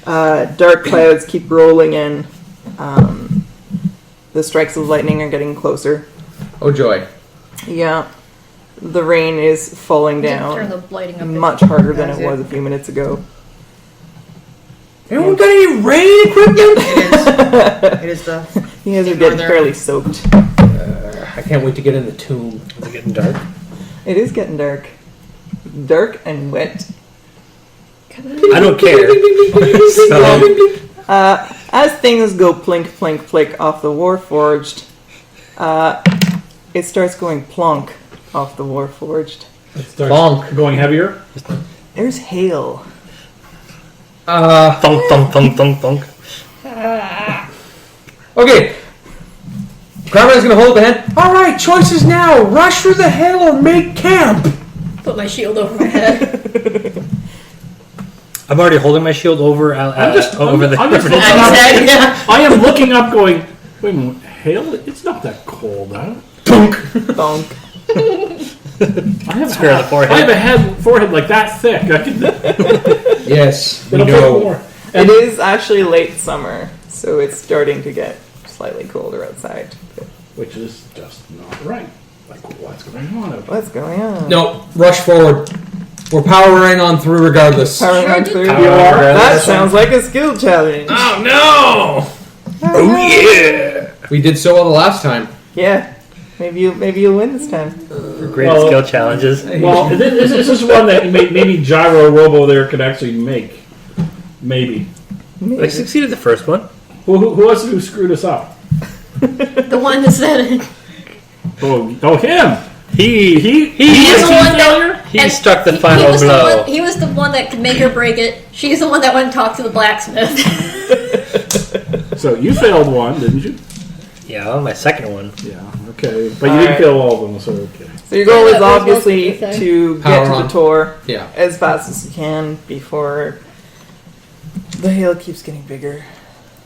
Dark clouds keep rolling in. The strikes of lightning are getting closer. Oh joy. Yeah. The rain is falling Turn down the lighting up. much harder than That's it it. was a few minutes ago. Anyone got any rain equipment? It is the. You guys are Ignore getting their- fairly soaked. I can't wait to get in the tomb. Is it getting dark? It is getting dark. Dark and wet. I don't care. So, As things go plink, plink, plink off the Warforged, it starts going plonk off the Warforged. It starts Bonk. going heavier. There's hail. Thunk, thunk, thunk, thunk, thunk. Okay. Carmine's gonna hold the hand. Alright, choices now. Rush through the hail or make camp. Put my shield over my head. I'm already holding my shield over I'm just over the. looking up. I am looking up, going. Wait a minute, hail? It's not that cold out. Bonk. I have Square the forehead. I have a forehead like that thick. I can. Yes, we It'll take know. more. It is actually late summer, so it's starting to get slightly colder outside. Which is just not right. Like, what's going on? What's going on? No, rush forward. We're powering on through regardless. Powering on through. Power regardless. That sounds like a skill challenge. Oh no! Oh yeah! We did so well the last time. Yeah. Maybe you'll win this time. Great Well- skill challenges. Well, this is one that maybe Gyro Robo there could actually make. Maybe. I succeeded the first one. Who else who screwed us up? The one that said it. Oh, him! He was the one failure? that He struck the final blow. He was the one that could make or break it. She's the one that went and talked to the blacksmith. So you failed one, didn't you? Yeah, my second one. Yeah. Okay, but you didn't kill all of them, so okay. So your goal Yeah, is that was obviously mostly the thing. to get Power to on. the tour Yeah. as fast as you can before the hail keeps getting bigger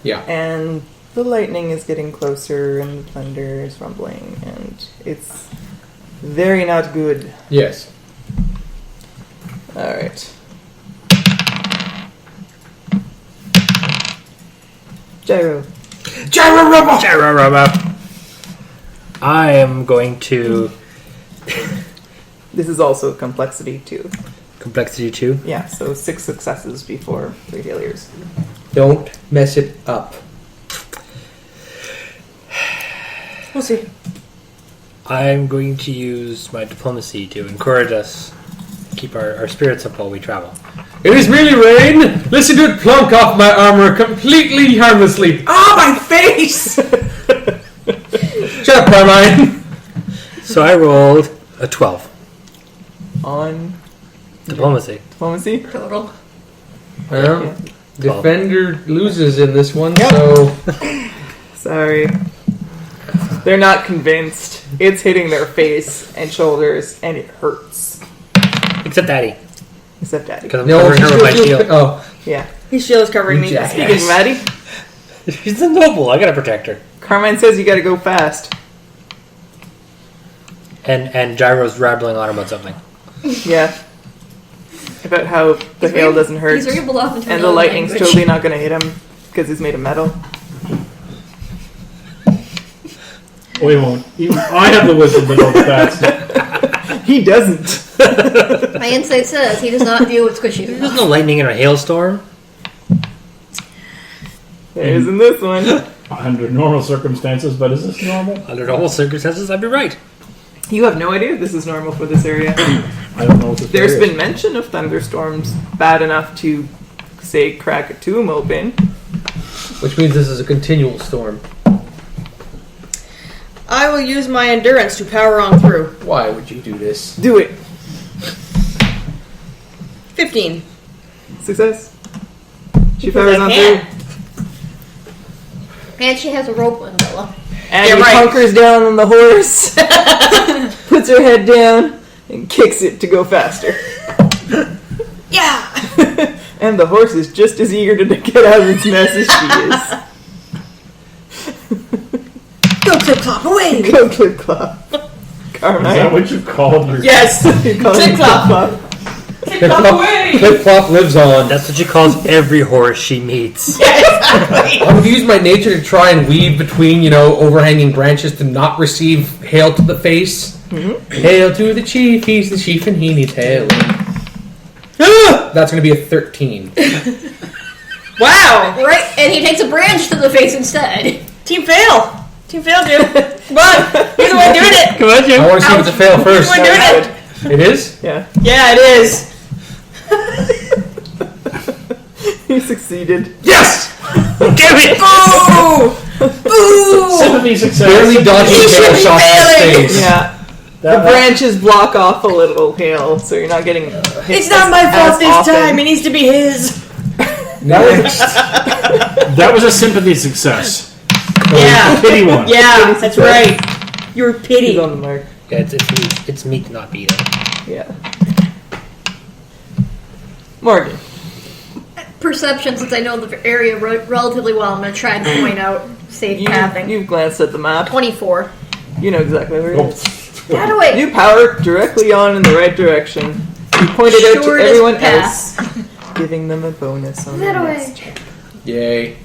Yeah. and the lightning is getting closer and the thunder is rumbling and it's very not good. Yes. All right. Gyro. Gyro Rubber! Jararaba. I am going to This is also complexity 2. complexity 2. Yeah, so 6 successes before 3 failures. Don't mess it up. We'll see. I'm going to use my diplomacy to encourage us, keep our spirits up while we travel. It is merely rain. Listen to it plunk off my armor completely harmlessly. Ah, my face! Shut up, Carmine. So I rolled a 12. On Diplomacy. diplomacy. Total. Well, defender loses in this one, so Sorry. They're not convinced. It's hitting their face and shoulders, and it hurts. Except Daddy. Except Daddy. Because I'm no. covering her with my she's- shield. Oh, Yeah. His shield is covering me. Jack. Speaking of Maddie, She's a noble. I gotta protect her. Carmine says you gotta go fast. And Gyro's rattling on about something. Yeah. About how the hail doesn't hurt. He's rambled off into And the another lightning's language. totally not gonna hit him because he's made of metal. Oh, he won't. I have the wisdom to know that. He doesn't. My insight says he does not deal with squishy. There's no lightning in a hailstorm. There is in this one. Under normal circumstances, but is this normal? Under normal circumstances, I'd be right. You have no idea if this is normal for this area. I don't know what this There's is. been mention of thunderstorms bad enough to, say, crack a tomb open. which means this is a continual storm. I will use my endurance to power on through. Why would you do this? Do it. 15. Success. She Because powers I on can. through. And she has a rope umbrella. And Yeah, he right. hunkers down on the horse, puts her head down, and kicks it to go faster. Yeah! And the horse is just as eager to get out of its mess as she is. Go clip clop away! Go clip clop. Is that Carmine. what you called your... Yes! You call it Clip clop. clop. Clip clop away! Flip flop lives on. That's what she calls every horse she meets. Exactly! I'm gonna use my nature to try and weave between, overhanging branches to not receive hail to the face. Mm-hmm. Hail to the chief, he's the chief and he needs hail. Ah! That's gonna be a 13. Wow! Right, and he takes a branch to the face instead. Team fail! Team fail, Jim! Come on! You're the one doing it! Come on, I Jim. want to see if it's a fail You're the first. one doing it! It is? Yeah. Yeah, it is! He succeeded. Yes! Damn it! Boo! Sympathy success. Barely dodging He should hail be shots in his failing. face. Yeah. The branches block off a little hail, so you're not getting hit. It's not my as fault this often. time. It needs to be his. That was a sympathy success. Yeah. Pity one. Yeah, that's right. You're He's pity. on the mark. Yeah, it's meat. It's meat to not be eaten. Yeah. Morgan. Perception, since I know the area relatively well, I'm going to try and point out safe pathing. You've glanced at the map. 24. You know exactly where it is. That away. You power directly on in the right direction. You pointed out to Shortest everyone path. else, giving them a bonus on That their away. next check. Yay.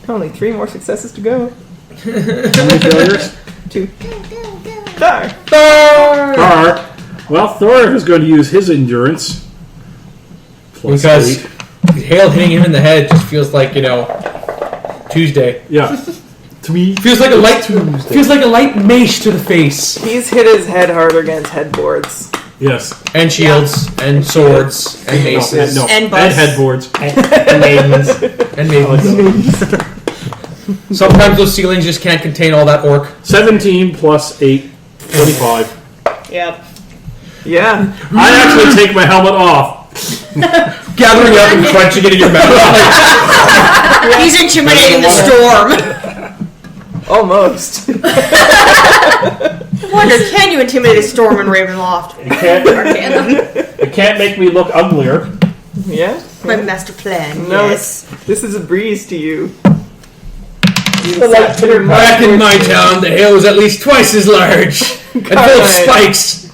Only 3 more successes to go. How many failures? 2. There. Thor. Well, Thor is going to use his endurance. Plus Because 8. hail hitting him in the head just feels like, Tuesday. Yeah. Feels like a light mace to the face. He's hit his head hard against headboards. Yes. And shields, and swords, and maces, No. And And bus. headboards. And maidens. and maidens. Sometimes those ceilings just can't contain all that orc. 17 plus 8, 25. Yep. Yeah. I actually take my helmet off. Gathering up and crunching it in your mouth. He's intimidating the storm. Almost. I wonder, can you intimidate a storm in Ravenloft? It can't make me look uglier. Yeah. My master plan. No, Yes. this is a breeze to you. Back in my town, the hail was at least twice as large. And full of spikes.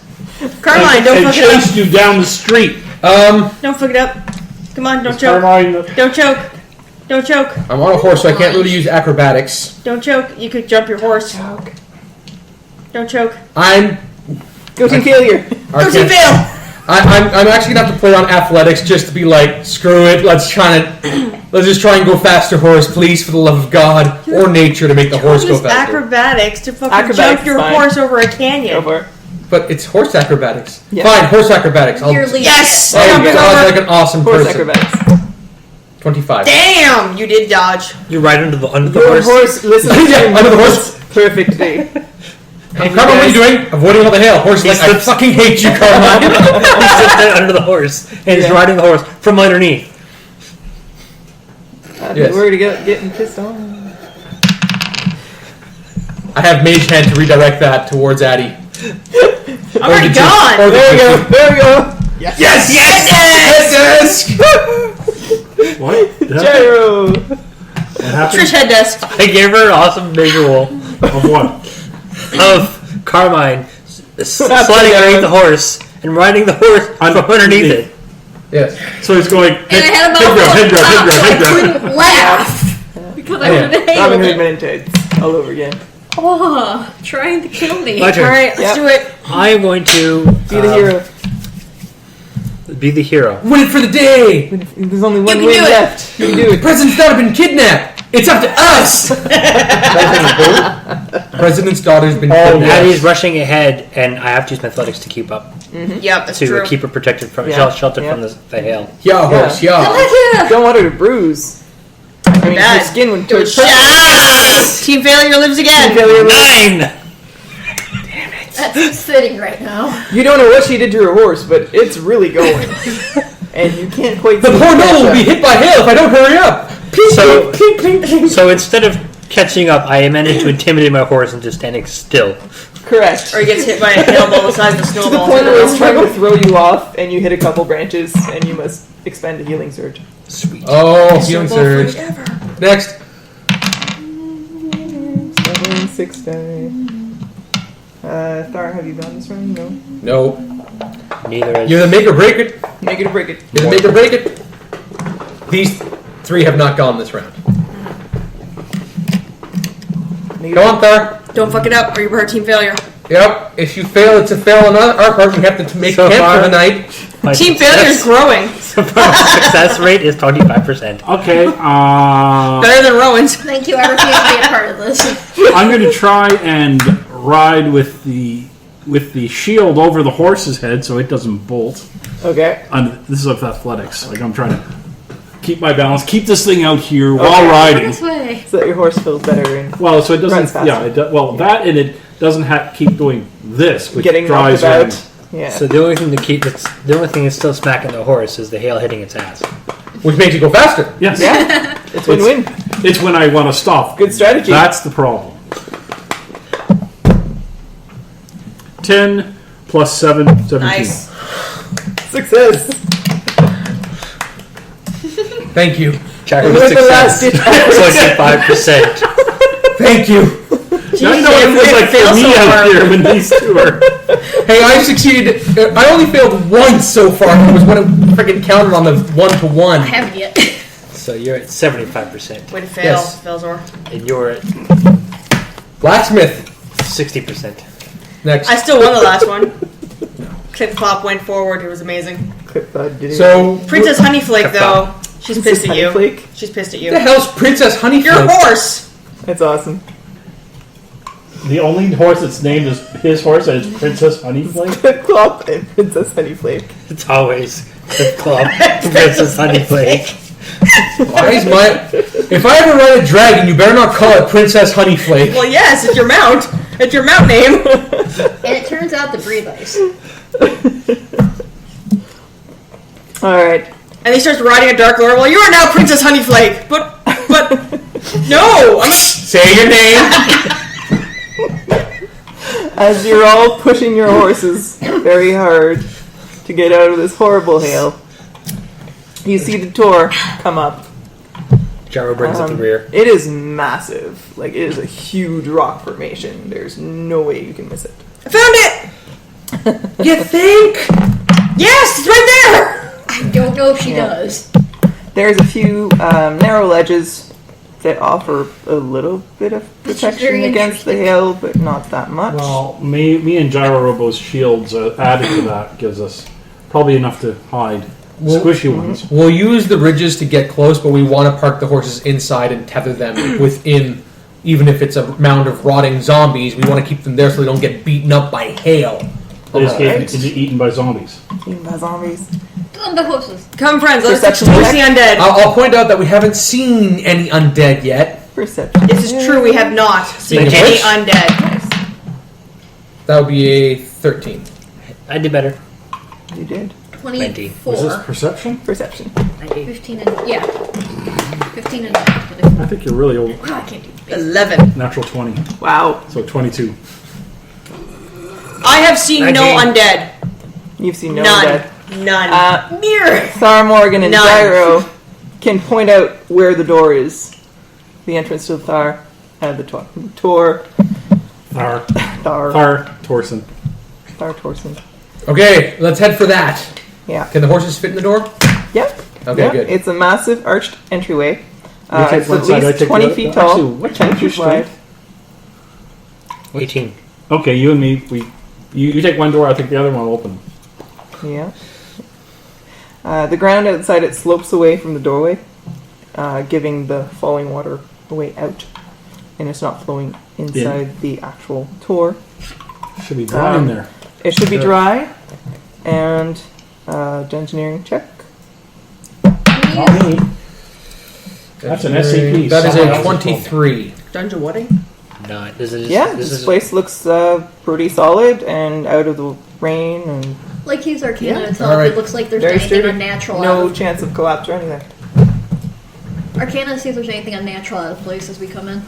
Carmine, don't and fuck it up. chased you down the street. Don't fuck it up. Come on, don't choke. Carmine, Don't choke. Don't choke. I'm on a horse, so I can't really use acrobatics. Don't choke. You could jump your horse. Don't choke. I'm Go to failure. Go see Bill. I'm actually gonna have to play on athletics just to be like, screw it. Let's just try and go faster, horse, please, for the love of God or nature, to make the horse go Use faster. acrobatics to fucking Acrobatics jump your is fine. horse over a Go canyon. for it. But it's horse acrobatics. Yeah. Fine, horse acrobatics. You're leading Yes. There you Jump go. over. Sounds like an awesome Horse person. acrobatics. 25. Damn, you did dodge. You ride under the Your horse listens to Yeah, your under the movements perfectly. Carmine, what are you doing? Avoiding all the hail. Horse is like, I fucking hate you, Carmine. He sits there under the horse and he's Yeah. riding the horse from underneath. Yes. Where to getting pissed on? I have Mage Hand to redirect that towards Addy. I'm already gone. Or the There we go. There we go. Yes! Yes! Yes! what? Gyro. What happened? Trish head desk. I gave her an awesome visual Of what? of Carmine sliding underneath the horse and riding the horse from underneath it. Yes. So he's going. And I had about head grab. I couldn't laugh because I would have Robin Hood hated it. Mentats all over again. Oh, trying to kill me. My turn. Alright, let's Yep. do it. I am going to Be the hero. be the hero. Win it for the day! There's only one can win do it. left. You can do The it. president's daughter been kidnapped! It's up to us! President's daughter's been kidnapped. Addie's rushing ahead, and I have to use my athletics to keep up Yep, that's to true. keep her protected from Yeah. sheltered Yeah. from the hail. Yeah, horse, yeah. Don't want her to bruise. I mean, Bad. her skin would turn Yes! Team failure lives again. failure. 9. That's sitting right now. You don't know what she did to her horse, but it's really going. And you can't quite The see poor the noble will be catch-up. hit by hail if I don't hurry up! So instead of catching up, I managed to intimidate my horse into standing still. Correct. Or he gets hit by a hail ball the size of a To the snowball. point where it's trying to throw you off, and you hit a couple branches, and you must expend a healing surge. Sweet. Oh, healing surge. Next. 7, 6 die. Thar, have you gone this round? No. No. Neither is. You either make or break it. Make it or break it. You either make or break it. These 3 have not gone this round. Make it Go on, Thar. Don't fuck it up, or you were team failure. Yep. If you fail, it's a fail on our part. We have to make So camp far- for the night. My Team failure is growing. success rate is 25%. Okay. Better than Rowan's. Thank you. I refuse to be a part of this. I'm going to try and ride with the shield over the horse's head so it doesn't bolt. Okay. This is of athletics. Like I'm trying to keep my balance, keep this thing out here while riding. This way. So that your horse feels better in Well, so it Runs doesn't. faster. Yeah, that and it doesn't keep doing this, which getting knocked drives him. about. Yeah. So the only thing the only thing that's still smacking the horse is the hail hitting its ass. Which makes you go faster. Yes. Yeah. It's win-win. It's when I want to stop. Good strategy. That's the problem. 10 plus 7, 17. Nice. Success. Thank you. Jacker With with the last success. ditch. 25%. Thank you. Now you know what it feels like for me out here when these two are. Hey, I succeeded. I only failed once so far. It was when I freaking counted on the 1-to-1. I haven't yet. So you're at 75%. Way to fail, Yes. Velzor. And you're at Blacksmith 60%. next. I still won the last one. Clip Clop went forward. It was amazing. So, Princess Honeyflake, though, she's pissed at you. Honeyflake? She's pissed at what the you. hell's Princess Honeyflake? Your horse! That's awesome. The only horse that's named is his horse, and it's Princess Honeyflake. Clip Clop and Princess Honeyflake. It's always the club. Princess Honeyflake. Why is my? If I ever ride a dragon, you better not call it Princess Honeyflake. Well, yes, it's your mount. It's your mount name. And it turns out to breathe ice. Alright. And he starts riding a Dark Lord. Well, you are now Princess Honeyflake. But, no! I'm not. Say your name. As you're all pushing your horses very hard to get out of this horrible hail, you see the Tor come up. Gyro brings up the rear. It is massive. Like, it is a huge rock formation. There's no way you can miss it. I found it! You think? Yes, it's right there! I don't know if she Yeah. does. There's a few narrow ledges that offer a little bit of protection very against the hail, but not that much. Well, me and Gyro Robo's shields added to that gives us probably enough to hide. Well, Squishy ones. We'll use the ridges to get close, but we want to park the horses inside and tether them within. Even if it's a mound of rotting zombies, we want to keep them there so they don't get beaten up by hail. They just Alright. get eaten by zombies. Eaten by zombies. On the horses. Come, friends, let's Perception expose check. the undead. I'll point out that we haven't seen any undead yet. Perception. This is true, we have not seen Speaking of any which- undead. That would be a 13. I did better. You did. 24. Was this perception? Perception. 15 and, yeah. 15 and, I think you're really old. I can't do it. 11. Natural 20. Wow. So 22. I have seen no 19. undead. You've seen no None. dead. None. Mirror. Thar Morgan and None. Gyro can point out where the door is. The entrance to the Thar. The Tor. Thar. Torsen. Thar Torsen. Okay, let's head for that. Yeah. Can the horses fit in the door? Yep. Okay, Yeah, good. It's a massive arched entryway. You take It's one at side, I least take 20 the other. feet tall, Actually, what's 10 your feet wide. strength? 18. Okay, you and me, you take one door, I think the other one will open. Yeah. The ground outside it slopes away from the doorway, giving the falling water a way out. And it's not flowing inside the actual Tor. Should be dry in there. It should be dry. And engineering check. Not me. That's an SCP. That is Someone a else's 23. Dungeon wedding? No, this is Yeah, this this is place looks pretty solid and out of the rain and Like he's Arcana Yeah. to tell Alright. if it looks like there's very anything sturdy. unnatural No out chance of collapse or anything. of Arcana to see if there's anything unnatural out of place as we come in.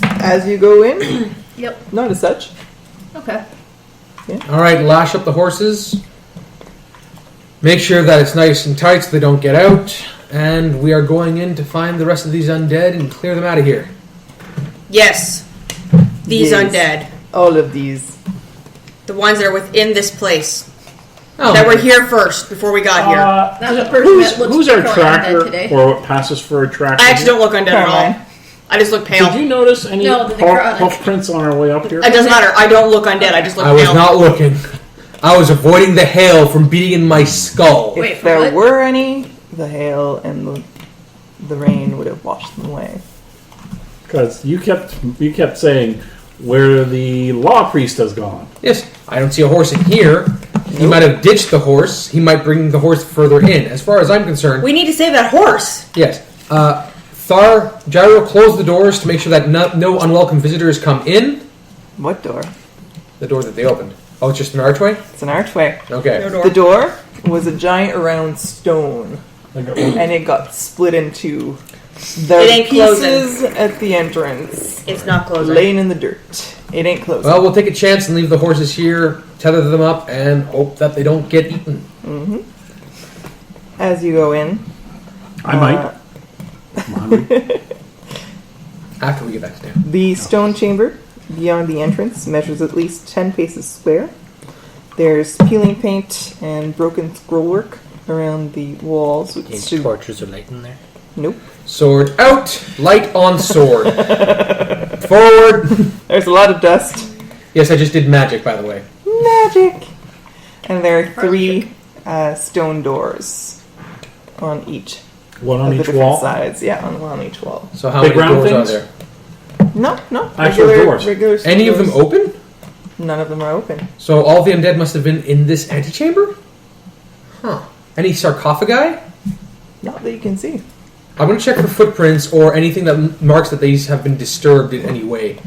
As you go in, Yep. not as such. Okay. Alright, lash up the horses. Make sure that it's nice and tight so they don't get out. And we are going in to find the rest of these undead and clear them out of here. Yes. These Yes. undead. All of these. The ones that are within this place. Oh, That were here first, before we got here. Not the person that looks Who's our particularly undead tracker, today. or what passes for a tracker? I actually don't look undead at all. Caroline. I just look pale. Did you notice any No, the necrotic. hoof prints on our way up here? It doesn't matter. I don't look undead. I just look I was pale. not looking. I was avoiding the hail from beating in my skull. Wait, If for there what? were any, the hail and the rain would have washed them away. Because you kept saying where the law priest has gone. Yes, I don't see a horse in here. He might have ditched the horse. He might bring the horse further in. As far as I'm concerned, We need to save that horse. yes. Thar, Gyro, close the doors to make sure that no unwelcome visitors come in. What door? The door that they opened. Oh, it's just an archway? It's an archway. Okay. No door. The door was a giant round stone, Like a- and it got split into the It ain't pieces at the entrance, It's not closing. laying in the dirt. It ain't closing. Well, we'll take a chance and leave the horses here, tether them up, and hope that they don't get eaten. As you go in, I might. I'm hungry. After we get back to town. the stone chamber beyond the entrance measures at least 10 paces square. There's peeling paint and broken scrollwork around the walls. Which These should- torches are light in there. Nope. Sword out, light on sword. Forward. There's a lot of dust. Yes, I just did magic, by the way. Magic! And there are 3 stone doors on each One of on the each different wall. sides. Yeah, on one on each wall. So how Big many round doors things? are there? No. Actual doors. Regular stone Any of them doors. open? None of them are open. So all the undead must have been in this antechamber? Huh. Any sarcophagi? Not that you can see. I'm going to check for footprints or anything that marks that these have been disturbed in any way.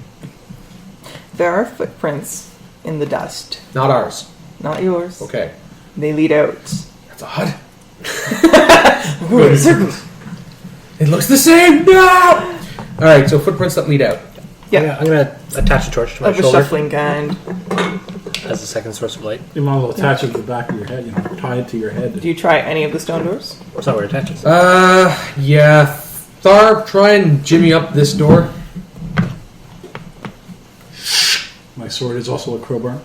There are footprints in the dust. Not ours. Not yours. Okay. They lead out. That's odd. Ooh, circles. It looks the same! No! Alright, so footprints that lead out. Yeah. I'm gonna attach a torch to my Of a shoulder shuffling kind. as a second source of light. You might as well attach it to the back of your head, tie it to your head. Do you try any of the stone doors? That's not where it attaches. Yeah. Thar, try and jimmy up this door. My sword is also a crowbar.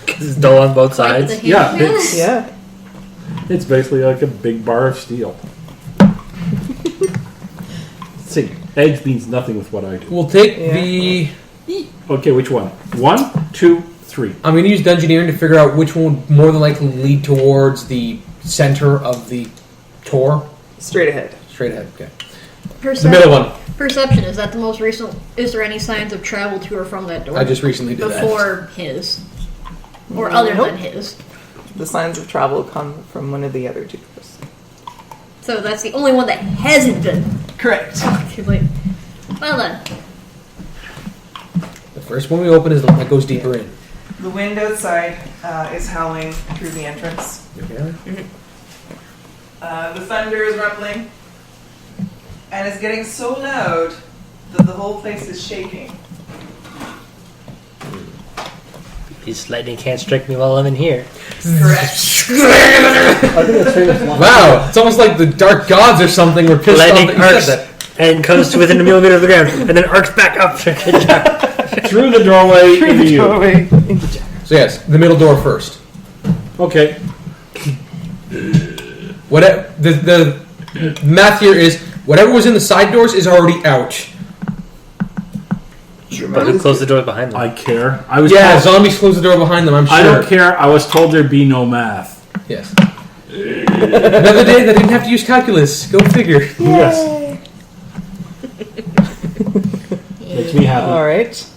It's dull on both Quite the sides. Yeah, hand. it's- Yeah. It's basically like a big bar of steel. See, edge means nothing with what I do. We'll take Yeah. the... Okay, which one? 1, 2, 3. I'm going to use Dungeoneering to figure out which one would more than likely lead towards the center of the tor. Straight ahead. Straight ahead, okay. The Perception. middle one. Perception, is that the most recent? Is there any signs of travel to or from that door? I just recently did that. Before his. Or other Nope. than his. The signs of travel come from one of the other 2 doors. So that's the only one that hasn't been. Correct. Like, well then. The first one we open is the one that goes deeper in. The wind outside is howling through the entrance. Okay. The thunder is rumbling. And it's getting so loud that the whole place is shaking. These lightning can't strike me while I'm in here. Correct. Wow, it's almost like the dark gods or something were pissed off Lightning that you arcs said that. and comes to within a millimeter of the ground, and then arcs back up. Through the doorway into you. Doorway into Jack. So yes, the middle door first. Okay. Whatever the math here is, whatever was in the side doors is already out. But who closed the door behind them? I care. I was Yeah, told, zombies close the door behind them, I'm sure. I don't care. I was told there'd be no math. Yes. Another day that didn't have to use calculus. Go figure. Yes. Makes me happy. Alright.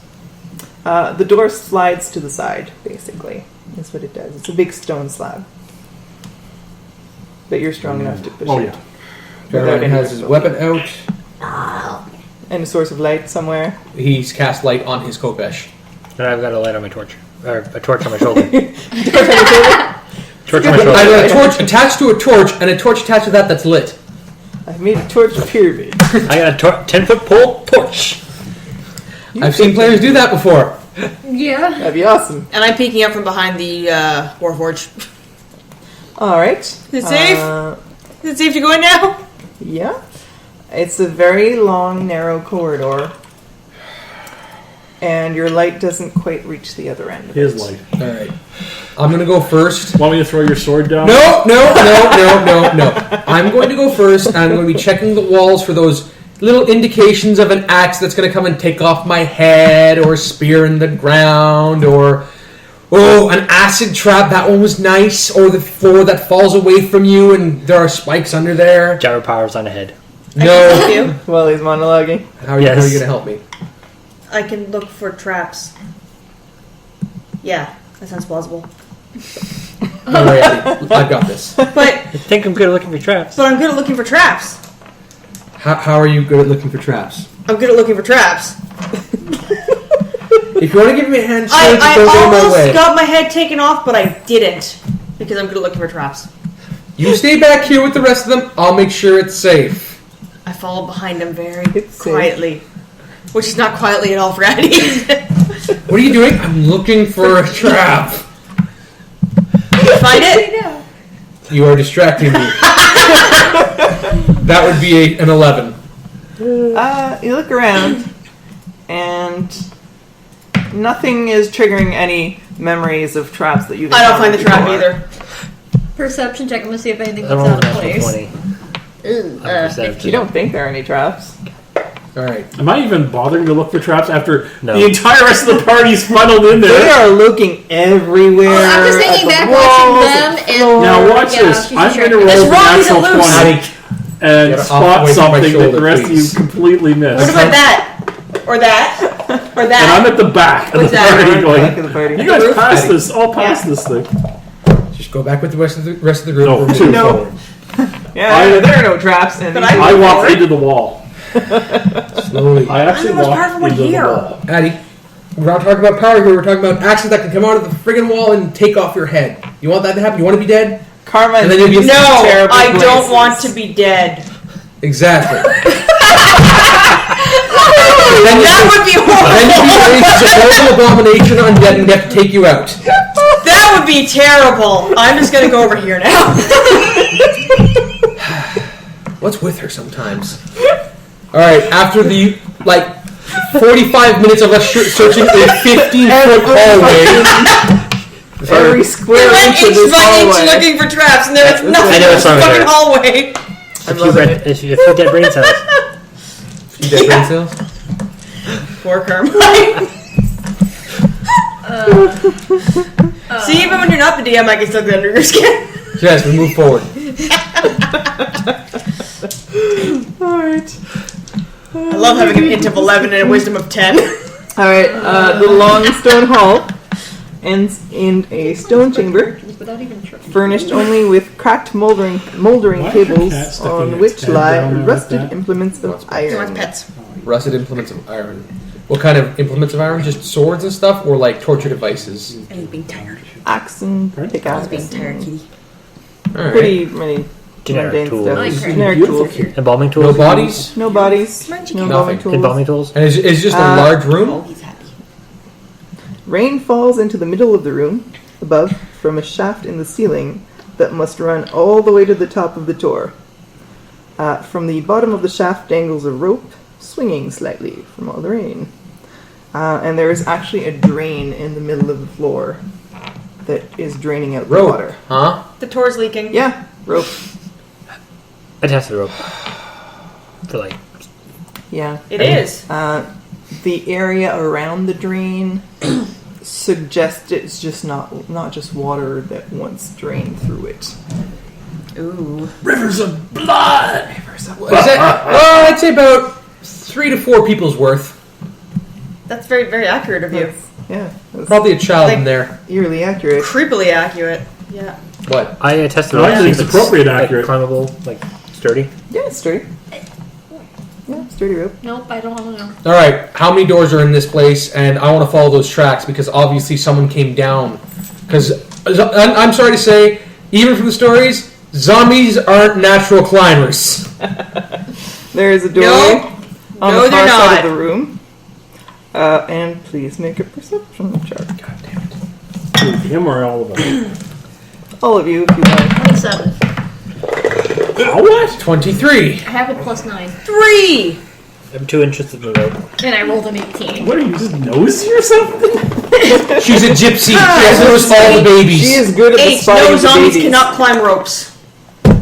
The door slides to the side, basically. That's what it does. It's a big stone slab. But you're strong enough to push Oh, it. yeah. Without Baron any has his difficulty. weapon out. And a source of light somewhere. He's cast light on his Kopesh. And I've got a light on my torch. Or a torch on my shoulder. Torch on my I shoulder. have a torch attached to a torch, and a torch attached to that that's lit. I've made a torch pyramid. I got a 10-foot pole torch. I've seen players do that before. Yeah. That'd be awesome. And I'm peeking up from behind the Warforge. Alright. Is it safe? Is it safe to go in now? Yeah. It's a very long, narrow corridor. And your light doesn't quite reach the other end of His it. light. Alright. I'm gonna go first. Want me to throw your sword down? No. I'm going to go first, and I'm going to be checking the walls for those little indications of an axe that's going to come and take off my head, or a spear in the ground, or an acid trap. That one was nice. Or the floor that falls away from you, and there are spikes under there. Gyro powers on a head. No. You? Well, he's monologuing. How are you Yes. going to help me? I can look for traps. Yeah. That sounds plausible. Don't worry, Eddie. I've got this. But I think I'm good at looking for traps. I'm good at looking for traps. How are you good at looking for traps? I'm good at looking for traps. If you want to give me a hand, I don't get in my almost way. got my head taken off, but I didn't. Because I'm good at looking for traps. You stay back here with the rest of them. I'll make sure it's safe. I follow behind him very It's safe. quietly. Which is not quietly at all for Addie. What are you doing? I'm looking for a trap. Find it? You are distracting me. That would be an 11. You look around, and nothing is triggering any memories of traps that you've I don't find the encountered trap before. either. Perception check. I'm gonna see if anything I looks rolled out a of natural place. 20. Ooh, on perception. You don't think there are any traps? Alright. Am I even bothering to look for traps after No. the entire rest of the party's funneled in They there? are looking everywhere. I'm just at thinking the back walls, watching at them the and floor. Now watch Yeah, this. she's I'm going to distracted. roll This the rock isn't natural loose. 20 and Get off spot away from my something that shoulder, the rest please. of you completely What missed. about that? Or that? Or And that? I'm at the back of What's the that? party Back going, of the party. you guys roof? pass this. I'll pass Yeah. this thing. Just go back with the rest of the group. No, We're moving two. No. forward. Yeah, there are no traps. And But these I are- I walked forward. into the wall. Slowly. I actually I'm the most walked powerful one into the here. wall. Addie, we're not talking about power here. We're talking about actions that can come out of the friggin' wall and take off your head. You want that to happen? You want to be dead? Karma And then is you'll be- No, terrible I don't places. want to be dead. Exactly. That would be Then horrible. you raise a horrible abomination undead and have to take you out. That would be terrible. I'm just gonna go over here now. What's with her sometimes? Alright, after the, 45 minutes of us searching a 15-foot hallway. Every square We went inch of inch this by inch hallway. looking for traps, and there was nothing I in know this it's over fucking there. hallway. If you get brain cells. You dead brain cells? Poor Carmine. See, even when you're not the DM, I can still get under your skin. Yes, we move forward. Alright. I love having an int of 11 and a wisdom of 10. Alright, the long stone hall ends in a stone chamber, without even trying. furnished only with cracked moldering Why is your tables cat sticking on its which head lie down there like rusted that? implements of He wants iron. pets. Rusted implements of iron. What kind of implements of iron? Just swords and stuff, or like torture devices? And he's being tired. Axe and Pardon? pickaxe. Being tired, kitty. Alright. Pretty many Generic mundane tools. stuff. Like Generic Beautiful tools. here. Embalming tools. No bodies? No bodies. Come on, you No can't- embalming Nothing. tools. Embalming tools. And it's just a large room? Oh, he's happy. Rain falls into the middle of the room, above, from a shaft in the ceiling that must run all the way to the top of the door. From the bottom of the shaft dangles a rope, swinging slightly from all the rain. And there is actually a drain in the middle of the floor that is draining out the Rope. water. Huh? The door's leaking. Yeah, rope. I tested rope. For Yeah. It is. The area around the drain suggests it's just not just water that once drained through it. Ooh. Rivers of blood! Is that, well, I'd say about 3 to 4 people's worth. That's very, very accurate of you. Yeah, that's Probably a child Like- in there. eerily accurate. Creepily accurate. Yeah. What? I tested No, rope. I think See if it's appropriate accurate. climbable, sturdy. Yeah, it's sturdy. Yeah, sturdy rope. Nope, I don't want to know. Alright, how many doors are in this place? And I want to follow those tracks because obviously someone came down. Because, I'm sorry to say, even from the stories, zombies aren't natural climbers. There is a doorway on No, the they're far side not. of the room. And please make a perception check. God damn it. Him or all of them? All of you, if you like. 27. What? 23. I have a +9. 3! I'm too interested in the rope. And I rolled an 18. What are you, just nosy or something? She's a gypsy. She has to notice all the babies. She is good at the 8. spotting No of the zombies babies. cannot climb ropes.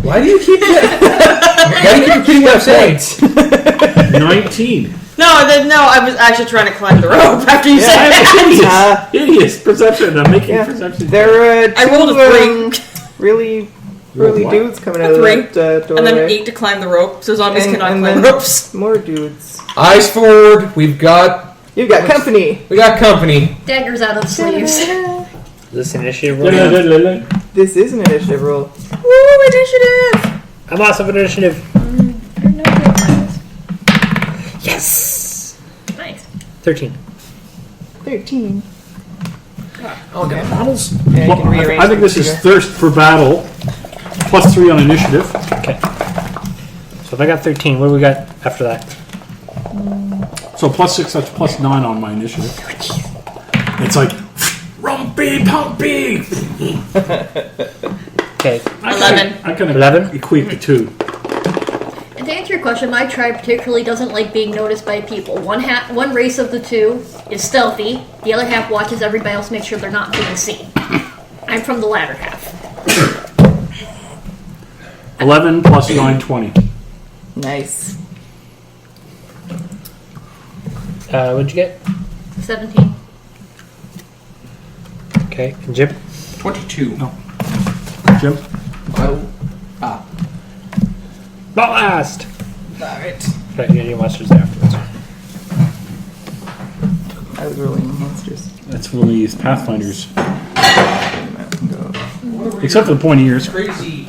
Why do you keep that? Why do you keep repeating what I'm saying? 19. No, I was actually trying to climb the rope after you said I'm that. hideous perception. I'm making Yeah. perception. There are I rolled a two, 3. really Rolled what? dudes coming A out of 3. that doorway. And then 8 to climb the rope, so zombies And- cannot and climb then- ropes. More dudes. Eyes forward. We've got You've got company. company. Daggers out of the sleeves. Is this initiative roll? This is an initiative roll. Woo, initiative! I'm awesome at initiative. I don't know what Yes! Nice. 13. 13. I'll get models. Yeah, you Well, can rearrange I think them this is bigger. thirst for battle. +3 on initiative. Okay. So if I got 13, what do we got after that? So +6, that's +9 on my initiative. It's like, rumpy pumpy! Okay. 11. I kind of 11? equate the two. And to answer your question, my tribe particularly doesn't like being noticed by people. One race of the two is stealthy. The other half watches everybody else, make sure they're not being seen. I'm from the latter half. 11 + 9, 20. Nice. What'd you get? 17. Okay. And Jim? 22. No. Jim? Not last! Alright. Right, you do monsters there afterwards. I was rolling monsters. That's when we use Pathfinders. Go. Except for the pointy ears. Crazy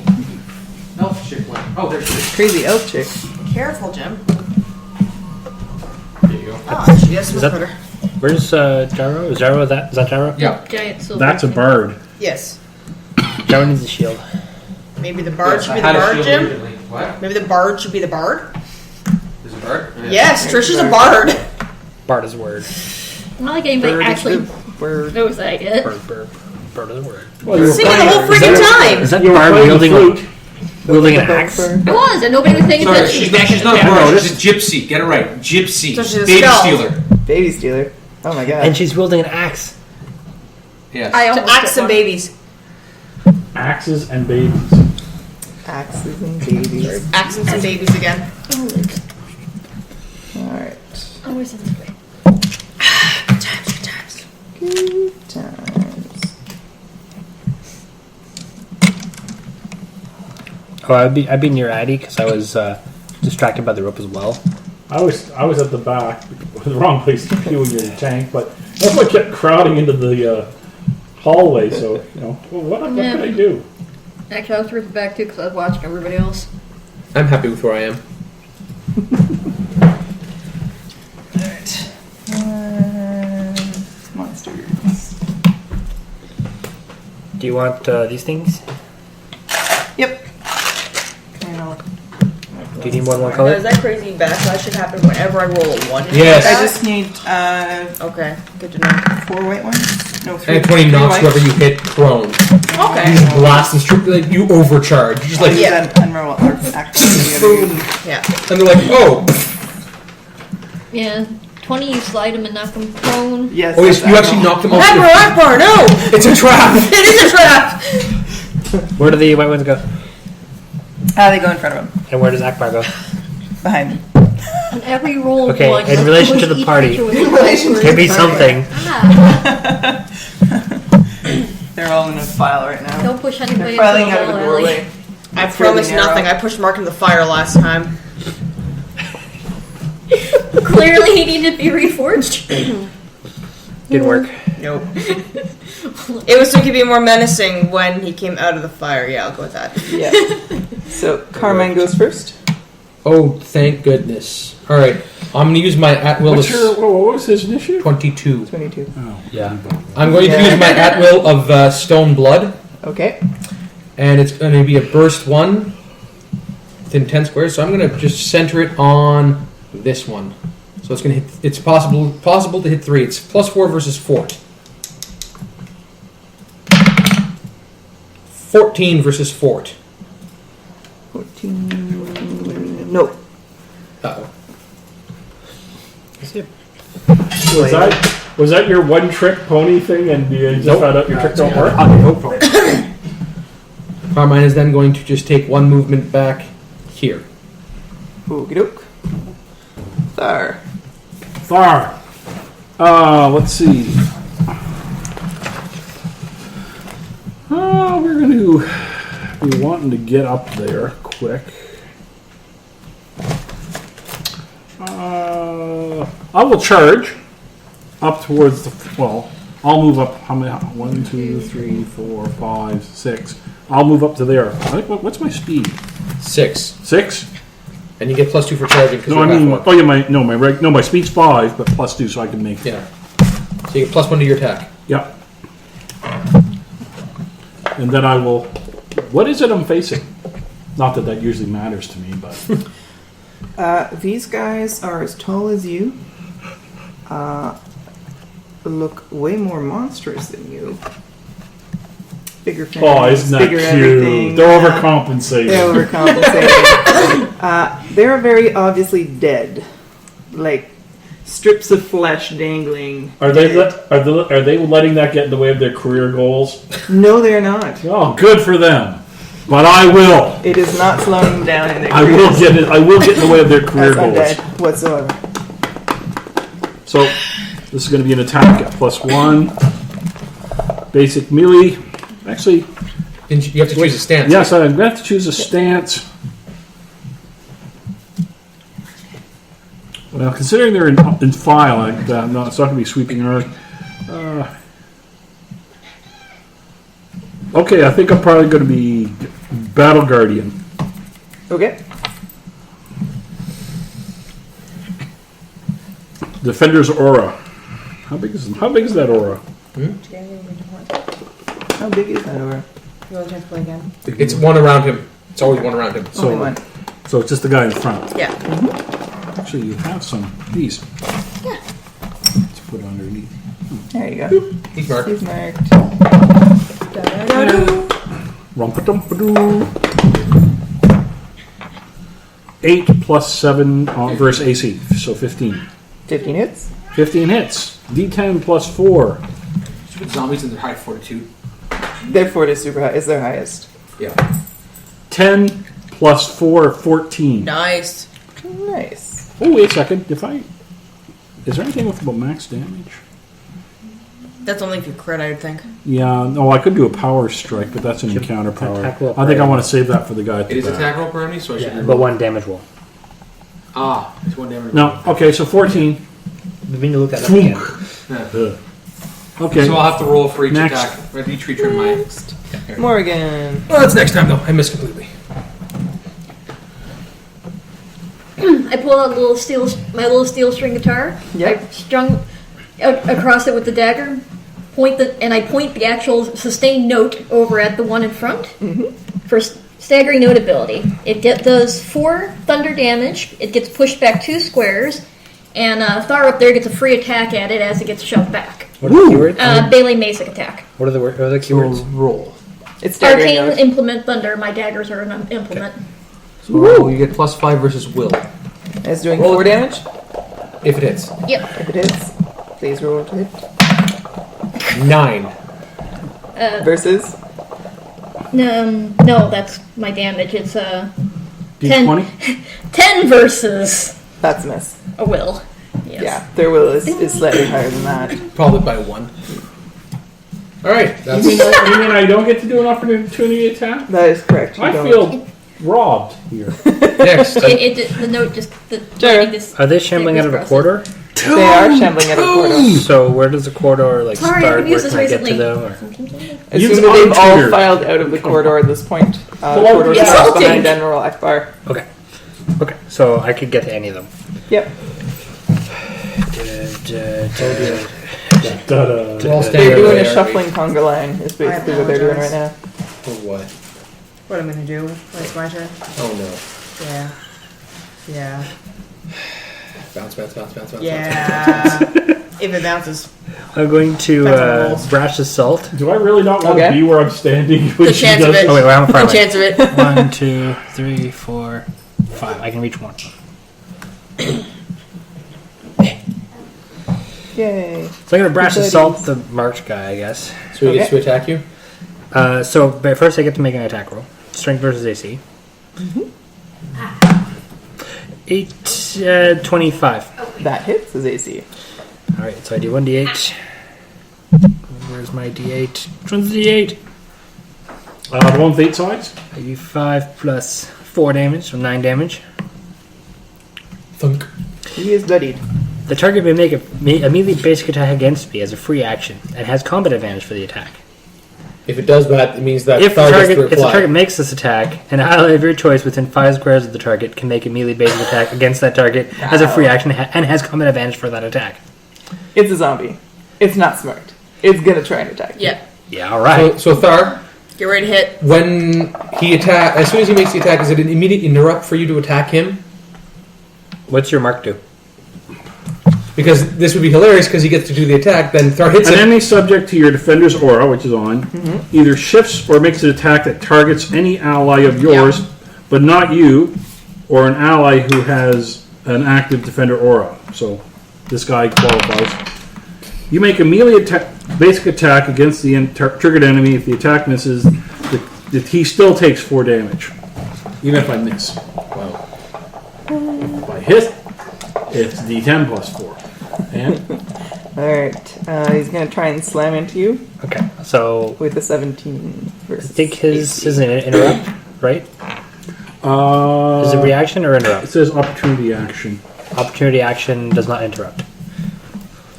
elf chick went. Oh, there's this. Crazy elf chick. Careful, Jim. There you go. Oh, she has Is that- better. Where's Gyro? Is Gyro that? Is that Gyro? Yeah. Giant silver. That's a bird. Yes. Gyro needs a shield. Maybe the bard Yes, should I be the had a bard, shield Jim? immediately. What? Maybe the bard should be the bard? There's a bird? Yes, Trish is a bard. Bard is a word. Not like anybody Bird actually is the word. knows that yet. Bird is a word. Well, you were Singing the playing- whole freaking time. Is that You were Bard playing the wielding flute. an axe? It was, and nobody was paying Sorry, attention. she's not a I bird. noticed. She's a gypsy. Get it right. Gypsy. So she's a Baby skull. stealer. Baby stealer. Oh my god. And she's wielding an axe. Yes. I To almost axe got some one. babies. Axes and babies. Axes and babies. Axing some babies again. Alright. Oh, where's that way? Good times, good times. Good times. Oh, I'd be near Addy because I was distracted by the rope as well. I was at the back, the wrong place to fuel your tank, but everyone kept crowding into the hallway. So what can I do? Actually, I was towards the back too because I was watching everybody else. I'm happy with where I am. Alright. Monsters. Do you want these things? Yep. Do you need more than one Now, color? is that crazy backlash should happen whenever I roll a 1? Yes. I just need Okay, good to know. 4 white ones. No, 3. And 20 3 knocks white. whoever you hit prone. Okay. You just blast and strip, like, you overcharge. You're just like, Yeah. Unroll or activate the other. boom. Yeah. And they're like, oh. Yeah, 20, you slide them and knock them prone. Yes. Oh, yes, that's you actually Admiral. knocked them off. Admiral Akbar, no! It's a trap. It is a trap! Where do the white ones go? They go in front of him. And where does Akbar go? Behind him. On every roll of Okay, one, in let's relation push to the each party. creature with In relation to Give me the something. Ah, They're all in a file right now. don't push anybody They're into filing the out of the wall, Ellie. doorway. I It's really promised narrow. nothing. I pushed Mark in the fire last time. Clearly, he needed to be reforged. Didn't work. Nope. It was so he could be more menacing when he came out of the fire. Yeah, I'll go with that. Yeah. So Carmine goes first. Oh, thank goodness. All right. I'm going to use my at-will What's your what was his initiative? 22. 22. Oh, Yeah. I'm going to use my at-will of Stone Blood. Okay. And it's going to be a burst 1 within 10 squares. So I'm going to just center it on this one. So it's going to hit. It's possible to hit 3. It's +4 versus fort. 14 versus fort. 14. No. Uh-oh. Was that your one trick pony thing, and you just Nope. found out your trick don't work? Carmine is then going to just take 1 movement back here. Okie doke. Thar. Thar. Let's see. We're going to be wanting to get up there quick. I will charge up towards the... Well, I'll move up. How many? 1, 2, 3, 4, 5, 6. I'll move up to there. What's my speed? 6. 6? And you get +2 for charging because No, I you're mean, half oh yeah, my speed's 5, but +2, so I can make. Yeah. So you get +1 to your attack. Yep. And then I will. What is it I'm facing? Not that usually matters to me, but These guys are as tall as you. Look way more monstrous than you. Bigger fangs, oh, isn't that bigger cute? everything. They're overcompensating. They're overcompensating. They're very obviously dead, like strips of flesh dangling. Are they letting that get in the way of their career goals? No, they're not. Oh, good for them. But I will. It is not slowing them down in their I will get it. I will get in the way of their career as goals. undead whatsoever. So this is going to be an attack at +1. Basic melee. Actually, You have to choose a stance. yes, I'm going to have to choose a stance. Well, considering they're in file, it's not going to be sweeping earth. Okay, I think I'm probably going to be Battle Guardian. Okay. Defender's Aura. How big is that aura? How big is that over? You want to play again? It's one around him. It's always one around him. Only one. So it's just the guy in front. Yeah. Actually, you have some of these. Yeah. Let's put underneath. There you go. He's marked. He's marked. Rumpa-dumpa-doo. 8 plus 7 versus AC, so 15. 15 hits. 15 hits. D10 plus 4. Stupid zombies and their high fortitude. Their fort is super high. Is their highest. Yeah. 10 plus 4, 14. Nice. Nice. Oh, wait a second. Is there anything about max damage? That's only if you crit, I would think. Yeah, no, I could do a power strike, but that's an encounter power. attack roll I think I per want to save that for the guy at It the is back. attack roll per enemy, so I should Yeah, be but 1 damage roll. it's 1 damage. No, okay, so 14. We need to look that up again. Yeah. Okay. So I'll have to roll for each Next. attack. Each retreat my. Morgan. Well, that's next time, though. I missed completely. I pull out my little steel string guitar. Yep. I strung across it with the dagger. And I point the actual sustained note over at the one in front. Mm-hmm. For staggering note ability, it does 4 thunder damage. It gets pushed back 2 squares, and Thar up there gets a free attack at it as it gets shoved back. What are the keywords? Bailey Masic attack. What are the keywords? Roll. It's staggering Arcane note. implement thunder. My daggers are an implement. So you get +5 versus will. It's doing Roll 4 damage. If it hits. Yep. If it hits, please roll to hit. 9. Versus. No, that's my damage. It's D20? 10 versus That's a miss. a will. Yes. Yeah, their will is slightly higher than that. Probably by 1. Alright. That's You mean I don't get to do an opportunity attack? That is correct. You I don't. feel robbed here. next. The note just Sure. this. Are they shambling out of a corridor? They are shambling out of the corridor. So where does the corridor Sorry, start? I've used Where this can I get to recently. them? Or? As Use soon as they've all untutored. filed out of the corridor at this point, the Well, corridor yeah. starts behind General Akbar. Okay. Okay. So I could get to any of them. Yep. Da-da. We're all They're standing doing there, a aren't shuffling conga line, is basically what they're doing right now. we? For what? What am I going to do? It's my turn. Oh no. Yeah. Yeah. Bounce, bounce, bounce, bounce, bounce. Yeah. If it bounces. I'm going to Depends on the rolls. brash assault. Do I really not want Okay. to be where I'm standing? when The she chance of does it. Oh wait, I'm far The away. chance of it. 1, 2, 3, 4, 5. I can reach 1. Yay. So I'm gonna brash Good assault the marked guy, I guess. So he gets to Okay. attack you? But first I get to make an attack roll. Strength versus AC. 8, 25. That hits his AC. Alright, so I do 1d8. Where's my d8? Which one's the d8? The one with 8 sides? I do 5 plus 4 damage, so 9 damage. Thunk. He is bloodied. The target may make a immediately basic attack against me as a free action and has combat advantage for the attack. If it does that, it means that If the Thar gets to target reply. makes this attack, an ally of your choice within 5 squares of the target can make a melee basic attack against that target as a free action and has combat advantage for that attack. It's a zombie. It's not smart. It's gonna try and attack you. Yeah. Yeah, all right. So Thar, Get ready to hit. when he as soon as he makes the attack, is it an immediate interrupt for you to attack him? What's your mark do? Because this would be hilarious because he gets to do the attack, then Thar hits An him. enemy subject to your defender's aura, which is on, either shifts or makes an attack that targets any ally of yours, but not you, or an ally who has an active defender aura. So this guy qualifies. You make a melee basic attack against the triggered enemy. If the attack misses, he still takes 4 damage, even if I miss. Wow. If I hit, it's D10 plus 4. And Alright. He's gonna try and slam into you Okay, so with a 17 I versus think his AC. is an interrupt, right? Is it reaction or it interrupt? says opportunity action. Opportunity action does not interrupt.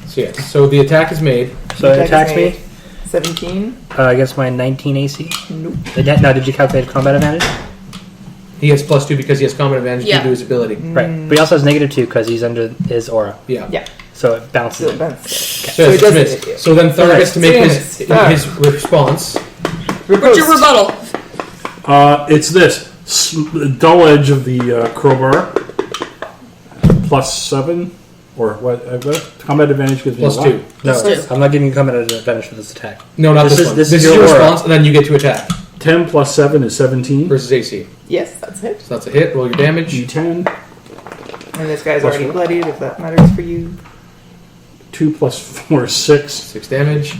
So the attack is made. So it Attack attacks is me made. 17? against my 19 AC. Nope. Now, did you calculate combat advantage? He has +2 because he has combat advantage due Yeah. to his ability. Right, but he also has -2 because he's under his aura, Yeah. Yeah. so it bounces. Still it. bounces. So, So he it's doesn't missed. hit you. So then Thar Alright, gets to make so his yes, response. What's your rebuttal? It's this dull edge of the crowbar, +7, or what? Combat advantage gives me +2. what? No, Let's do. I'm not giving you combat advantage for this attack. No, not This this is- one. this This is is your your aura. response, and then you get to attack 10 plus 7 is 17. versus AC. Yes, that's it. So that's a hit. Roll your damage. D10. And this guy's Plus already what? bloodied, if that matters for you. 2 plus 4 is 6. 6 damage.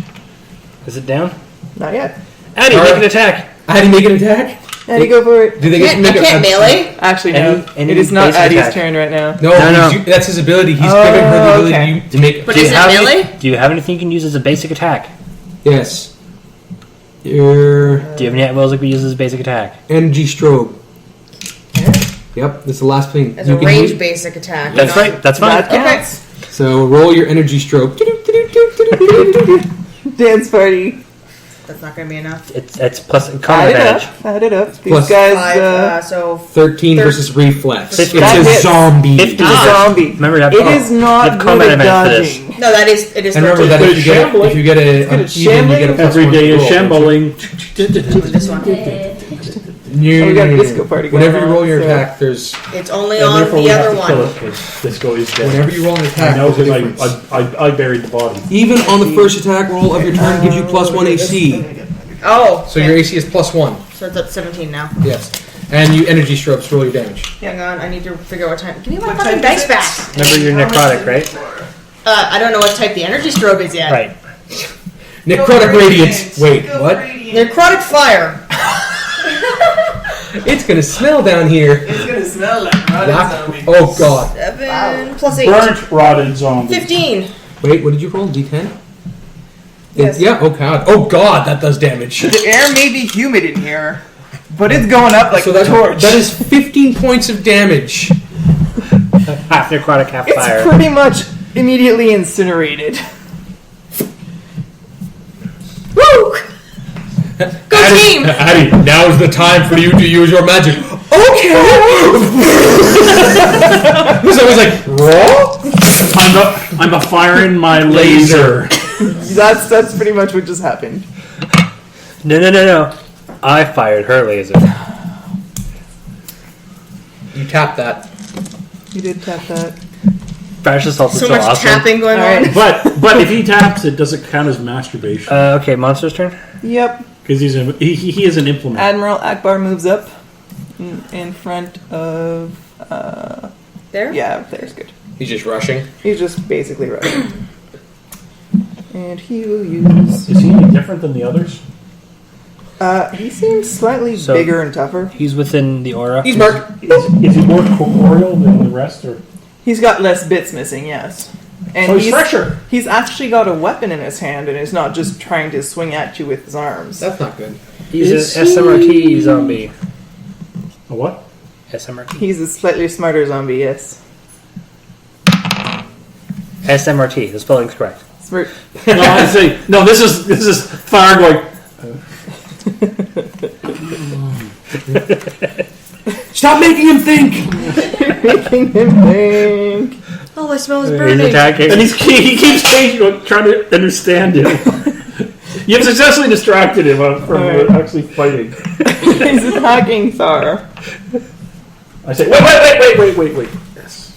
Is it down? Not yet. Addy, Alright. make an attack! How do you make an attack? How do you go for it? Do they get to I make can't melee. Actually, Any- no. any It is not basic Addie's attack. turn right now. No, No. that's his ability. He's Oh, giving her the ability okay. to make. But Do you is it have melee? Do you have anything you can use as a basic attack? Yes. Your Do you have any at-wills that we use as a basic attack? energy strobe. Yep, that's the last thing As you a can range use. basic attack. That's not- right, that's fine. That counts. So roll your energy strobe. Dance party. That's not going to be enough. It's plus Add combat it advantage. up. Add it up. These Plus guys, 5, so 13 Thir- versus reflex. It's That a hits. zombie. 50. it's a zombie. Remember, you have, It is you not have good combat at advantage for this. dodging. no, that is it is. And remember 13. that if you get Shambling. if you get a Good at even, you get a shambling. plus Every one day to is roll. shambling. This one. You- Oh, we got a disco party going Whenever you on, roll your so- attack, there's It's only And on therefore the we have other to kill one. it 'cause Disco is dead. whenever you roll an I attack, know there's a because difference. I buried the body. Even on the first attack roll of your turn gives you +1 AC. Oh, So your AC is +1. so it's at 17 now. Yes. And you energy strobes roll your damage. Hang on, I need to figure out what time. Give me my fucking dice back. Remember, you're necrotic, right? I don't know what type the energy strobe is yet. Right. Necrotic radiance. Wait, what? Necrotic fire. It's gonna smell down here. It's gonna smell like Oh god. 7 plus 8. Burnt, rotted zombie. 15. Wait, what did you roll? D10? Yes. Yeah. Oh god. Oh god, that does damage. The air may be humid in here, but it's going up like So a that torch. is 15 points of damage. Half necrotic, half It's fire. pretty much immediately incinerated. Woo! Go team! Addy, now is the time for you to use your magic. Okay. So he's like, roll. I'm a firing my laser. That's pretty much what just happened. No. I fired her laser. You tap that. You did tap that. Flash assault is So so much awesome. tapping going All on. right. But if he taps, it doesn't count as masturbation Okay, monster's turn. Yep. because he is an implement. Admiral Akbar moves up in front of. There? Yeah, there's good. He's just rushing. He's just basically right. And he will use. Is he any different than the others? He seems slightly So- bigger and tougher. He's within the aura. He's marked. Is he more corporeal than the rest, or He's got less bits missing, yes. And so he's fresher? He's actually got a weapon in his hand and is not just trying to swing at you with his arms. That's not good. He's Is an SMRT zombie. A what? SMRT. He's a slightly smarter zombie, yes. SMRT. The spelling's correct. Smart. No, I say no. This is Thar going. Stop making him think! Making him think. Oh, my smell is He's burning. attacking. And he keeps changing, trying to understand him. You've successfully distracted him from actually fighting. He's attacking Thar. I say, wait. Yes.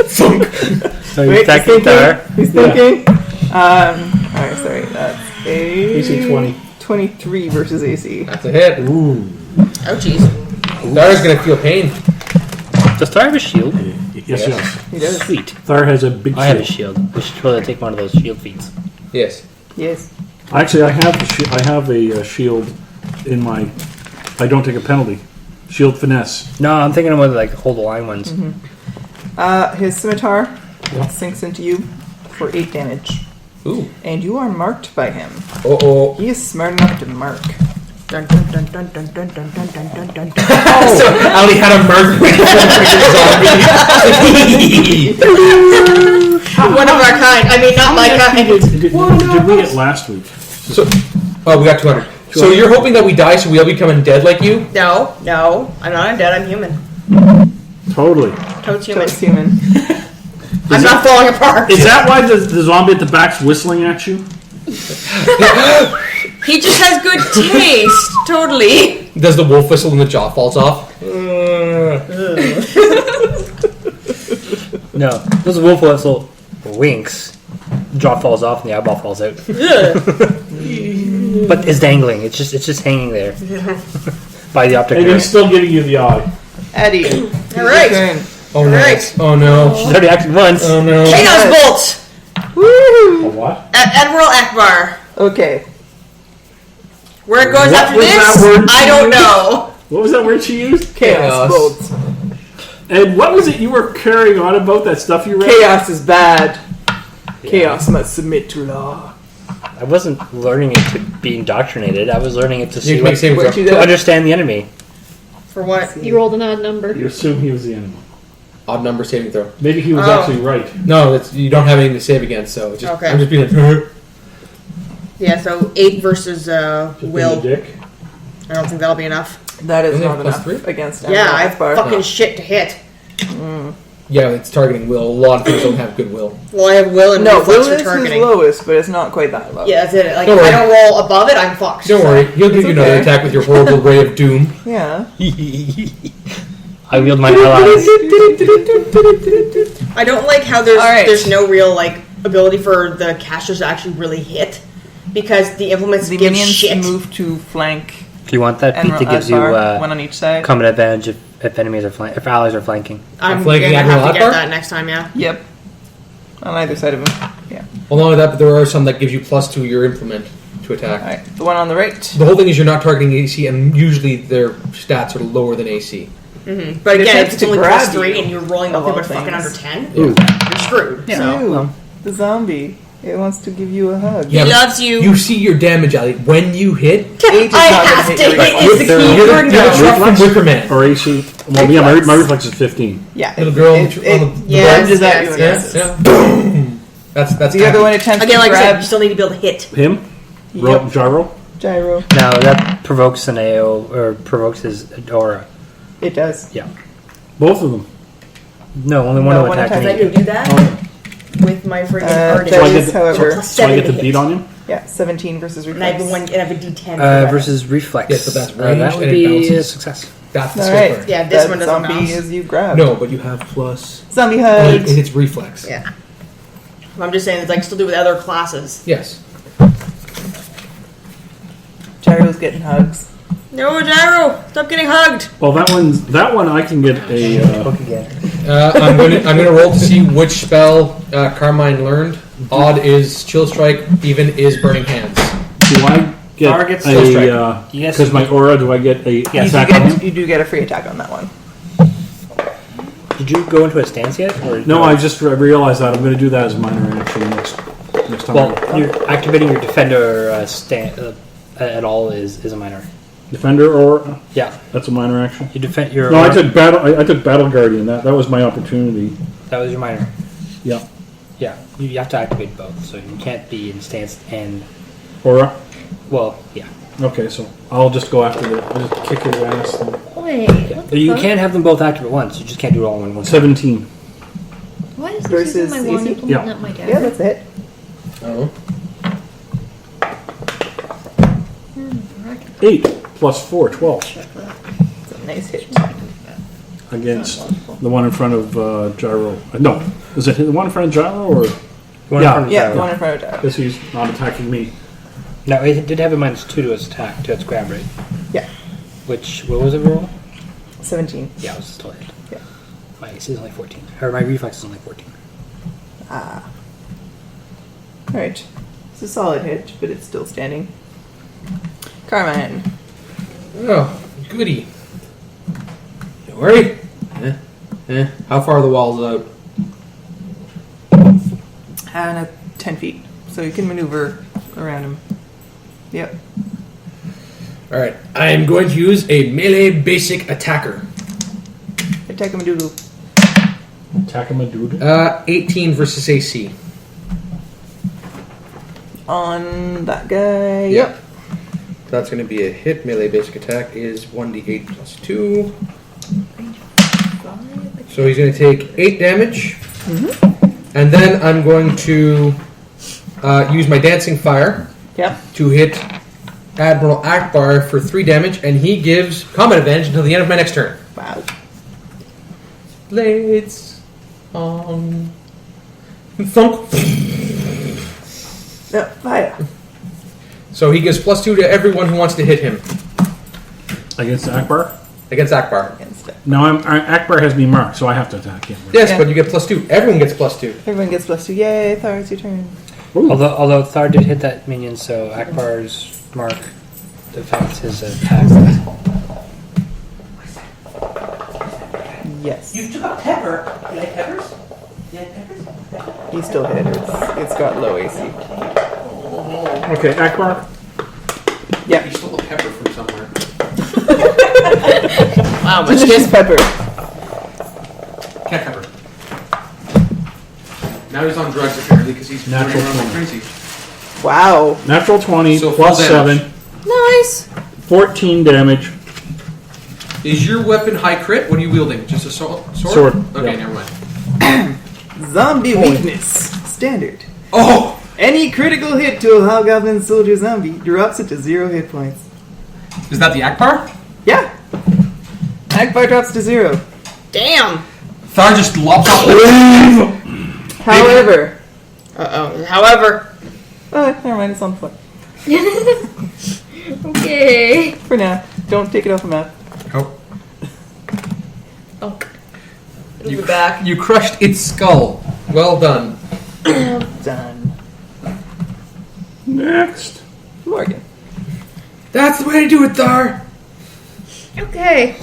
So he's Wait, attacking Thar. He's thinking. Alright, sorry. That's AC 20. 23 versus AC. That's a hit. Ooh. Oh, jeez. Thara's gonna feel pain. Does Thar have a shield? Yes. He does. Sweet. Thar has a big I have a shield. shield. We should totally take one of those shield feats. Yes. Yes. Actually, I have a shield in my. I don't take a penalty. Shield finesse. No, I'm thinking of one of like hold the line ones. His scimitar sinks into you for 8 damage. Ooh. And you are marked by him. Uh-oh. He is smart enough to mark. Dun, dun, dun, dun, dun, dun, dun, dun, dun, dun, dun, dun. So Ali had a murder One of our kind. I mean, not my kind. Did we get last week? So, oh, we got 200. So you're hoping that we die so we'll become undead like you? No, I'm not undead. I'm human. Totally. Toad's human. Toad's human. I'm not falling apart. Is that why the zombie at the back's whistling at you? He just has good taste. Totally. Does the wolf whistle and the jaw falls off? No, this wolf whistle winks, jaw falls off, and the eyeball falls out. But it's dangling. It's just hanging there by the optic And nerve. he's still giving you the eye. Eddie. All right. Turn. Oh no. Right. Oh no. She's already acted once. Oh no. Chaos Bolt. Woo! A what? Admiral Akbar. Okay. Where it goes What after was this, that word I you don't used? know. What was that word she used? Chaos bolts. And what was it you were carrying on about that stuff you read? Chaos is bad. Chaos must submit to law. I wasn't learning it to be indoctrinated. I was learning it to You see can make saving What throw. you to do? understand the enemy. For what? You rolled an odd number. You assume he was the enemy. Odd number saving throw. Maybe he was Oh. actually right. No, that's, you don't have anything to save against, so it's just, Okay. I'm just being like, Yeah, so 8 versus Just being Will. a dick. I don't think that'll be enough. That is Isn't it not plus enough 3? against Yeah, I Admiral Akbar. fucking shit to hit. yeah, it's targeting will. A lot of things don't have good will. Well, I have Will and No, reflex Will for is his targeting. lowest, but it's not quite that low. Yeah, that's it. Like, Don't if I worry. don't roll above it, I'm fucked. Don't worry, he'll give you another okay. attack with your horrible ray of doom. Yeah. I wield my allies. I don't like how there's All right. there's no real like ability for the casters to actually really hit because the implements The give minions shit. move to flank Do you want that feat Admiral that gives you Akbar, one on each side. combat advantage if enemies are if allies are flanking? I'm Flanking gonna have Admiral to get Akbar? that next time. Yeah. Yep. On either side of him. Yeah. Well, not only that, but there are some that gives you +2 your implement to attack. Alright. The one on the right. The whole thing is you're not targeting AC, and usually their stats are lower than AC. Mm-hmm. But It again, attempts if it's to only grab +3 you, and you're rolling of nothing all but fucking things. under 10, Ooh. you're screwed. Yeah. So Ew. The zombie. It wants to give you a hug. Yeah, he but loves you. You see your damage, Ali. When you hit, Eight is I not gonna have hit to you hit. right. It's the you're key the, word you're the now. truck from Wickerman. Or AC. Well, yeah, Reflex. my reflex is 15. Yeah. Little girl on It, the- it, on the- Yes, lunges at yes, you and yes. misses. Yeah. Boom. That's The other one attempts Again, to like I said, grab you still need to be able to hit. Him? Yep. Gyro? Gyro. Now that provokes an AO or provokes his aura. It does. Both of them. No, only one No, will one attack Because I me. can do that with my freaking That So I artist. get is, the- however, plus So I 7 get to the hit. beat on him? yeah, 17 versus And I have, reflex. one, and I have a D10. for that. Versus reflex. Yes, but that's that ranged would and it be a bounces. success. That's the All skill right. card. Yeah, this That one doesn't zombie bounce. is you grab. No, but you have plus. Zombie And hug. it's reflex. Yeah. I'm just saying, it's like still do with other classes. Yes. Gyro's getting hugs. No, Gyro, stop getting hugged. Well, that one I can get a. Poke again. I'm gonna roll to see which spell Carmine learned. Odd is chill strike. Even is burning hands. Do I get Target skill strike. Yes. Because my aura, do I get a attack on him? You do get a free attack on that one. Did you go into a stance yet? Or No, I just realized that. I'm going to do that as a minor action next time. Well, you're activating your defender at all is a minor. Defender or Yeah, that's a minor action. you defend your. No, I took battle. I took battle guardian. That was my opportunity. That was your minor. Yeah. Yeah, you have to activate both, so you can't be in stance and Aura. well, yeah. Okay, so I'll just go after I'll just kick his ass. Wait, what the You fuck? can have them both active at once. You just can't do it all in one. 17. Why is this Versus using my wand AC? implement, Yeah. not my dagger? Yeah, that's it. Oh. 8 plus 4, 12 It's a nice hit. against the one in front of Gyro. No, is it the one in front of Gyro or? One Yeah. in front of Yeah, Gyro. one in front of Gyro. Guess he's not attacking me. No, it did have a -2 to its attack, to its grab rate. Yeah, Which, what was it roll? 17. Yeah, it was still a hit. Yeah. My AC is only 14. Or my reflex is only 14. Ah. Alright. It's a solid hit, but it's still standing. Carmine. Oh, goody. Don't worry. How far are the walls out? And 10 feet. So you can maneuver around him. Yep. Alright, I am going to use a melee basic attacker. Attack him, doodle. Attack him a dude. 18 versus AC. On that guy. Yep. That's going to be a hit. Melee basic attack is 1d8 plus 2. So he's going to take 8 damage. And then I'm going to use my dancing fire Yep. to hit Admiral Akbar for 3 damage, and he gives combat advantage until the end of my next turn. Wow. Blades on thunk. No, fire. So he gives +2 to everyone who wants to hit him Against Akbar? against Akbar. Against it. Now Akbar has me marked, so I have to attack him. Yes, Yeah. but you get +2. Everyone gets +2. Everyone gets +2. Yay, Thar, it's your turn. Although Thar did hit that minion, so Akbar's mark affects his attack. Yes. You took out pepper. You like peppers? You like peppers? He's still hit. It's got low AC. Okay, Akbar. Yep. He stole a pepper from somewhere. Wow, much Delicious pepper. Cat pepper. Now he's on drugs apparently because he's running Natural around like 20. crazy. Wow. Natural 20 So plus full 7. damage. Nice. 14 damage. Is your weapon high crit? What are you wielding? Just a sword? Sword, Okay, yeah. never mind. Zombie weakness. Standard. Oh! Any critical hit to a hobgoblin soldier zombie drops it to 0 hit points. Is that the Akbar? Yeah. Akbar drops to 0. Damn. Thar just lops off. However. However, Oh, never mind. It's on foot. Okay. For now. Don't take it off the map. Oh. Oh. it'll be back. You crushed its skull. Well done. Done. Next. Morgan. That's the way to do it, Thar. Okay.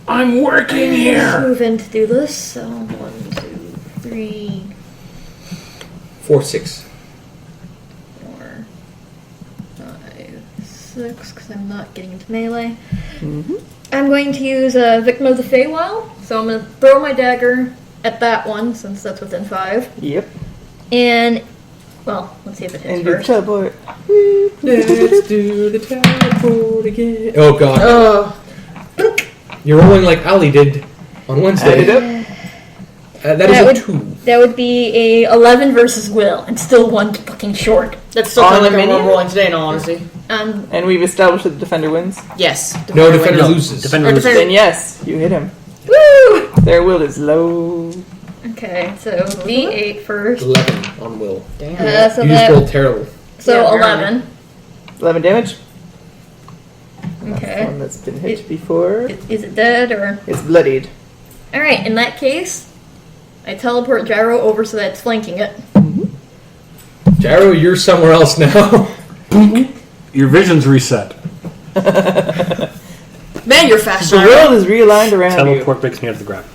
I'm working Let's here. move in to do this. So 1, 2, 3, 4, 6. 4, 5, 6. Because I'm not getting into melee. I'm going to use a Victim of the Feywild. So I'm going to throw my dagger at that one since that's within 5. Yep. And well, let's see if it hits And you first. teleport. Let's do the teleport again. Oh god. Oh, You're rolling like Ali did on Add it Wednesday. up. That That is a would- 2. That would be a 11 versus Will, and still one fucking short. that's still On kind of the like I'm minion? rolling today, in all honesty. And we've established that the defender wins. Yes. No, defender No, loses. Defender Or loses. defender- Then yes, you hit him. Woo! Their will is low. Okay, so D8 first. 11 on Will. Damn. So You just that, rolled terrible. so Yeah, 11. 11 damage. Okay. One that's been hit before. Is it dead or? It's bloodied. All right. In that case, I teleport Gyro over so that it's flanking it. Gyro, you're somewhere else now. Your vision's reset. Man, you're fast. The world is realigned around Teleport breaks me out of the grab.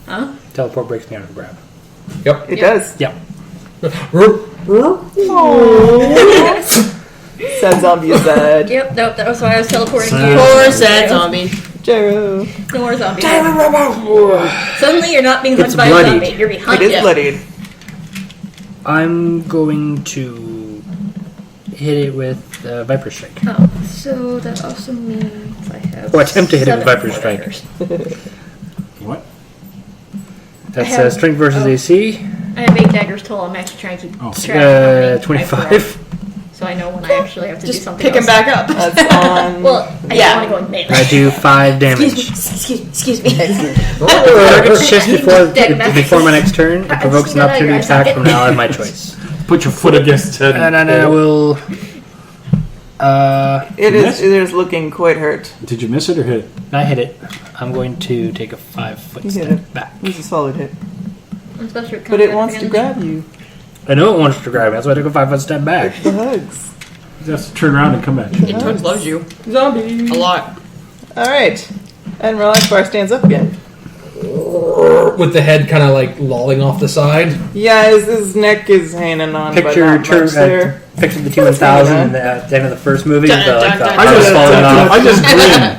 Huh? Teleport breaks me out of the grab. Yep. you. It does. Yep. Sad zombie is sad. Yep. That was why I was teleporting Sad. you. Poor sad zombie. Gyro. No more zombies. Suddenly you're not being It's hunted by a bloodied. zombie. You're behind It is it. bloodied. I'm going to hit it with Viper Strike. Oh, so that also means I have. Or attempt to hit it with 7 Viper Strike. daggers. What? That's I have- strength versus oh. AC. I have 8 daggers total. I'm actually trying to keep Oh. track of how many I've 25. thrown, so I know when I actually have to do Just something pick him else. back up. That's on. Well, I Yeah. don't want to go in melee. I do 5 damage. Excuse me. Target shift Dead man. before my next turn. It provokes an Get out of opportunity your attack socket. from an ally of my choice. Put your foot against his head. And I will. It Miss? is looking quite hurt. Did you miss it or hit it? I hit it. I'm going to take a 5-foot You hit step it. back. It was a solid hit. Especially with But it contact wants to advantage. grab you. I know it wants to grab me. That's why I took a 5-foot step back. The hugs. You have to turn around and come at you. Toad loves you Zombie. a lot. Alright. Admiral Akbar stands up again. With the head kind of like lolling off the side. Yeah, his neck is hanging on, but Picture not much there. picture the T-1000 at the end of the first movie. Dun, The, dun, like, the dun, I dun. house just, falling off. I just grin.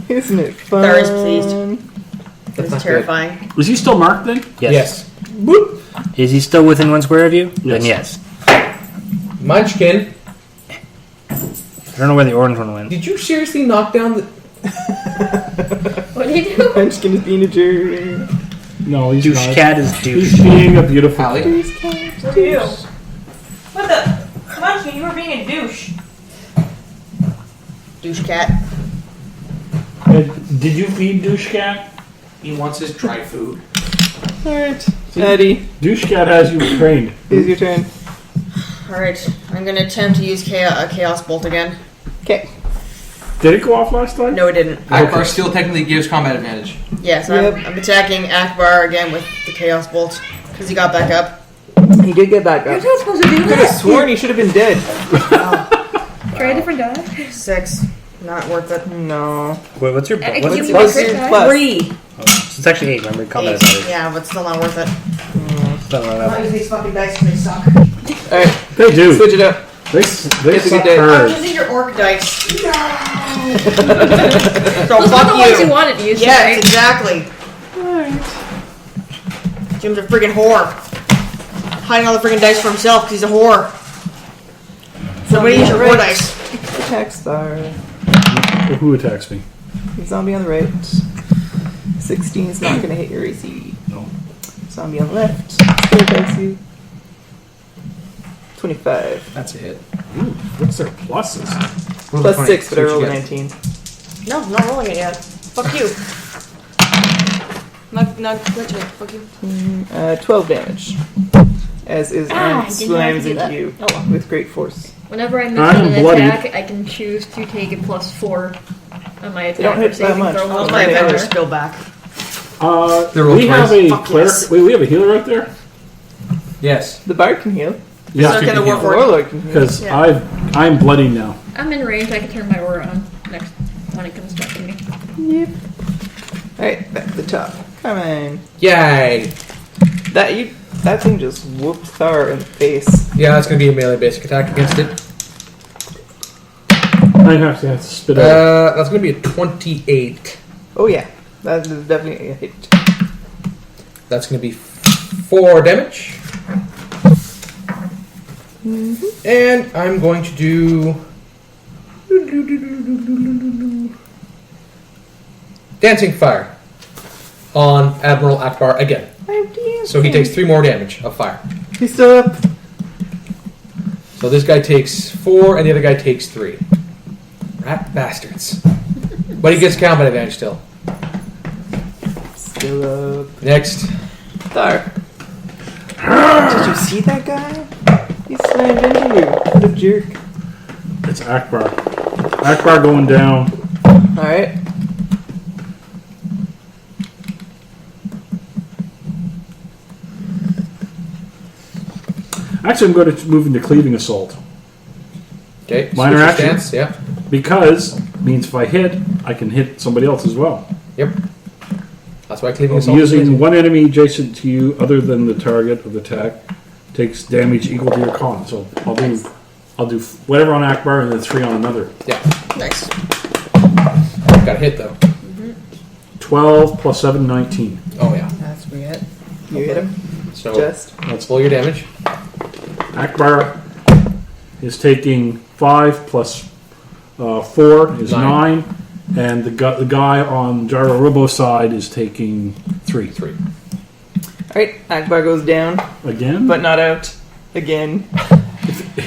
Isn't it fun? Thar is pleased. That's It's not terrifying. Was he still marked then? Yes. Yes. Is he still within 1 square of you? Then Yes. yes. Munchkin, I don't know where the orange one went. did you seriously knock down the... What do you do? Munchkin is being a jerk. No, he's Douche not. cat is He's douche. being a beautiful. Allie? What do you? What the? Munchkin, you were being a douche. Douche cat. Did you feed Douche Cat? He wants his dry food. Alright. Eddie, Douche Cat has you trained. it's your turn. Alright, I'm gonna attempt to use a Chaos Bolt again. Okay. Did it go off last time? No, it didn't. Akbar still technically gives combat advantage. Yes, Yep. I'm attacking Akbar again with the Chaos Bolt because he got back up. He did get back You're up. not supposed to do I could have that. sworn he should have been dead. Try a different die. 6. Not worth it. No. Wait, what's your I can what's give your you a Plus crit two die. plus. 3. It's actually 8. Remember, combat 8. advantage. Yeah, but still not worth it. Something like that. use these fucking dice because they suck. Alright. They do. Switch it up. They It's a suck good day. I'm hard. using your orc dice. So Those fuck are the ones you you. wanted to use, Yes, right? exactly. Jim's a friggin' whore. Hiding all the friggin' dice for himself because he's a whore. Somebody use your whore dice. Attack star. Who attacks me? Zombie on the right. 16 is not going to hit your AC. No. Zombie on the left. Still attacks you. 25. That's a hit. Ooh, what's their pluses? Plus 6, but I rolled a 19. No, I'm not rolling it yet. Fuck you. Not glitching it. Fuck you. 12 damage. As is I Ant didn't slams have to do into that. you Oh well. with great force. Whenever I miss I'm an bloodied. attack, I can choose to take a +4 on my They don't attack hit or saving that much. throw. How's Oh, my they Avenger are. skill back? They're rolled We have twice. a Fuck cleric. yes. Wait, we have a healer out there. Yes. The bard can heal. Yeah, Suck in the The Warlord. warlord can heal. because Yeah. I'm bloody now. I'm in range. I can turn my aura on next when it comes back to me. Yep. Alright, back to the top. Come on. Yay. That thing just whooped Thar in the face. Yeah, that's going to be a melee basic attack against it. I have to spit out. That's going to be a 28. Oh yeah, that is definitely a hit. That's going to be 4 damage. And I'm going to do... Dancing Fire on Admiral Akbar again. So he takes 3 more damage of fire. He's still up. So this guy takes 4 and the other guy takes 3. Rat bastards. But he gets combat advantage still. Still up. Next. Thar. Did you see that guy? He slammed into you. What a jerk. It's Akbar. Akbar going down. Alright. Actually, I'm going to move into cleaving assault Okay. Minor switch your action. stance, yeah. because means if I hit, I can hit somebody else as well. Yep. That's why cleaving assault is Using amazing. one enemy adjacent to you, other than the target of the attack, takes damage equal to your con. So I'll do whatever on Akbar and then 3 on another. Yeah. Nice. Got a hit though. 12 plus 7, 19. Oh yeah. That's weird. You hit him. So Just. let's roll your damage. Akbar is taking 5 plus 4 is 9. And the guy on Gyro Robo's side is taking 3. 3. Alright, Akbar goes down, Again? but not out. Again.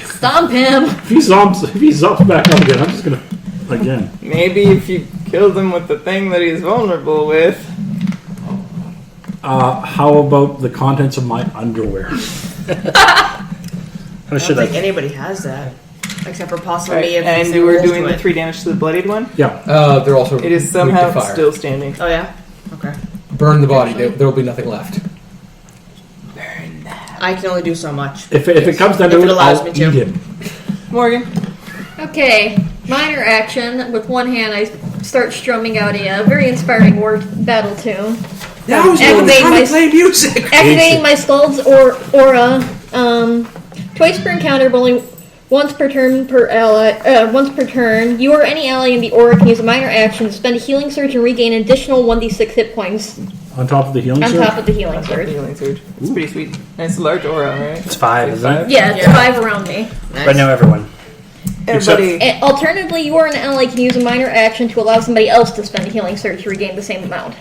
Stomp him. If he zomps back up again, I'm just gonna... Again. Maybe if you killed him with the thing that he's vulnerable with. How about the contents of my underwear? I'm I sure don't think that anybody has that. Except for possibly Right, me if and they you were rolled doing to the it. 3 damage to the bloodied one. Yeah. They're also It is weak to somehow fire. still standing. Oh yeah? Okay. Burn the body. There will be nothing left. I can only do so much. If it comes down to If it it, allows I'll me eat to. him. Morgan. Okay, minor action. With one hand, I start strumming out a very inspiring battle tune. Now is the time to play music. Activating my Scald's aura. Twice per encounter, but only once per turn per ally. Once per turn, you or any ally in the aura can use a minor action to spend a healing surge and regain an additional 1d6 hit points On top of the healing on surge? top of the healing surge. Healing surge. It's pretty sweet. And it's a large aura, right? it's 5, isn't it? Yeah, it's Yeah. 5 around me. Nice. Right now, everyone. Everybody. And alternatively, you or an ally can use a minor action to allow somebody else to spend a healing surge to regain the same amount.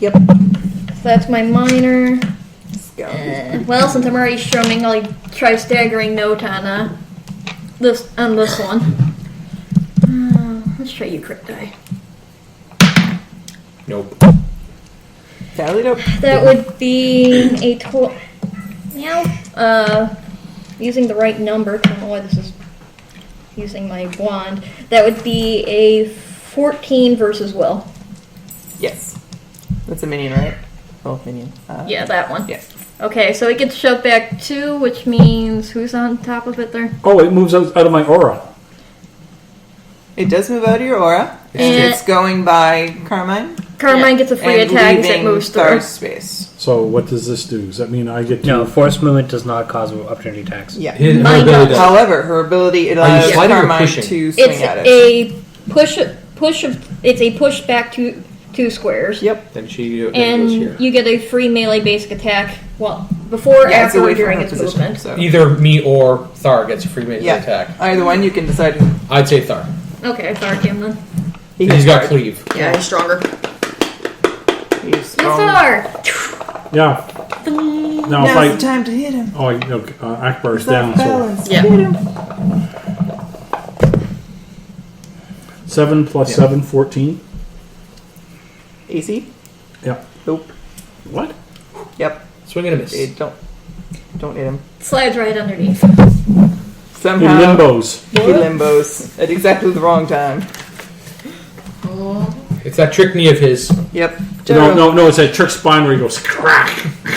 Yep. So that's my minor. Go. Well, since I'm already strumming, I'll try staggering note on this one. Let's try you crit die. Nope. Tallied up. That would be a using the right number. I don't know why this is using my wand. That would be a 14 versus will. Yes. That's a minion, right? Oh, minion. Yeah, that one. Yeah. Okay, so it gets shoved back 2, which means who's on top of it there? Oh, it moves out of my aura. It does move out of your aura. And- It's going by Carmine. Carmine gets a free and attack as it leaving moves through. Thar's space. So what does this do? Does that mean I get to... No, force movement does not cause opportunity attacks. Yeah. Her Mine ability does. does. However, her ability allows sliding or Carmine pushing? to swing It's at it. a push. It's a push back 2 squares. Yep. Then she then And goes here. you get a free melee basic attack. Well, before, Yeah, it's after, away or from during her its position. movement. So. Either me or Thar gets a free melee Yeah. attack. Either one, you can decide. I'd say Thar. Okay, Thar him then. He's got cleave. Yeah, he's stronger. He's strong. Thar. Yeah. Now Now's if the I... time to hit him. Oh, okay, Akbar's It's off down, so... balance. Yeah. Hit him. 7 plus Yeah. 7, 14. AC? Yeah. Nope. What? Yep. Swing and a miss. Don't hit him. Slides right underneath. He Somehow limbos. he limbos at exactly the wrong time. It's that trick knee of his. Yep. No, it's that trick spine where he goes crack.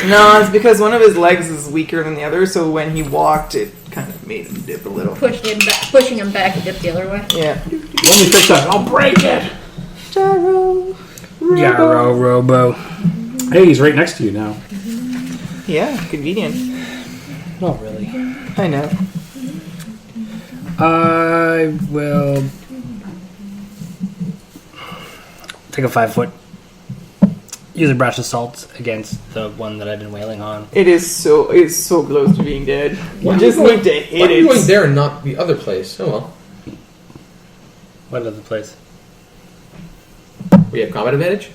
No, it's because one of his legs is weaker than the other, so when he walked, it kind of made him dip a little. Pushing him back a bit the other way. Yeah. Let me fix that. I'll break it. Gyro. Gyro Robo. Hey, he's right next to you now. Yeah, convenient. Not really. I know. I will take a 5-foot. Use a brush of salt against the one that I've been wailing on. It's so close to being dead. Why You are just you going- need to Why hit are you going it. there and not the other place? Oh well. What other place? We have combat advantage?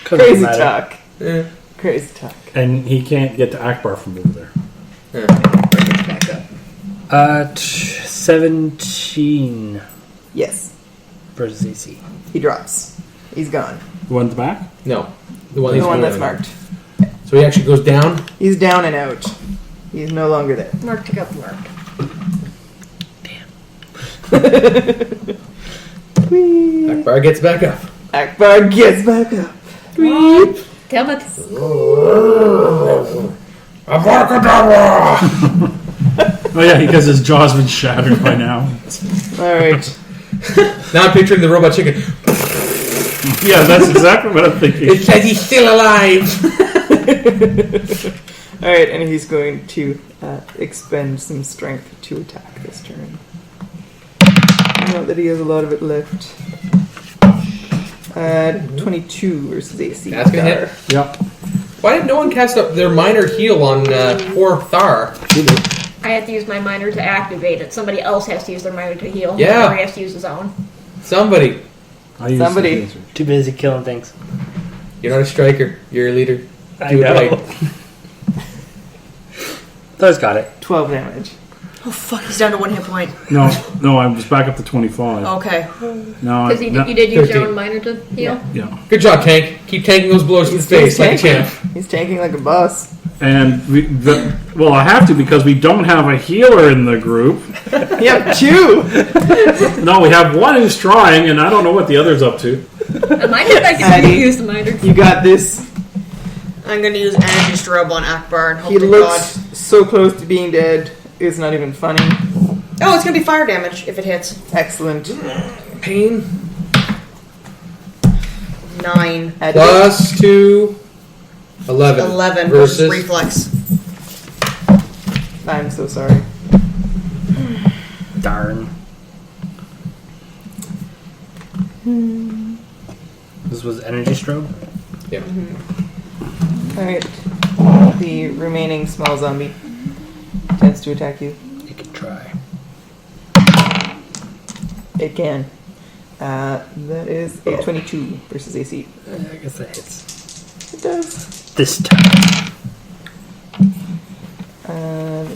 Crazy talk. Eh. Crazy talk. And he can't get to Akbar from over there. Back up. 17 Yes. versus AC. He drops. He's gone. The one's back? No. The one, The he's one moving. that's marked. So he actually goes down. He's down and out. He's no longer there. Mark took up mark. Akbar gets back up. Akbar gets back up. Damn it. Oh yeah, because his jaw's been shattered by now. Alright. Now I'm picturing the robot chicken. Yeah, that's exactly what I'm thinking. It says he's still alive. Alright, and he's going to expend some strength to attack this turn. Not that he has a lot of it left. 22 versus AC. That's gonna hit. Yep. Why did no one cast up their minor heal on poor Thar? I have to use my minor to activate it. Somebody else has to use their minor to heal. Yeah. Or he has to use his own. Somebody. I used Somebody. the answer. Too busy killing things. You're not a striker. You're a leader. I Do it know. right. Those got it. 12 damage. Oh fuck, he's down to 1 hit point. No, I'm just back up to 25. Okay. No, Because you did use 13. your own minor to heal? Yeah. Good job, Tank. Keep tanking those blows to the face like a champ. He's tanking like a boss. And well, I have to because we don't have a healer in the group. You have 2! No, we have one who's trying, and I don't know what the other's up to. Mine is I can Addy. use the minor. You got this. I'm gonna use energy strobe on Akbar and hope He to looks God. so close to being dead. It's not even funny. Oh, it's gonna be fire damage if it hits. Excellent. Pain. 9. Addy. Plus 2. 11. 11 versus reflex. I'm so sorry. Darn. This was energy strobe? Yeah. Alright. The remaining small zombie tends to attack you. You can try. It can. That is a 22 versus AC. I guess that hits. It does. This time.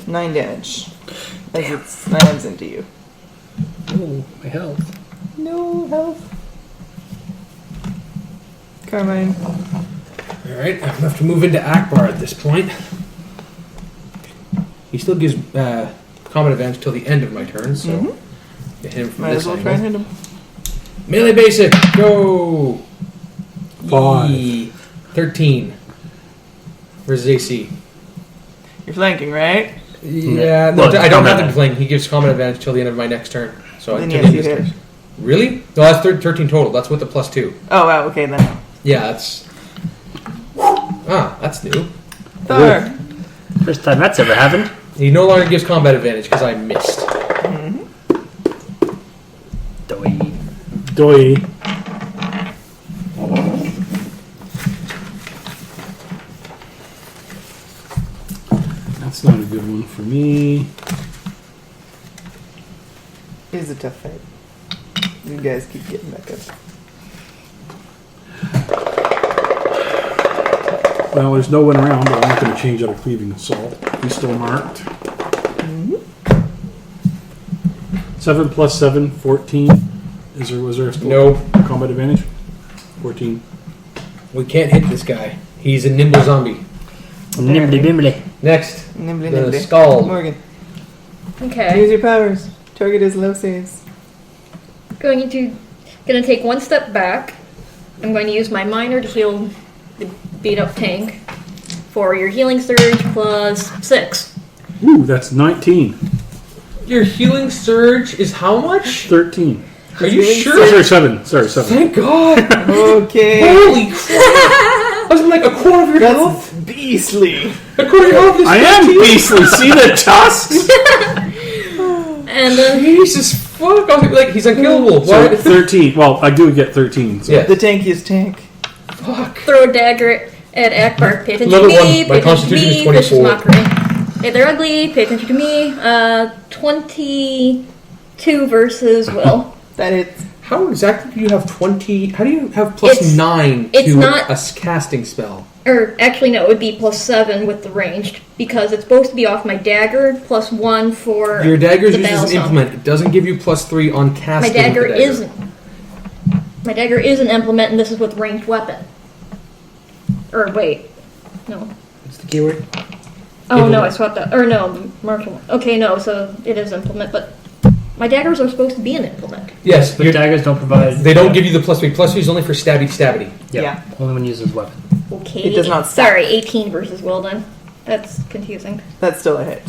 9 damage. As it slams into you. Ooh, my health. No health. Carmine. Alright, I'm going to have to move into Akbar at this point. He still gives combat advantage till the end of my turn, so get him from Might this as well angle. try and hit him. Melee basic, go! 5. Yee. 13 versus AC. You're flanking, right? Yeah, no, Well, I don't combat have him advantage. playing. He gives combat advantage till the end of my next turn. So Then till yes, the you end of hit. this turn. Really? No, that's 13 total. That's with the plus 2. Oh, wow, okay then. Yeah, that's... Ah, that's new. Thor. First time that's ever happened. He no longer gives combat advantage because I missed. Doi. Doi. That's not a good one for me. It is a tough fight. You guys keep getting back up. Well, there's no one around, but I'm not going to change out of cleaving assault. He's still marked. 7 plus 7, 14. Was there still No. combat advantage? 14. We can't hit this guy. He's a nimble zombie. Nimbly bimbly. Next, Nimbly, the nimbly. skull. Morgan, Okay. use your powers. Target is low saves. Gonna take one step back. I'm going to use my minor to heal the beat up tank for your healing surge plus 6. Ooh, that's 19. Your healing surge is how much? 13. Are you Healing sure? Sorry, 7. Sorry, 7. Thank God! Okay. Holy crap! I was like a quarter of your health. That's beastly. A quarter of your health is I am 13? beastly. See the tusks? And then Jesus fuck! I was like, he's unkillable. So Why? 13. Well, I do get 13. So. Yeah. The tankiest tank. Fuck. throw a dagger at Akbar. Pay attention Level to me. one. My Pay attention to constitution me. is Vicious 24. mockery. Hey, they're ugly. Pay attention to me. 22 versus Will. That hits. How exactly do you have 20? How do you have plus It's- 9 it's to not- a casting spell? Or actually, no, it would be plus 7 with the ranged because it's supposed to be off my dagger plus 1 for Your dagger is the used as an battle implement. It doesn't give you plus 3 on My casting. dagger with the dagger. isn't. My dagger is an implement, and this is with ranged weapon. Or wait, no. What's the keyword? Oh no, Implement. I swapped out. Or no, martial. Okay, no, so it is implement, but my daggers are supposed to be an implement. Yes, But your daggers don't provide. they don't give you the plus 3. Plus 3 is only for stabby. Yeah. Only when used as weapon. Okay. It does not stack. Sorry, 18 versus well done. That's confusing. That's still a hit.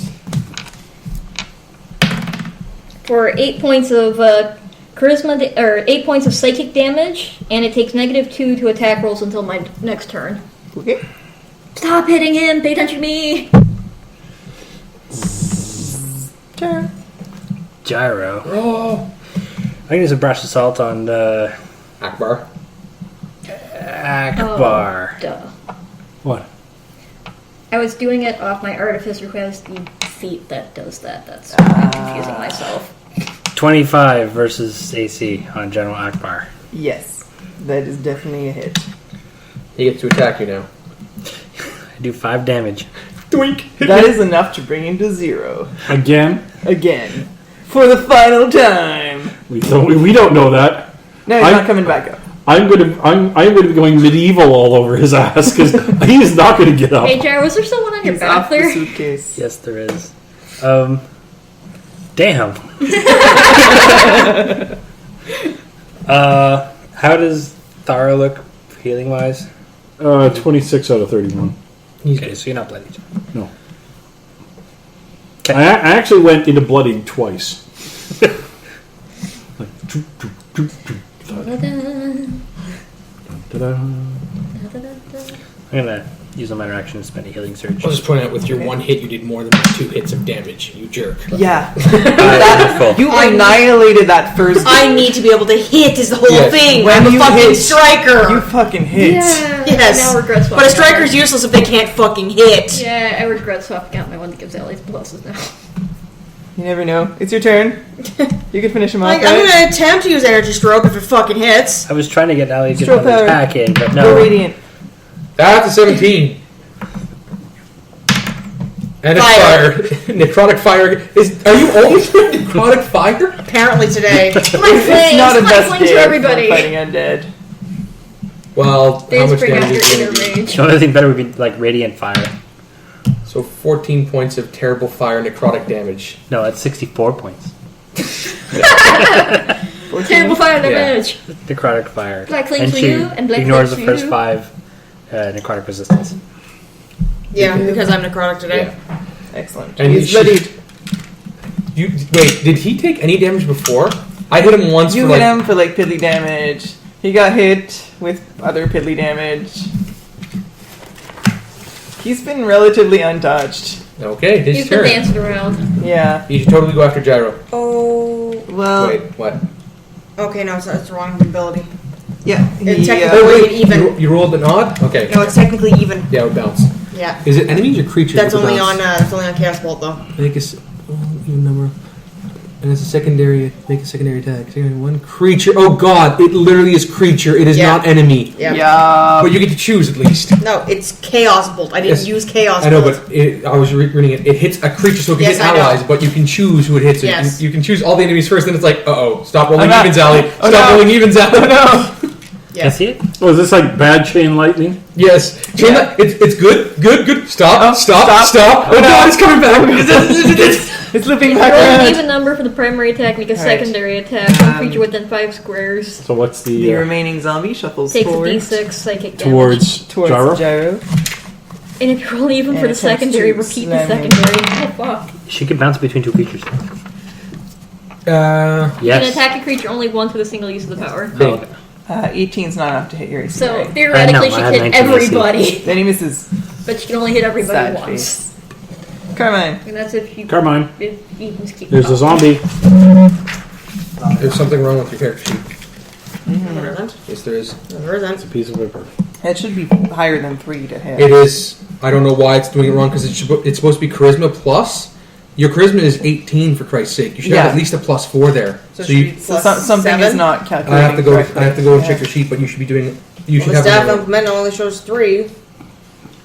For 8 points of charisma, or 8 points of psychic damage, and it takes -2 to attack rolls until my next turn. Okay. Stop hitting him! Pay attention to me! Turn. Gyro. Oh, I can use a brash assault on Akbar. Akbar. Oh, duh. What? I was doing it off my artificer who has the feat that does that. That's I'm confusing myself. 25 versus AC on General Akbar. Yes, that is definitely a hit. He gets to attack you now. I do 5 damage. Twink. That is enough to bring him to 0. Again? Again. For the final time. We don't know that. No, he's not coming back up. I'm going to be going medieval all over his ass because he is not going to get up. Hey, Jared, was there someone on your He's back off the there? suitcase. Yes, there is. Damn. How does Thara look healing wise? 26 out of 31. Okay, so you're not bloodied. No. I actually went into bloodied twice. Like, ta-da. I'm gonna use a minor action to spend a healing surge. I'll just point out with your one hit, you did more than 2 hits of damage. You jerk. Yeah. Wonderful. You annihilated that first. I need to be able to hit is the whole Yes. thing. When I'm a you fucking hit, striker. You fucking hit. Yeah. Yes. I now regret swapping But a out. striker's useless if they can't fucking hit. Yeah, I regret swapping out my one that gives allies pluses now. You never know. It's your turn. You can finish him off. Like, right? I'm gonna attempt to use energy stroke if it fucking hits. I was trying to get Allie to get Stroke another power. attack in, but Go no. radiant. That's a 17. And it's Fire. fire. Necrotic fire. Are you always doing necrotic fire? Apparently today. My flames! It's not a My best flames day for for everybody! fighting undead. Well, They how just much bring out damage your is inner it? rage. The only thing better would be like radiant fire. So 14 points of terrible fire necrotic damage. No, that's 64 points. Terrible fire damage! Necrotic fire. Black flames and for she you, and black ignores the flames for first you. 5 necrotic resistance. Yeah, because I'm necrotic today. Yeah. Excellent. And He's he ready. Wait, did he take any damage before? I hit him once You for hit like... him for like piddly damage. He got hit with other piddly damage. He's been relatively untouched. Okay, his He's been turn. dancing around. Yeah. You should totally go after Gyro. Oh. Well. Wait, what? Okay, no, it's the wrong ability. Yeah. It's He, technically- Oh, wait, even. you rolled an odd? Okay. No, it's technically even. Yeah, it would bounce. Yeah. Is it enemies or creatures? That's with the only on. bounce? That's only on Chaos Bolt though. Make a even number. And it's a secondary. Make a secondary attack. Secondary one creature. Oh god! It literally is creature. It is Yeah. not enemy. Yeah. yeah. But you get to choose at least. No, it's Chaos Bolt. I didn't Yes. use Chaos I know, Bolt. but I was reading it. It hits a creature, so it can Yes, hit I know. allies. But you can choose who it hits. So Yes. you can choose all the enemies first. Then it's like, stop rolling I'm not- evens, Allie. Oh, Stop no. rolling evens, Allie. No. Can I see it? Oh, is this like bad chain lightning? Yes. Chain Yeah. It's good. Good. Stop. Oh, Stop. stop. Oh god, it's coming back. It's looping Roll back an around. even number for the primary attack, make a Alright. secondary attack. One creature within 5 squares. So what's The the remaining zombie shuffles Takes a forward d6 psychic damage. towards Gyro? Gyro. And if you roll even And for the attempts secondary, to repeat the slam him. secondary. Oh fuck. She can bounce between 2 creatures. You can Yes. attack a creature only once with a single use of the power. Oh, okay. 18's not enough to hit your AC. So right? theoretically, no, she I had can hit 19 AC. everybody, Then he misses. but she can only hit everybody Sad once. face. Carmine. And that's if you Carmine, if evens keep. there's a up. zombie. There's something wrong with your character sheet. No, there isn't. Yes, there is. No, there isn't. Piece of paper. It should be higher than 3 to hit. It is. I don't know why it's doing it wrong because it's supposed to be charisma plus. Your charisma is 18 for Christ's sake. You should have Yeah. at least a +4 there. So, So you, So something is not I calculating have to go. correctly. I have to go and Yeah. check your sheet, but you should be doing. You Well, should the have. staff another- implement only shows 3.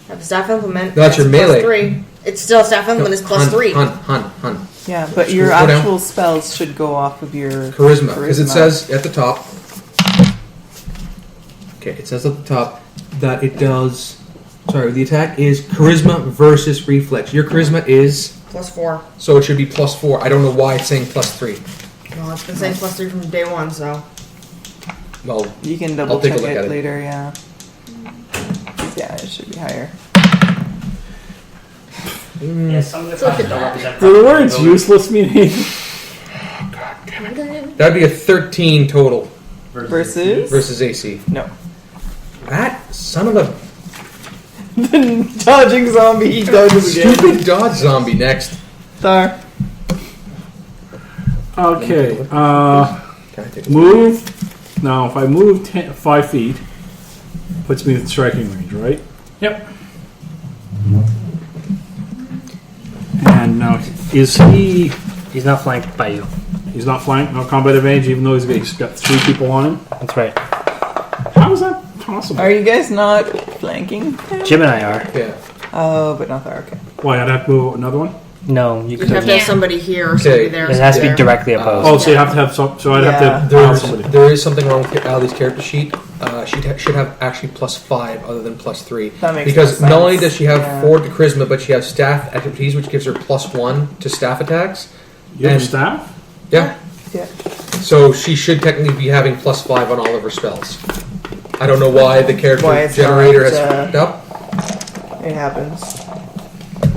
Have the staff implement. That's your plus melee. 3. It's still staff implement is plus 3. Hun. Yeah, but your Go down. actual spells should go off of your Charisma, because it says at the top. Okay, it says at the top that it does. Sorry, the attack is charisma versus reflex. Your charisma is, Plus 4. so it should be +4. I don't know why it's saying +3. Well, it's been saying plus 3 from day 1, so. Well, You can I'll double take a check look at it it. later, yeah. Yeah, it should be higher. Yeah, some of the So look at classes don't that. represent Do the words property. useless mean anything? that'd be a 13 total Versus? versus AC. No. That son of a Dodging zombie, he dodges again. stupid dodge zombie next. Thar. Okay. Can I take a Move. Now, if I move 5 feet, puts me in striking range, right? Yep. And now, is he? He's not flanked by you. He's not flanked, no combat advantage, even though he's got 3 people on him. That's right. How is that possible? Are you guys not flanking? Jim and I are. Yeah. Oh, but not there. Okay. Why? I'd have to move another one. No, you You'd could. have to have somebody here or somebody there. It has to be there. directly opposed. Oh, so you have to have some. So I'd have to pile somebody. There is something wrong with Ali's character sheet. She should have actually +5 other than +3. That makes because no not only sense. does she have Yeah. 4 to charisma, but she has staff expertise, which gives her +1 to staff attacks. You have And- staff? Yeah. Yeah. So she should technically be having +5 on all of her spells. I don't know why the character Why it's generator not, has fucked up. It happens.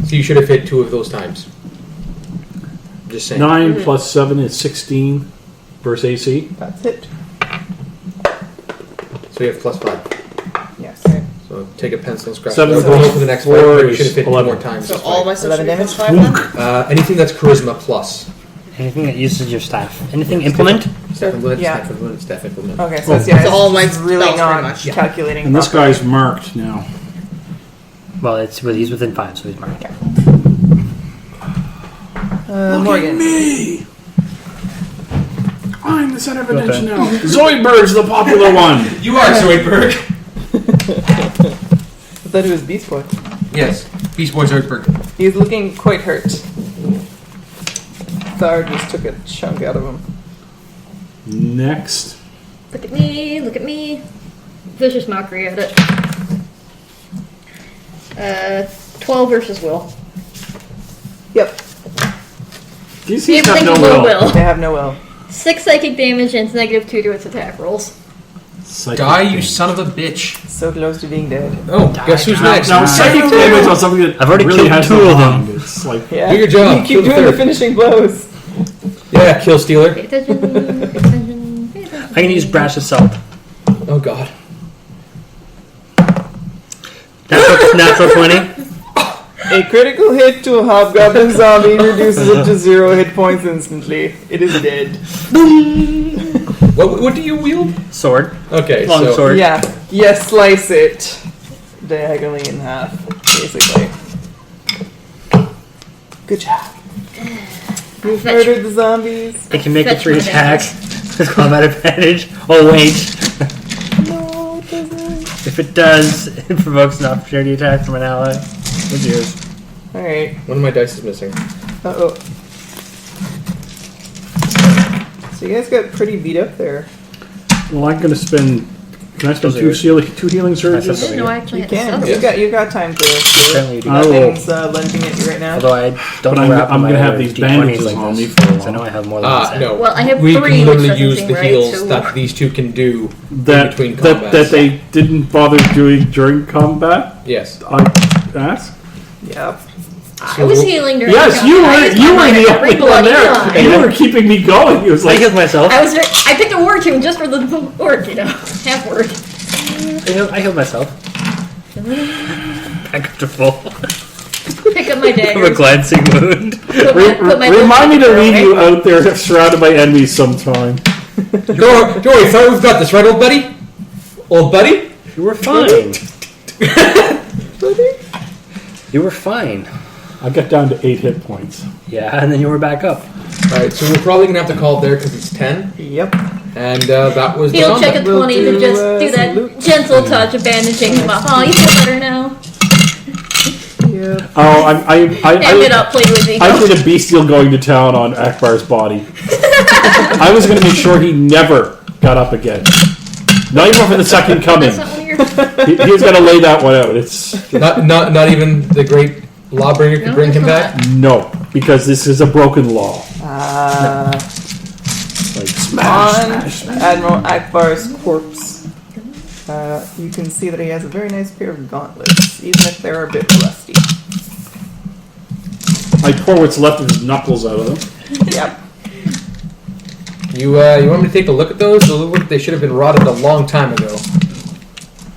So you should have hit 2 of those times. Just saying. 9 plus 7 is 16 versus AC. That's it. So you have +5. Yes. So take a pencil and scratch. 7 We'll go for the next 5. 4 You should have hit 2 11. more times. So all my stuff should be 11 +5 then? Anything that's charisma plus. Anything that uses your staff. Anything implement. Implement, Yeah. staff implement, staff implement. Okay, so Oh. it's, yeah, So all my it's really spells not pretty much. calculating. And this properly. guy's marked now. Well, he's within 5, so he's marked. Morgan. Me! I'm the center of attention now. Zoidberg's the popular one. You are Zoidberg. I thought it was Beast Boy. Yes. Beast Boy Zoidberg. He's looking quite hurt. Thar just took a chunk out of him. Next. Look at me, look at me. Vicious mockery at it. 12 versus Will. Yep. He's Same got thing no to will. They have no will. 6 psychic damage and it's -2 to its attack rolls. Psychic Die, you damage. son of a bitch. So close to being dead. Oh, guess who's next? Now, psychic damage on something that I've already really killed has 2 no of them. mind. It's like, Yeah. Do your job. You keep Kill the doing the third. finishing blows. Yeah, kill stealer. Pay attention, pay attention, pay attention. I can use Brash of Salt. Oh god. Natural 20. A critical hit to a hobgoblin zombie reduces it to 0 hit points instantly. It is dead. What do you wield? Sword. Okay, Long so sword. Yeah. Yes, slice it diagonally in half, basically. Good job. You've murdered the zombies. It can make a Fetch 3 my attack with combat advantage. Oh wait. No, it doesn't. If it does, it provokes an opportunity attack from an ally. What's yours? Alright. one of my dice is missing. Uh-oh. So you guys got pretty beat up there. well, I'm going to spend. Can I spend Those are two healing surges? That's No, I actually You had can. this. You got time to do it. Apparently you do. I will. Nothing's lunging at you right now. Although I don't But know I'm- where I'm my gonna have other these D20s bandages like on this, me for a because I know while. I have more than one set. No. Well, I have We 3, can which literally doesn't use seem the right, heals so... that these two can do That, between that, combats. that they didn't bother doing during combat? Yes. I asked? Yep. I was healing during Yes, the you combat. I were used you my were the minor only one bloody there. eye. You were keeping me going. It was I like healed myself. I picked a war tune just for the word, you know. Half word. I healed myself. Back up to full. Pick up my From a daggers. glancing wound. Put my remind me to little leave away. you out there surrounded by enemies sometime. Don't worry, Thor, we've got this, right, old buddy? Old buddy? You were fine. You were fine. I got down to 8 hit points. Yeah, and then you were back up. Alright, so we're probably gonna have to call it there because it's 10. Yep. And that was the He'll check combat. a 20 to We'll just do, do that salute. gentle touch of bandaging him up. Oh, you feel better now. Yep. Oh, End it up, play with me. I did a bestial going to town on Akbar's body. I was going to make sure he never got up again. Not even for the second coming. That's not one of your... He was going to lay that one out. It's Not even the great lawbringer could No, bring him that's back? no, because this is a broken law. Like On Admiral Akbar's corpse, you can see that he has a very nice pair of gauntlets, even if they're a bit rusty. I pour what's left of his knuckles out of them. Yep. You want me to take a look at those? They look like they should have been rotted a long time ago.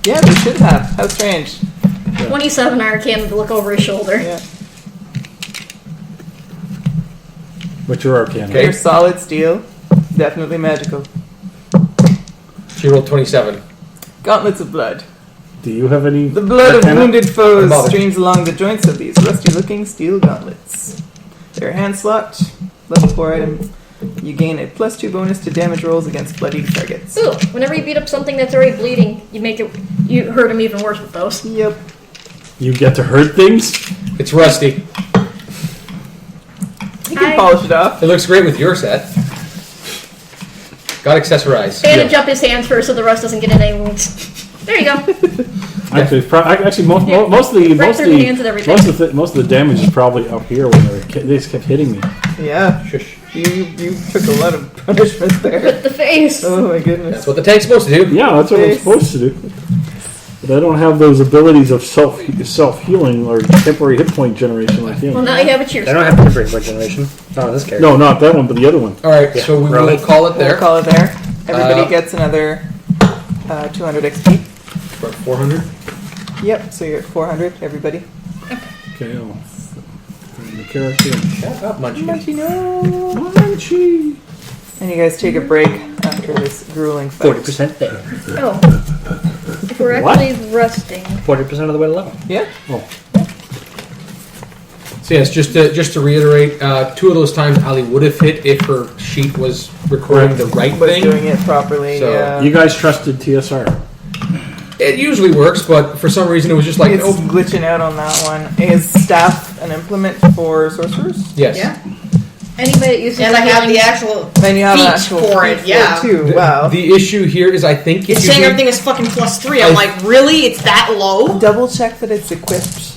Yeah, they should have. How strange. 27 Arcane to look over his shoulder. Yeah. What's your arcana? Okay. They're solid steel. definitely magical. She rolled 27. Gauntlets of blood. Do you have any? The blood of Arcana? wounded foes Bothered. streams along the joints of these rusty-looking steel gauntlets. They're hand-slocked. Level 4 item. You gain a +2 bonus to damage rolls against bloody targets. Ooh, whenever you beat up something that's already bleeding, you hurt them even worse with those. Yep. You get to hurt things. It's rusty. You can polish it off. It looks great with your set. Got accessorize. Bandage up his hands first so the rust doesn't get in any wounds. There you go. Actually, most of the Right through the hands and everything. most of the damage is probably up here when they just kept hitting me. Yeah. Shush. You took a lot of punishment there. With the face. Oh my goodness. That's what the tank's supposed to do. Yeah, that's what I'm Yes. supposed to do. But I don't have those abilities of self healing or temporary hit point generation like Well, him. now you have a cheer. I don't have temporary blood generation. Not on this character. No, not that one, but the other one. All right, Yeah, so we roll will it. call it We'll there. call it there. Everybody Uh, gets another 200 XP. We're at 400. Yep, so you're at 400, everybody. Okay, I'll find the character. Shut up, Munchkin. Munchie, no. Munchie. And you guys take a break after this grueling fight. 40% there. Oh. If we're What? actually resting. 40% of the way to level. Yeah? So yes, just to reiterate, 2 of those times Ali would have hit if her sheet was recording the right Was thing. doing it properly. So, yeah. You guys trusted TSR. It usually works, but for some reason it was just like, It's oh, glitching out on that one. Is staff an implement for sorcerers? yes. Yeah. Anybody that uses And I have healing- the actual Then you have an feat actual for feat it, yeah. too. The, Wow. the issue here is I think if It's you saying do- everything is fucking +3. I'm I- like, really? It's that low? Double check that it's equipped.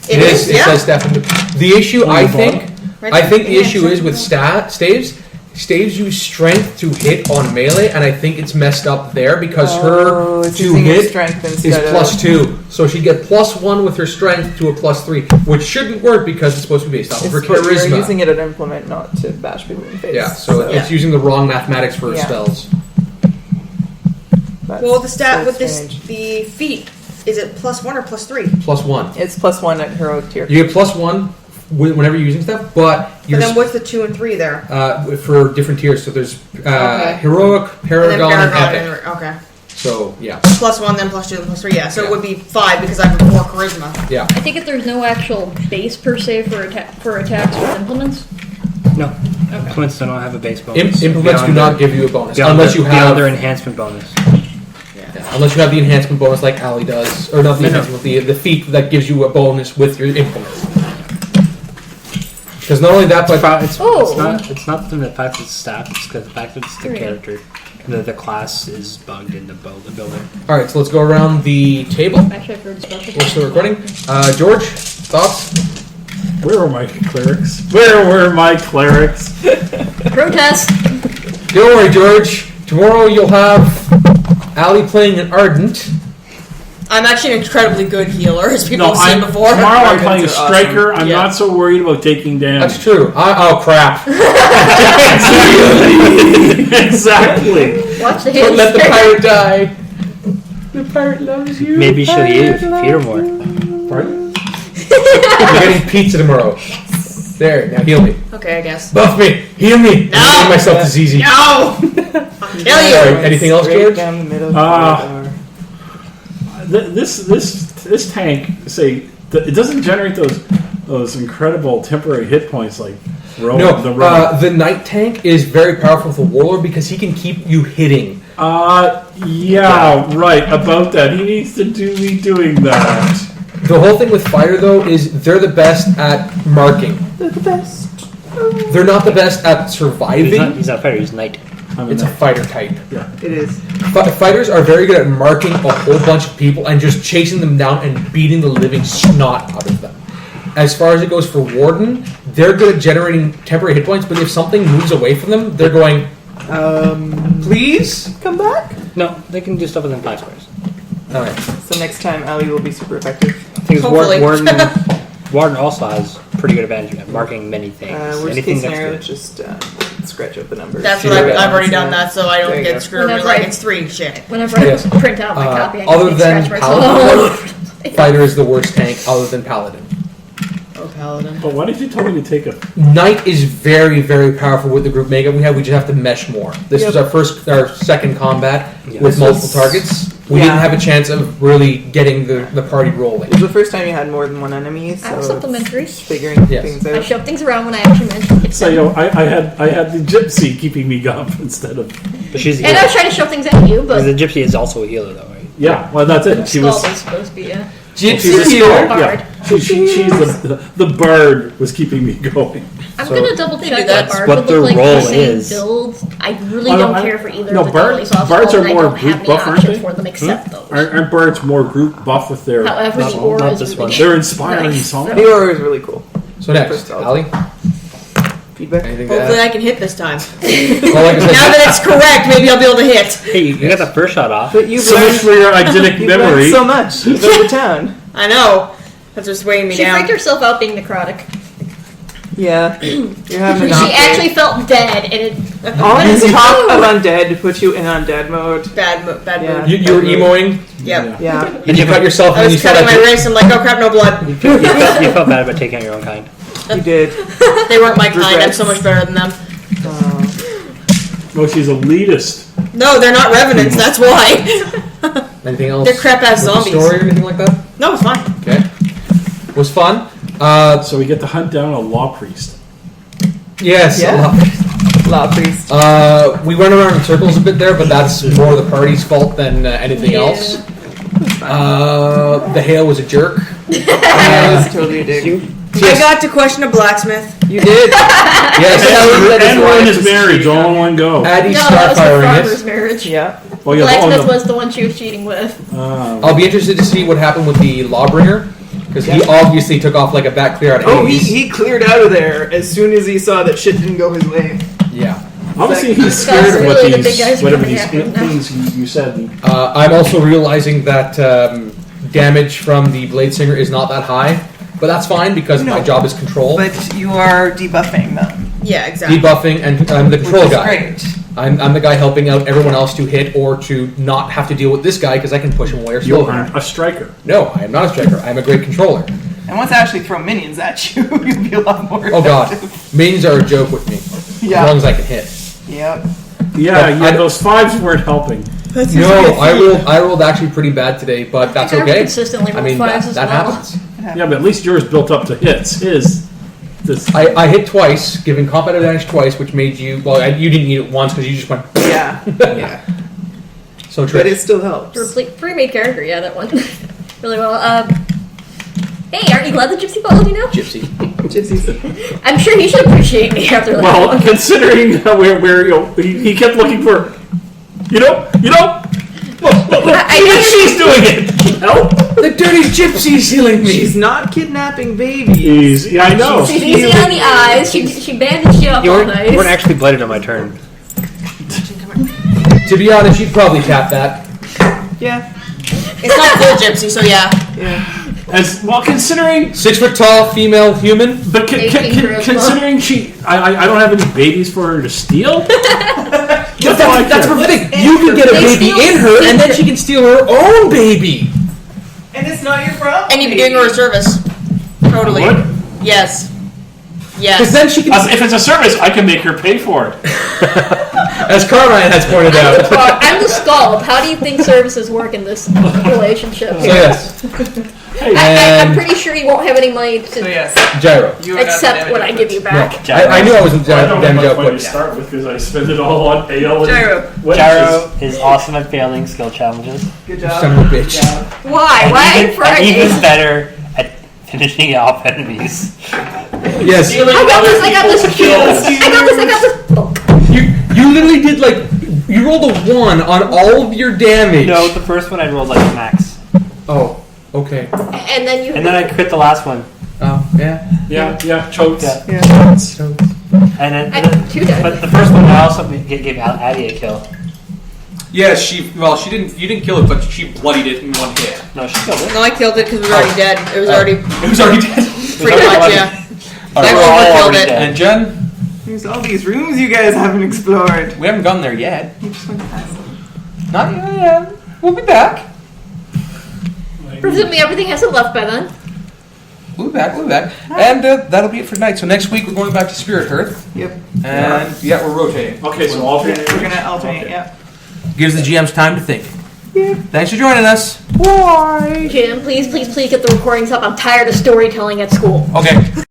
It is, It yeah. says definitely. The issue, On I the think, Right I there. think the Yeah, issue is with staves. Staves use strength to hit on melee, and I think it's messed up there because Oh, her it's to using her hit strength is instead of +2. So she'd get +1 with her strength to a +3, which shouldn't work because it's supposed to be based off of her It's what you're charisma. using it as an implement, not to bash people in the face. Yeah, so it's using the wrong mathematics for her Yeah. spells. That's Well, the stat so with this, strange. the feat, is it +1 or +3? +1. It's +1 at heroic tier. You get +1 whenever you're using stuff, but But you're then what's the 2 and 3 there? for different tiers. So there's Okay. heroic, And then paragon, and Paragon. epic. Okay. So yeah, +1, then +2, then +3. Yeah. So Yeah. it would be 5 because I have 4 charisma. yeah. I think if there's no actual base per se for attacks with implements. No. Implements don't have a base bonus. Implements do Beyond not their- give you a bonus beyond unless their- you beyond have their enhancement bonus. yeah, unless you have the enhancement bonus like Ali does, or not the No, no. enhancement, the feat that gives you a bonus with your implement. Because not only that, but It's not the fact it's staff. It's because the fact that it's the Right. character. The class is bugged in the building. all right. So let's go around the table. Actually, I've heard special. We're still recording. George, thoughts? Where were my clerics? Where were my clerics? Protest. Don't worry, George. Tomorrow you'll have Ali playing an Ardent. I'm actually an incredibly good healer, as people have seen before. Tomorrow I'm Ravens playing a are awesome. striker. I'm Yeah. not so worried about taking damage. That's true. Oh crap! Exactly. Watch the Don't hit. let the pirate die. The pirate loves you. Maybe she'll eat if you feed her more. Pardon? You're getting pizza tomorrow. There, now heal me. Okay, I guess. Buff me. Heal me. No. I'm giving myself to ZZ. No! I'll kill you! Sorry, anything else, Straight George? down the middle of the Ah. corridor. This tank, it doesn't generate those incredible temporary hit points like Rowan. No, the Knight tank is very powerful for Warlord because he can keep you hitting. Yeah, right about that. He needs to be doing that. The whole thing with Fighter, though, is they're the best at marking. They're the best. They're not the best at surviving. He's not fighter. He's knight. It's a fighter type. It is. Fighters are very good at marking a whole bunch of people and just chasing them down and beating the living snot out of them. As far as it goes for Warden, they're good at generating temporary hit points, but if something moves away from them, they're going, please? Come back. No, they can do stuff within 5 squares. Alright. So next time, Ali will be super effective. I think Hopefully. Warden also has pretty good advantage at marking many things. Worst Anything case that's scenario, good. just scratch out the numbers. That's See, what there I've already done that, so I There don't you get go. screwed over Whenever like I- it's 3 shit. Whenever Yes. I print out my copy, I other just than scratch Paladin, myself. Fighter is the worst tank other than Paladin. Okay. paladin. But why did you tell me to take a... Knight is very, very powerful with the group makeup we have. We just have to mesh more. This was our second combat with multiple targets. We didn't have a chance of really getting the party rolling. It was the first time you had more than one enemy, so I have supplementary. it's figuring Yes. things I out. shove things around when I actually mention hit So, them. I had the gypsy keeping me up instead of... But she's a And I was healer. trying to shove things at you, Because but the gypsy is also a healer, though, right? Yeah, well, that's it. She Skull was... was supposed to be a She's a Gypsy skull, bard. yeah. She's the bird was keeping me going. I'm So- gonna double check that that's bard what would their look like role the same is. build. I really Oh, no, don't I- care for either no, of the dollies off birds the are wall, and more I don't have group any buff, aren't options they? for them except those. Aren't birds more group buff with their... However, Not- the aura not is this really one. They're inspiring nice. songs. The aura is really cool. So next, First of all. Allie, Feedback. anything to Hopefully add? I can hit this time. Well, like I said, Now that it's correct, maybe I'll be able to hit. Hey, you got the first shot off. But you've So much learned, for your eidetic you've learned memory. so much about the town. I know. That's what's weighing me She down. freaked herself out being necrotic. Yeah, you're having She an actually felt dead, and it. all this talk of undead put you in undead mode. Bad Yeah. mood. you were emoing, Yep. Yeah. and you cut yourself, I and was you saw cutting my that. wrist and like, oh crap, no blood. You felt bad about taking out your own kind. You did. They weren't my kind. I'm Regrets. so much better than them. Oh, she's elitist. No, they're not revenants. That's why. Anything else? They're crap-ass with the zombies. Story or anything like that? No, it's fine. Okay, was fun. So we get to hunt down a law priest. Yes. Yeah. a lot. Law priest. We went around in circles a bit there, but that's more the party's fault than anything Yeah. else. The hail was a jerk. I was totally a dick. I got to question a blacksmith. You did. Yes. And ruin his marriage all in one go. Addie No, that was the starfiring farmer's it. marriage. Yeah. Oh, yeah, Blacksmith was the one she was cheating with. I'll be interested to see what happened with the lawbringer, because he obviously took off like a bat clear out of Oh, Hades. he cleared out of there as soon as he saw that shit didn't go his way. Yeah. Obviously, he's That's scared of what really the big these, guys whatever coming these after him now. things you said. I'm also realizing that damage from the blade singer is not that high, but that's fine because my job is control, But you are debuffing them. Yeah, exactly. debuffing, and I'm the control Which is guy. great. I'm the guy helping out everyone else to hit or to not have to deal with this guy because I can push him away or You slow him. aren't a striker. No, I am not a striker. I'm a great controller. And once I actually throw minions at you, you'll be a lot more Oh god, effective. minions are a joke with me as Yeah. long as I can hit. Yep. Yeah, I- those fives weren't helping. No, I rolled actually pretty bad today, but that's I okay. consistently I roll mean, fives that, as that well. happens. Yeah, but at least yours built up to hits. This. I hit twice, giving combat advantage twice, which made you. Well, you didn't need it once because you just went. Yeah. Yeah. So true. But it still helps. For a pre-made character, yeah, that one. Really well. Hey, aren't you glad the gypsy followed you now? Gypsy. Gypsies. I'm sure he should appreciate me after that. Well, considering where he kept looking for, look, she's doing it. No, The dirty gypsy's healing me. She's not kidnapping babies. yeah, I know. She's easy on the eyes. She bandaged you up You all weren't, nice. you weren't actually blooded on my turn. To be honest, you'd probably tap that. Yeah. It's not full gypsy, so yeah. Yeah. As well, considering, 6 foot tall, female, human. but considering I don't have any babies for her to steal. That's the thing. You can get a They baby steal in her, and then she can steal her own baby. And it's not your problem. And you'd be doing her a service. Totally. What? Yes. Because Yes. then she can. If it's a service, I can make her pay for it. As Carmine has pointed out. I'm the scald. How do you think services work in this relationship? So yes, I'm pretty sure you won't have any money to So yes. gyro. You are not accept the what I give you back. I knew I wasn't I don't have damn much joke, money to but start with because I spend it all on ale and Gyro. wedges. Gyro is awesome at failing skill challenges. Good job. son of a bitch. Good job. Why? Why And even Friday? better at finishing off enemies. Yes, I got this. I got this. I got this. Oh. you literally did you rolled a 1 on all of your damage. No, the first one I rolled like max. Oh, okay. And then you. And then I crit the last one. Oh, yeah. Yeah, chokes. Yeah. Yeah. So, And then, I two died. but the first one I also gave Addie a kill. Yeah, she didn't. You didn't kill it, but she bloodied it in one hit. No, she killed it. No, I killed it because it was already dead. It was already It was already dead. pretty much, yeah. I We're all overkilled already it. dead. And Jen, There's all these rooms you guys haven't explored. we haven't gone there yet. You just went past them. Not yet. We'll be back. Presumably everything hasn't left by then. We'll be back. And that'll be it for tonight. So next week we're going back to Spirit Hearth. Yep. And yeah, we're rotating. Okay, so alternate. We're gonna alternate. Okay. Yeah. Gives the GMs time to think. Thanks for joining us. Jim, please get the recordings up. I'm tired of storytelling at school. Okay.